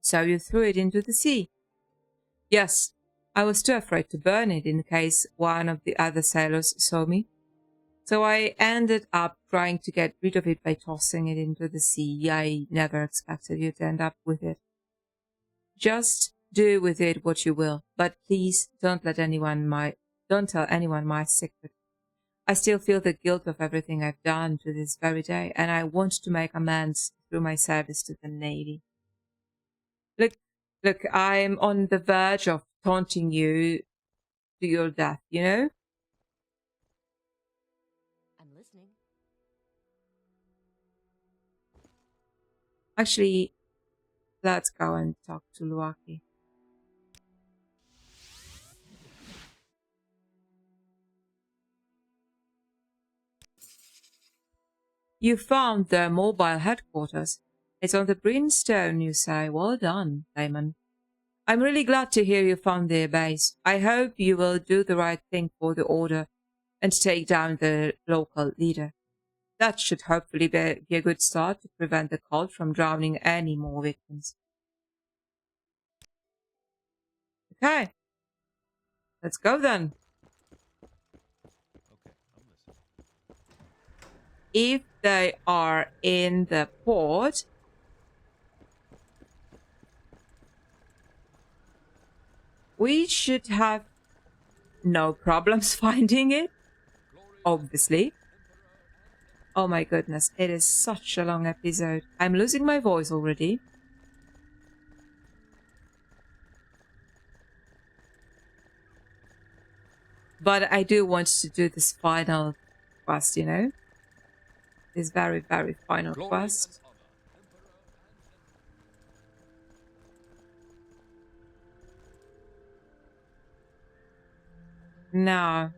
So you threw it into the sea? Yes, I was too afraid to burn it in case one of the other sailors saw me. So I ended up trying to get rid of it by tossing it into the sea. I never expected you to end up with it. Just do with it what you will, but please don't tell anyone my secret. I still feel the guilt of everything I've done to this very day, and I want to make amends through my service to the Navy. Look, I'm on the verge of taunting you to your death, you know? I'm listening. Actually, let's go and talk to Luaki. You found their mobile headquarters. It's on the Brimstone, you say. Well done, Damon. I'm really glad to hear you found their base. I hope you will do the right thing for the Order and take down the local leader. That should hopefully be a good start to prevent the cult from drowning any more victims. Okay. Let's go then. Okay, I'm listening. If they are in the port, we should have no problems finding it, obviously. Oh my goodness, it is such a long episode. I'm losing my voice already. But I do want to do this final quest, you know? This very, very final quest. Now,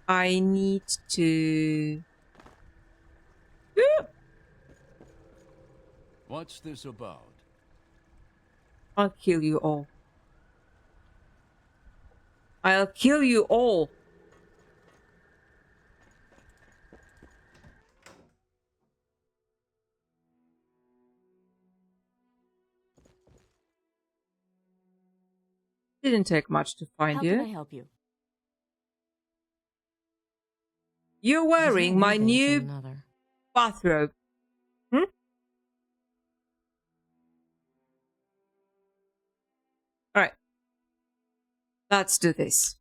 I need to... What's this about? I'll kill you all. I'll kill you all. Didn't take much to find you. How can I help you? You're wearing my new bathrobe. Alright. Let's do this.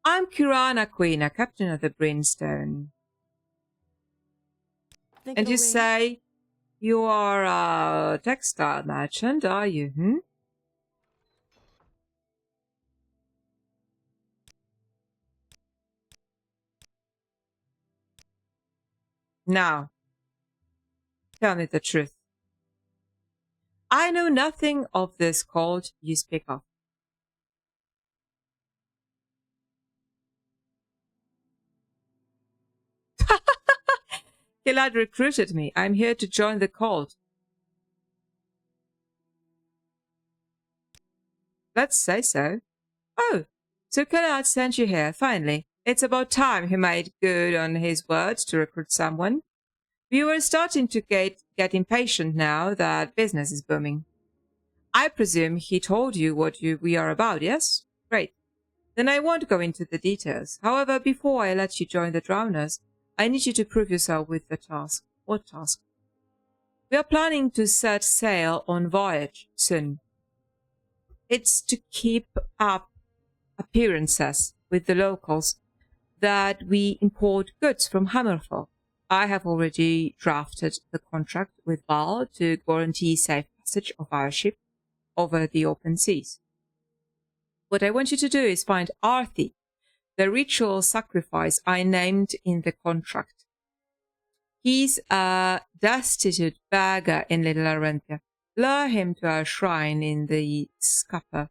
I'm Kirana Queen, a captain of the Brimstone. And you say you are a textile merchant, are you? Now, tell me the truth. I know nothing of this cult you speak of. Gilad recruited me. I'm here to join the cult. Let's say so. Oh, so Gilad sent you here, finally. It's about time he made good on his word to recruit someone. We were starting to get impatient now that business is booming. I presume he told you what we are about, yes? Great. Then I won't go into the details. However, before I let you join the Drowners, I need you to prove yourself with the task. What task? We are planning to set sail on voyage soon. It's to keep up appearances with the locals that we import goods from Hammerfall. I have already drafted the contract with Val to guarantee safe passage of our ship over the open seas. What I want you to do is find Arthi, the ritual sacrifice I named in the contract. He's a destitute beggar in Little Arentia. Lure him to our shrine in the Scupper.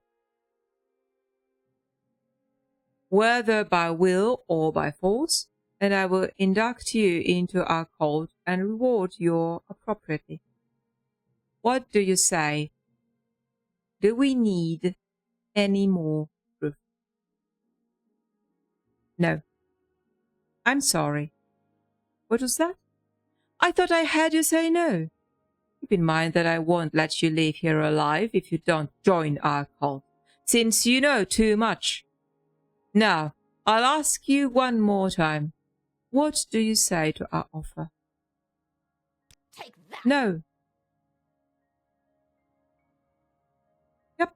Whether by will or by force, and I will induct you into our cult and reward you appropriately. What do you say? Do we need any more proof? No. I'm sorry. What was that? I thought I heard you say no. Keep in mind that I won't let you leave here alive if you don't join our cult, since you know too much. Now, I'll ask you one more time. What do you say to our offer? Take that. No. Yep.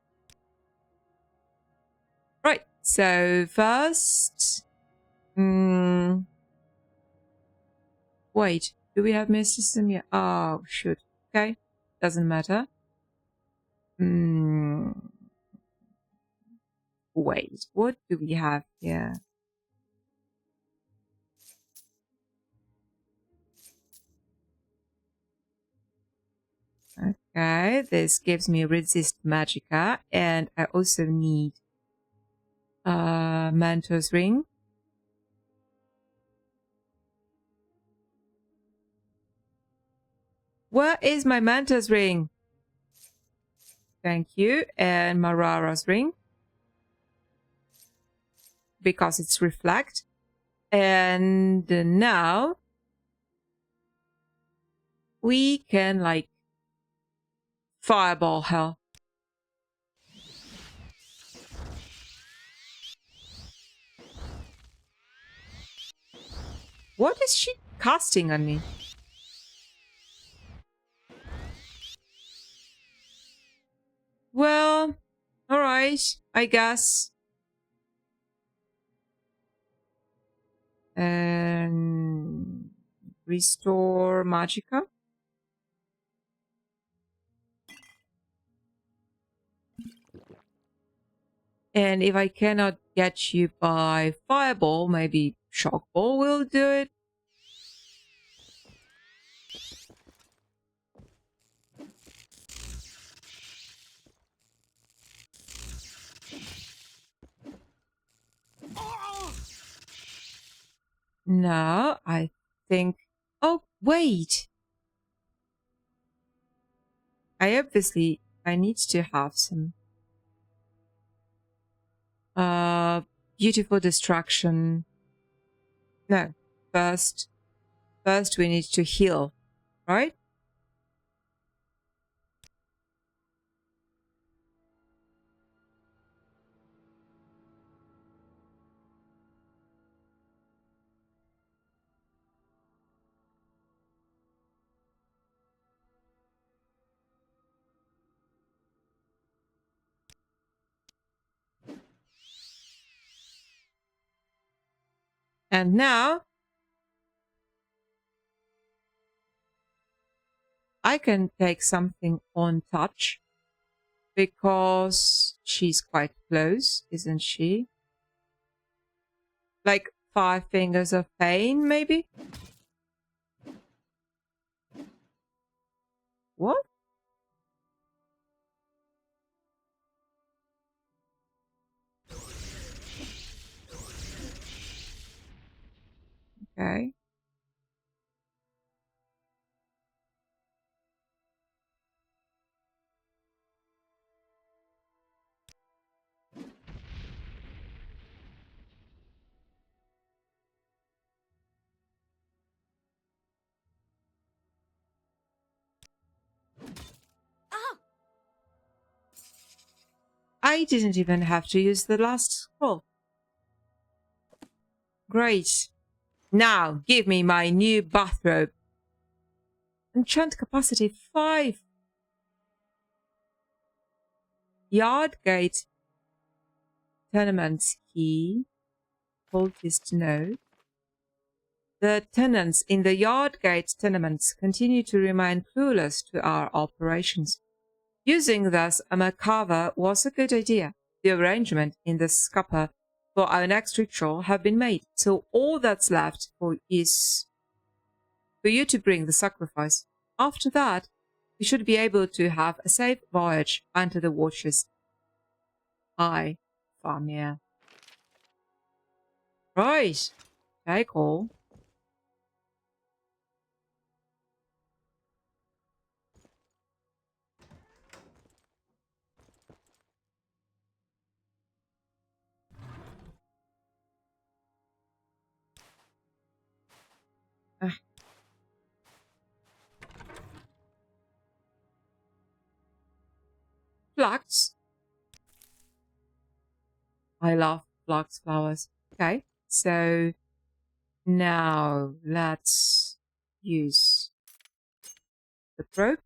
Right, so first... Wait, do we have mysticism yet? Oh, shoot. Okay, doesn't matter. Wait, what do we have here? Okay, this gives me resist magicka, and I also need Mentor's ring. Where is my Mentor's ring? Thank you. And Marara's ring. Because it's reflect. And now we can like fireball hell. What is she casting on me? Well, alright, I guess. And restore magicka. And if I cannot get you by fireball, maybe shockball will do it. No, I think... Oh, wait! I need to have some... beautiful distraction. No, first we need to heal, right? And now I can take something on touch because she's quite close, isn't she? Like 5 fingers of pain, maybe? What? Okay. I didn't even have to use the last scroll. Great. Now, give me my new bathrobe. Enchant capacity 5. Yard gate. Tenements key. Cultist note. The tenants in the yard gate tenements continue to remain clueless to our operations. Using thus a macabre was a good idea. The arrangement in the scupper for our next ritual have been made, so all that's left is for you to bring the sacrifice. After that, we should be able to have a safe voyage under the waters. Aye, Famir. Right. Okay, cool. Flax. I love flax flowers. Okay, so now let's use the probe.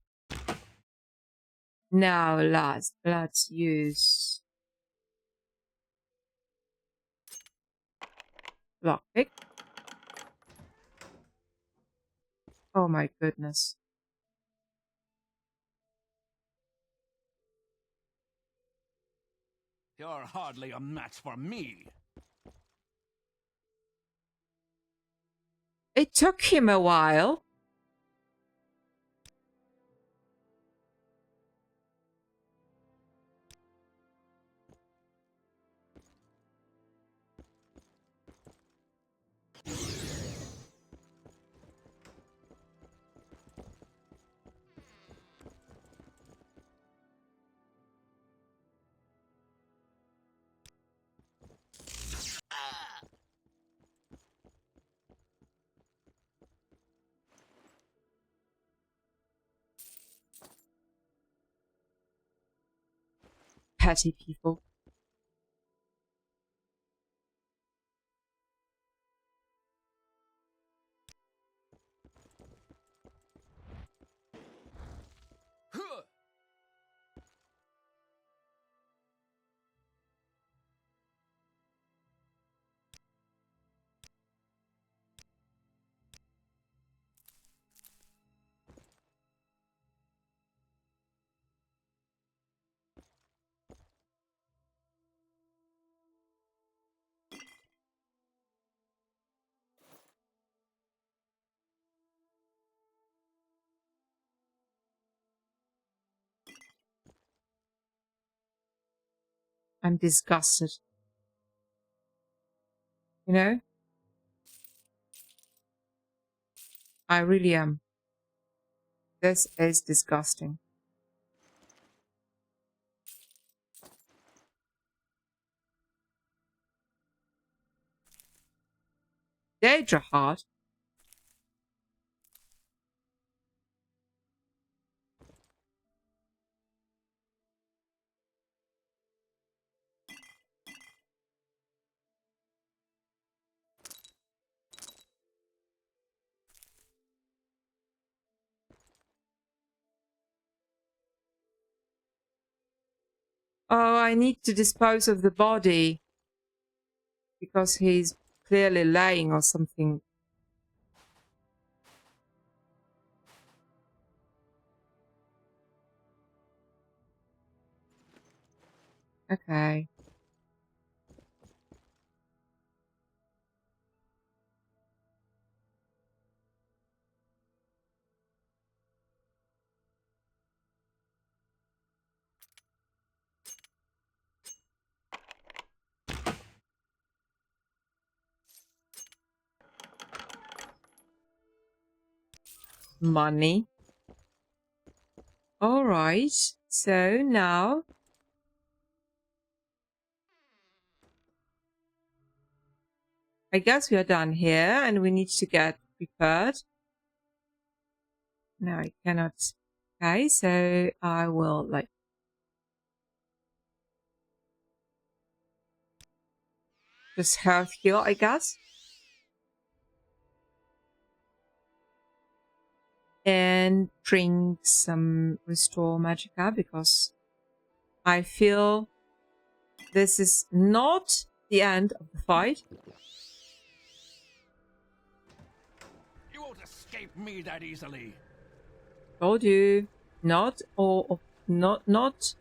Now let's use lockpick. Oh my goodness. You're hardly a match for me. It took him a while. Petty people. I'm disgusted. You know? I really am. This is disgusting. Daedra heart. Oh, I need to dispose of the body because he's clearly lying or something. Okay. Money. All right. So now I guess we are done here and we need to get prepared. No, I cannot. Okay, so I will like just health heal, I guess. And drink some restore magicka because I feel this is not the end of the fight. You won't escape me that easily. Told you. Not or not.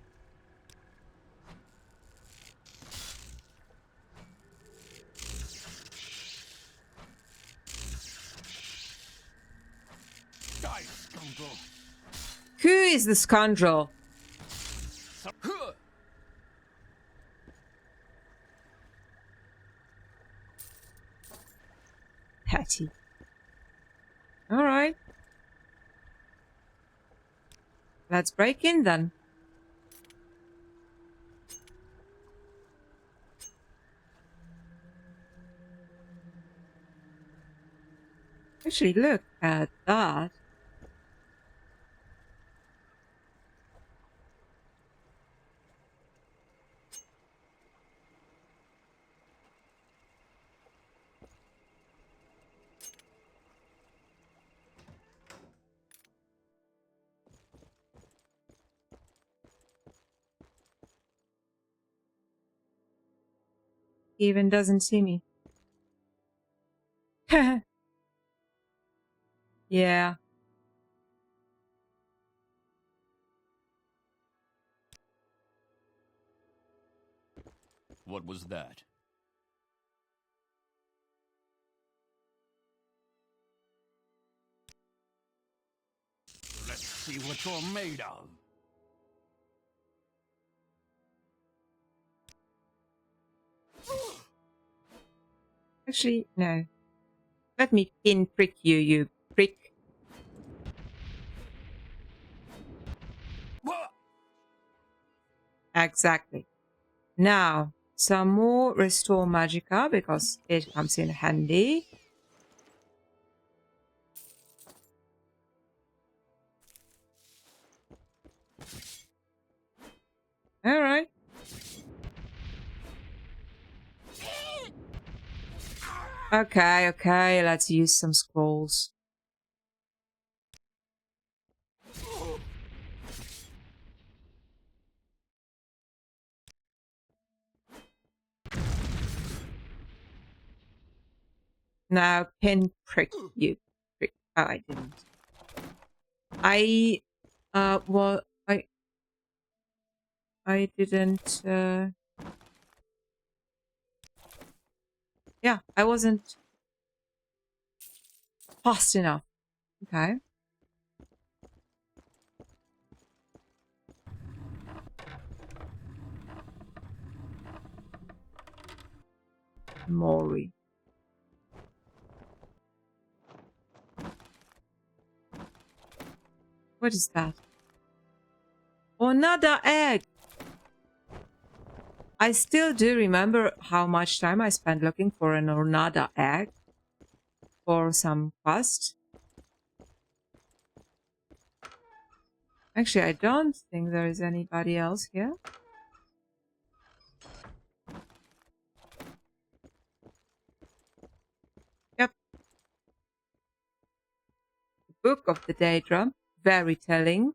Die, scoundrel. Who is the scoundrel? Petty. All right. Let's break in then. Actually, look at that. He even doesn't see me. Yeah. What was that? Let's see what you're made of. Actually, no. Let me pinprick you, you prick. Exactly. Now, some more restore magicka because it comes in handy. All right. Okay, okay, let's use some scrolls. Now pinprick you. Prick. Oh, I didn't. Well, I didn't, yeah, I wasn't fast enough. Okay. Mori. What is that? Another egg! I still do remember how much time I spent looking for an Ornada egg for some quest. Actually, I don't think there is anybody else here. Yep. The Book of the Daedra. Very telling.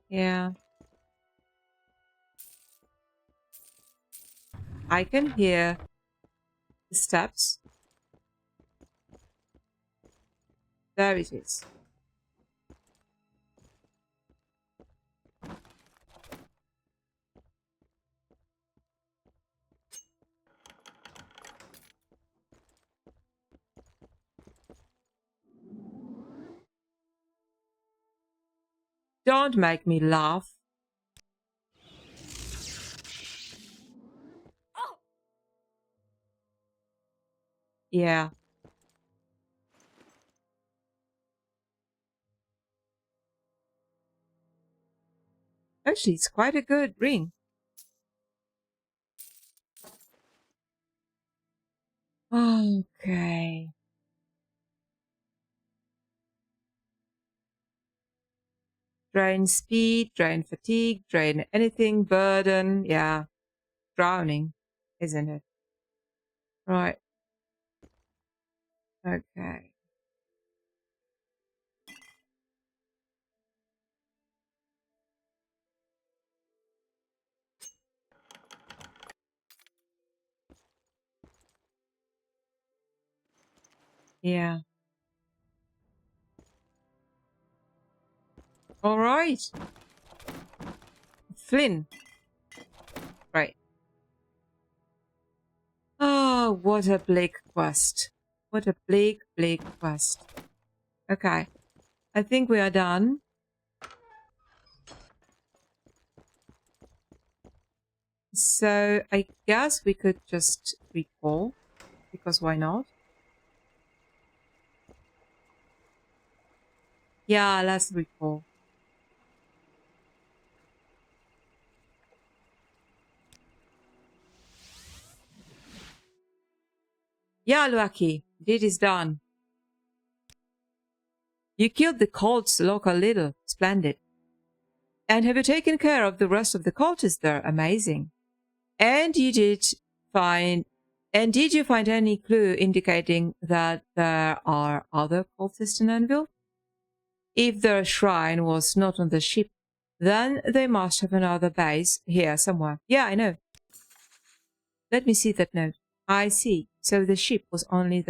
Yeah. I can hear the steps. There it is. Don't make me laugh. Yeah. Actually, it's quite a good ring. Okay. Drain speed, drain fatigue, drain anything, burden. Yeah. Drowning, isn't it? Right. Okay. Yeah. All right. Flynn. Right. Oh, what a bleak quest. What a bleak quest. Okay. I think we are done. So I guess we could just recall, because why not? Yeah, let's recall. Yeah, Luaki, deed is done. You killed the cult's local leader. Splendid. And have you taken care of the rest of the cultists there? Amazing. And you did find... And did you find any clue indicating that there are other cultists in Anvil? If their shrine was not on the ship, then they must have another base here somewhere. Yeah, I know. Let me see that note. I see. So the ship was only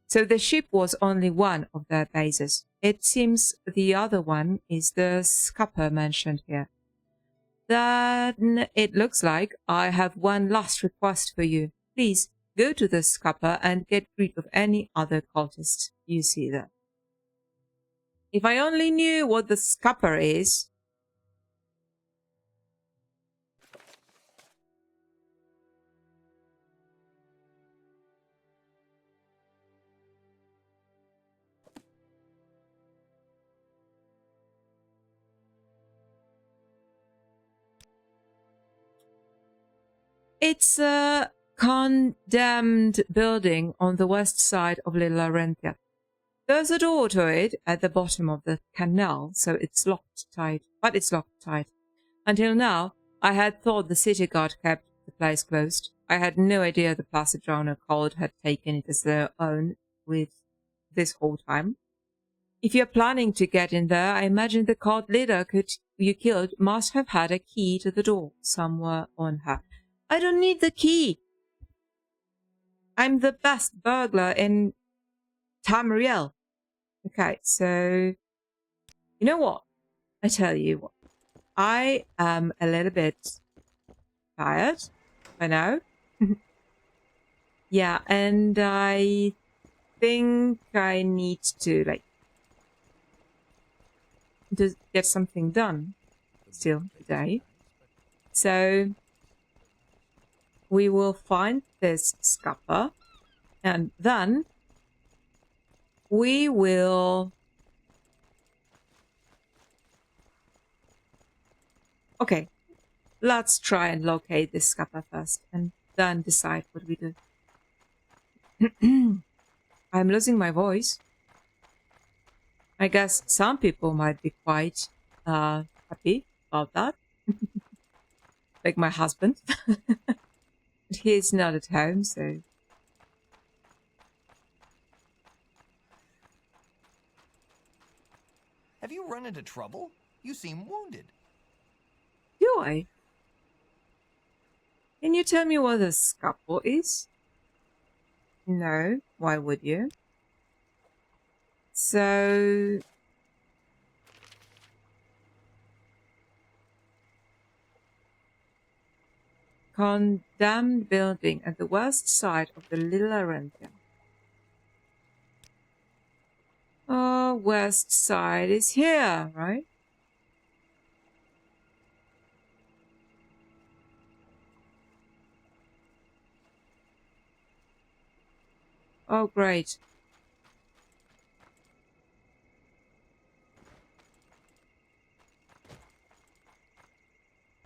so the ship was only one of their bases. It seems the other one is the scupper mentioned here. Then it looks like I have one last request for you. Please go to the scupper and get rid of any other cultists you see there. If I only knew what the scupper is. It's a condemned building on the west side of Little Larentia. There's a door to it at the bottom of the canal, so it's locked tight. But it's locked tight. Until now, I had thought the city guard kept the place closed. I had no idea the Placid Drowner cult had taken it as their own with this whole time. If you're planning to get in there, I imagine the cult leader you killed must have had a key to the door somewhere on her. I don't need the key. I'm the best burglar in Tamriel. Okay, so you know what? I tell you what. I am a little bit tired. I know. Yeah, and I think I need to get something done still today. So we will find this scupper, and then we will... Okay, let's try and locate this scupper first, and then decide what we do. I'm losing my voice. I guess some people might be quite happy about that. Like my husband. He's not at home, so... Have you run into trouble? You seem wounded. Do I? Can you tell me what a scalpel is? No. Why would you? So... Condemned building at the west side of the Little Arentia. Oh, west side is here, right? Oh, great.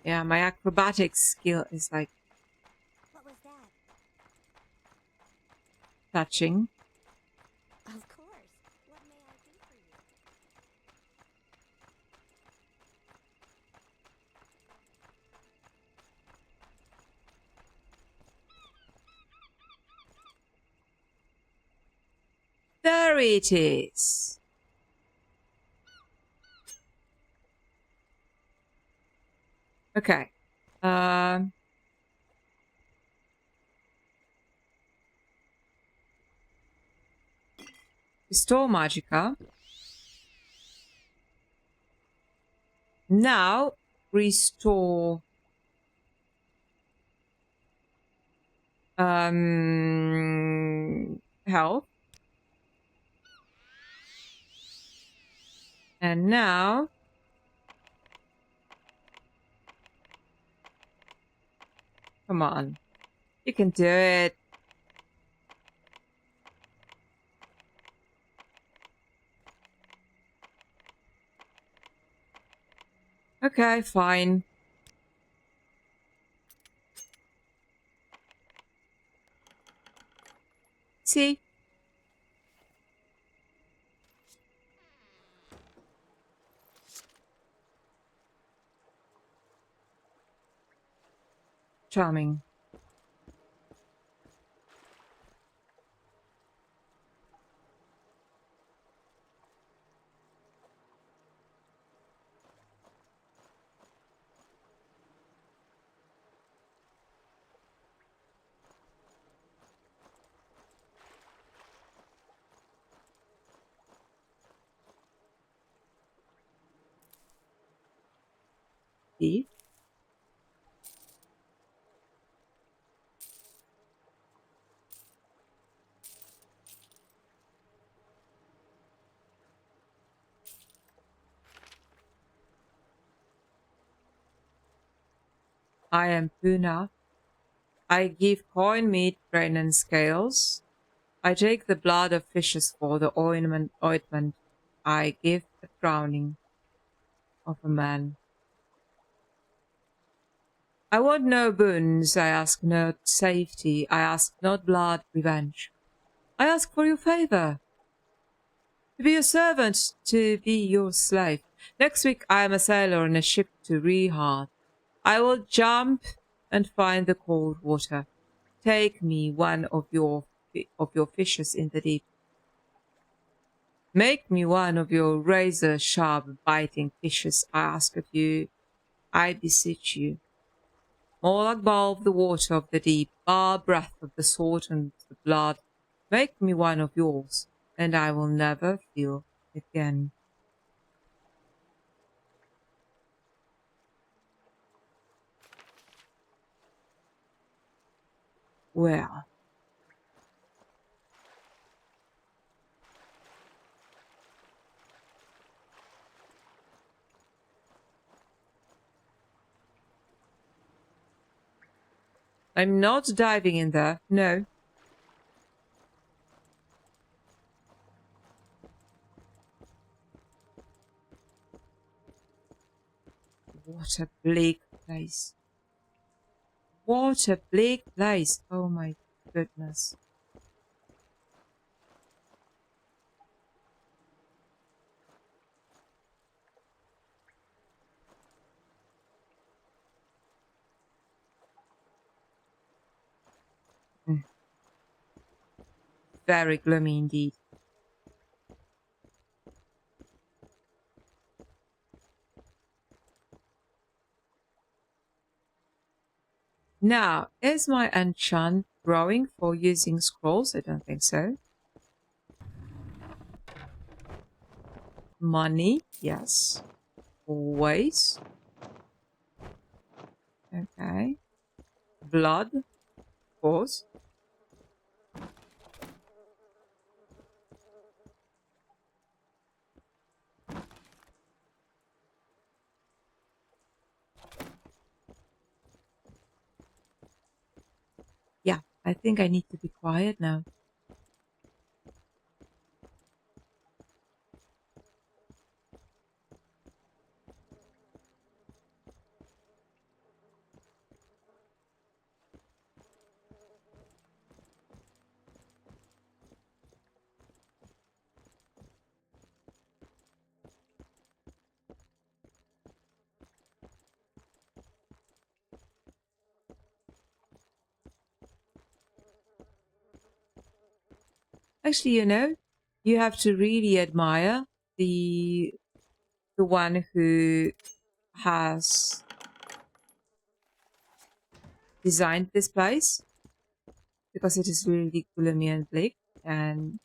Yeah, my acrobatics skill is like... What was that? Touching. Of course. What may I do for you? There it is. Okay. Restore Magica. Now restore health. And now come on. You can do it. Okay, fine. See? Charming. Thief. I am Puna. I give coin, meat, grain, and scales. I take the blood of fishes for the ointment. I give the drowning of a man. I want no boons, I ask no safety, I ask not blood revenge. I ask for your favor. To be your servant, to be your slave. Next week I am a sailor on a ship to Riin. I will jump and find the cold water. Take me one of your fishes in the deep. Make me one of your razor-sharp biting fishes, I ask of you. I beseech you. More like bowl of the water of the deep, bar breath of the sword and the blood. Make me one of yours, and I will never feel again. Well. I'm not diving in there, no. What a bleak place. What a bleak place. Oh my goodness. Very gloomy indeed. Now, is my enchant growing for using scrolls? I don't think so. Money, yes. Always. Okay. Blood, of course. Yeah, I think I need to be quiet now. Actually, you know, you have to really admire the one who has designed this place, because it is really gloomy and bleak, and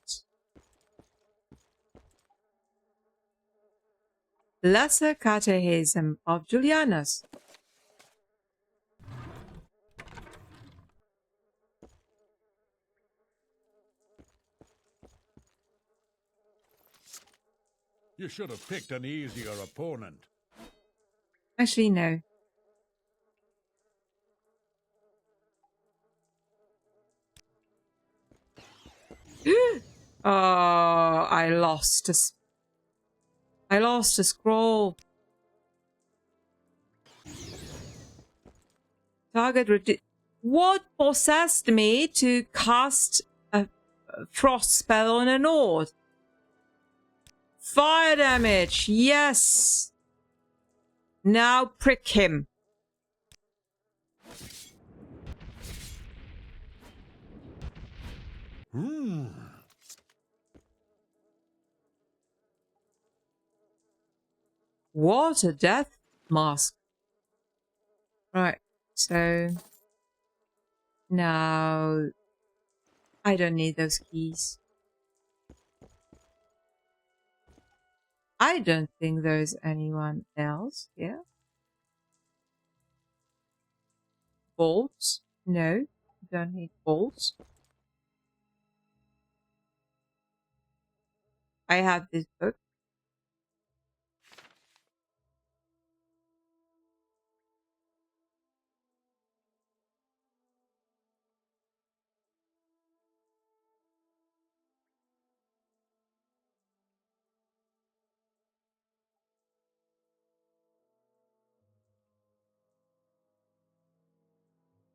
lesser catechism of Julianus. You should have picked an easier opponent. Actually, no. Oh, I lost a scroll. Target what possessed me to cast a frost spell on an Ord? Fire damage, yes. Now prick him. What a death mask. Right, so now I don't need those keys. I don't think there's anyone else here. Bolts? No, don't need bolts. I have this book.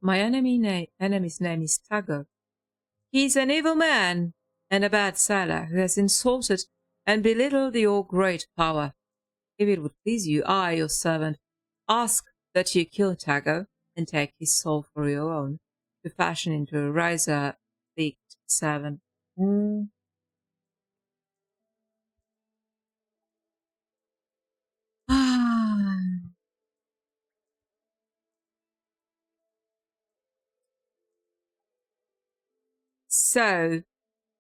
My enemy's name is Tago. He's an evil man and a bad sailor who has insulted and belittled your great power. If it would please you, I, your servant, ask that you kill Tago and take his soul for your own, to fashion into a riser beaked servant. So,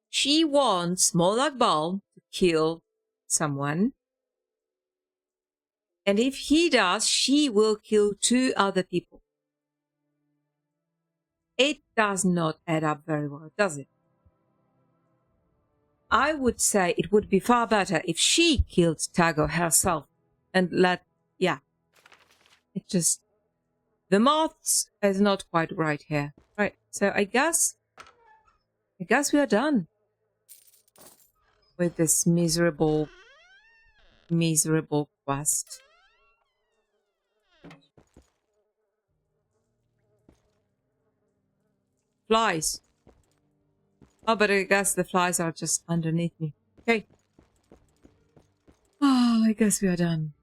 she wants Molag Bal to kill someone. And if he does, she will kill 2 other people. It does not add up very well, does it? I would say it would be far better if she killed Tago herself and yeah. It just, the maths is not quite right here. Right, so I guess we are done with this miserable quest. Flies. Oh, but I guess the flies are just underneath me. Okay. Oh, I guess we are done.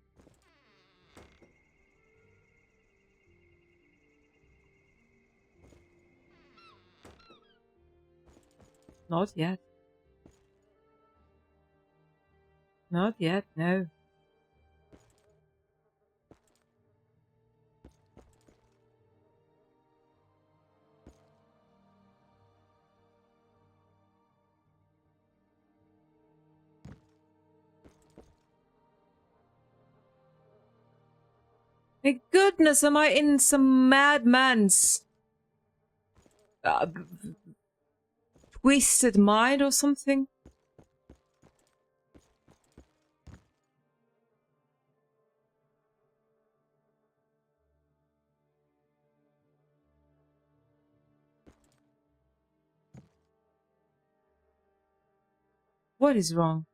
Not yet. Not yet, no. My goodness, am I in some madman's twisted mind or something? What is wrong?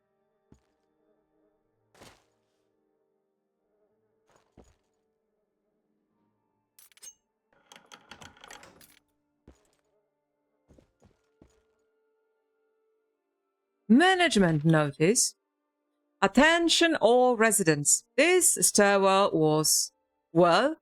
Management notice. Attention all residents. This stairwell was, well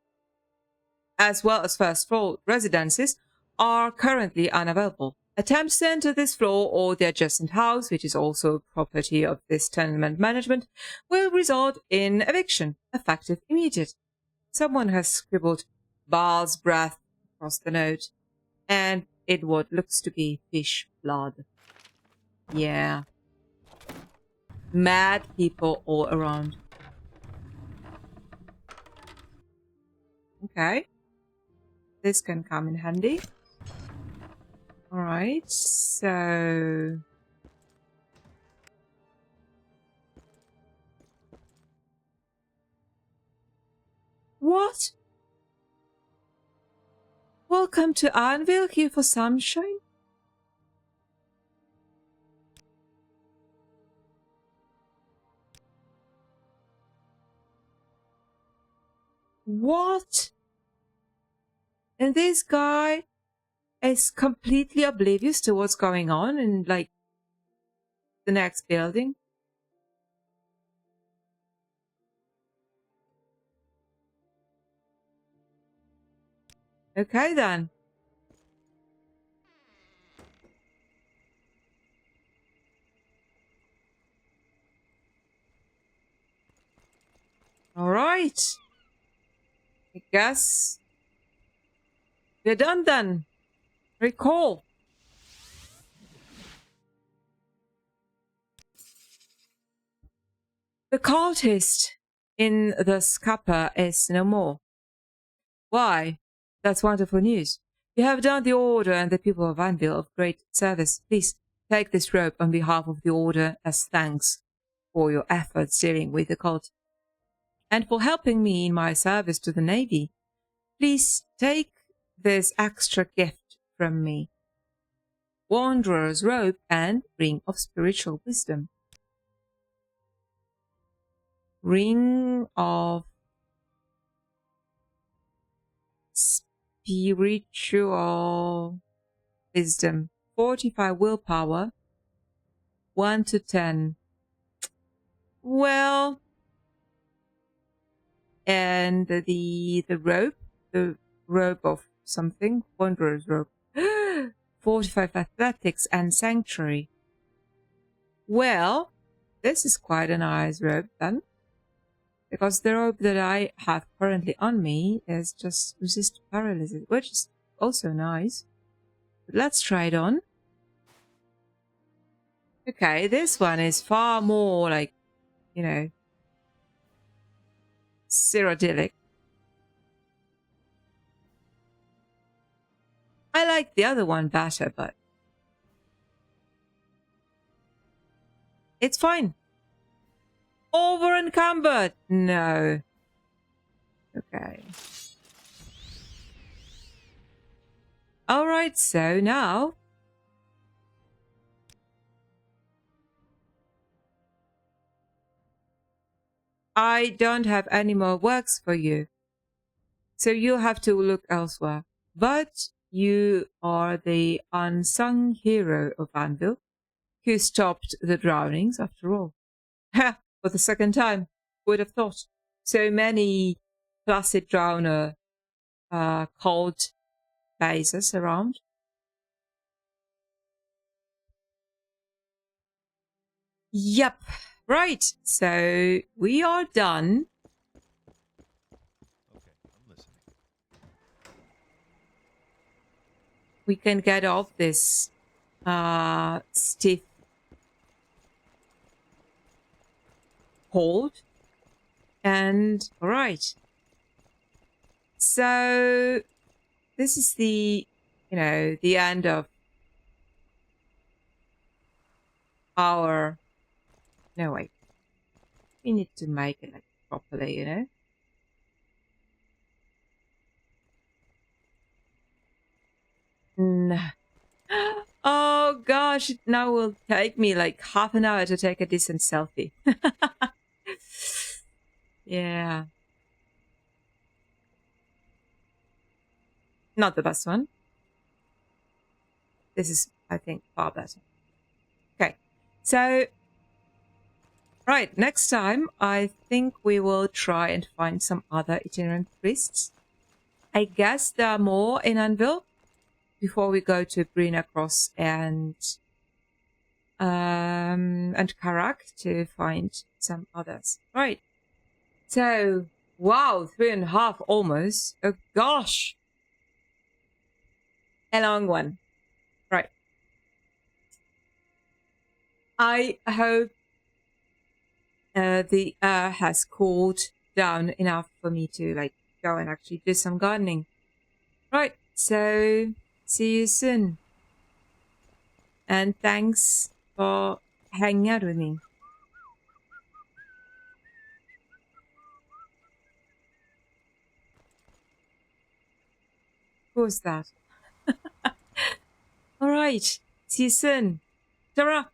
as first floor residences, are currently unavailable. Attempts to enter this floor or the adjacent house, which is also property of this tenement management, will result in eviction, effective immediate. Someone has scribbled Baal's breath across the note, and it what looks to be fish blood. Yeah. Mad people all around. Okay. This can come in handy. Alright, so... What? Welcome to Anvil, here for sunshine? What? And this guy is completely oblivious to what's going on in, like, the next building? Okay, then. Alright. I guess we're done then. Recall. The cultist in the scupper is no more. Why? That's wonderful news. You have done the Order and the people of Anvil of great service. Please take this rope on behalf of the Order as thanks for your efforts dealing with the cult and for helping me in my service to the Navy. Please take this extra gift from me. Wanderer's robe and ring of spiritual wisdom. Ring of spiritual wisdom. 45 willpower. 1 to 10. Well, and the robe of something. Wanderer's robe. 45 athletics and sanctuary. Well, this is quite a nice robe then. Because the robe that I have currently on me is just resist paralysis, which is also nice. But let's try it on. Okay, this one is far more like, you know, cyrodiilic. I like the other one better, but it's fine. Over encumbered. No. Okay. Alright, so now I don't have any more works for you. So you'll have to look elsewhere. But you are the unsung hero of Anvil, who stopped the drownings after all. Ha! For the second time. Would have thought. So many placid drowner cult bases around. Yep. Right. So we are done. Okay, I'm listening. We can get off this stiff hold. And all right. So this is the, the end of our... No, wait. We need to make it like properly, No. Oh gosh, it now will take me like half an hour to take a decent selfie. Yeah. Not the best one. This is, I think, far better. Okay, so, right, next time, I think we will try and find some other itinerant priests. I guess there are more in Anvil before we go to Brina Cross and Karak to find some others. Right. So, wow, 3.5 almost. Oh gosh. A long one. Right. I hope the air has cooled down enough for me to like go and actually do some gardening. Right. So, see you soon. And thanks for hanging out with me. Who was that? All right. See you soon. Ta-ra!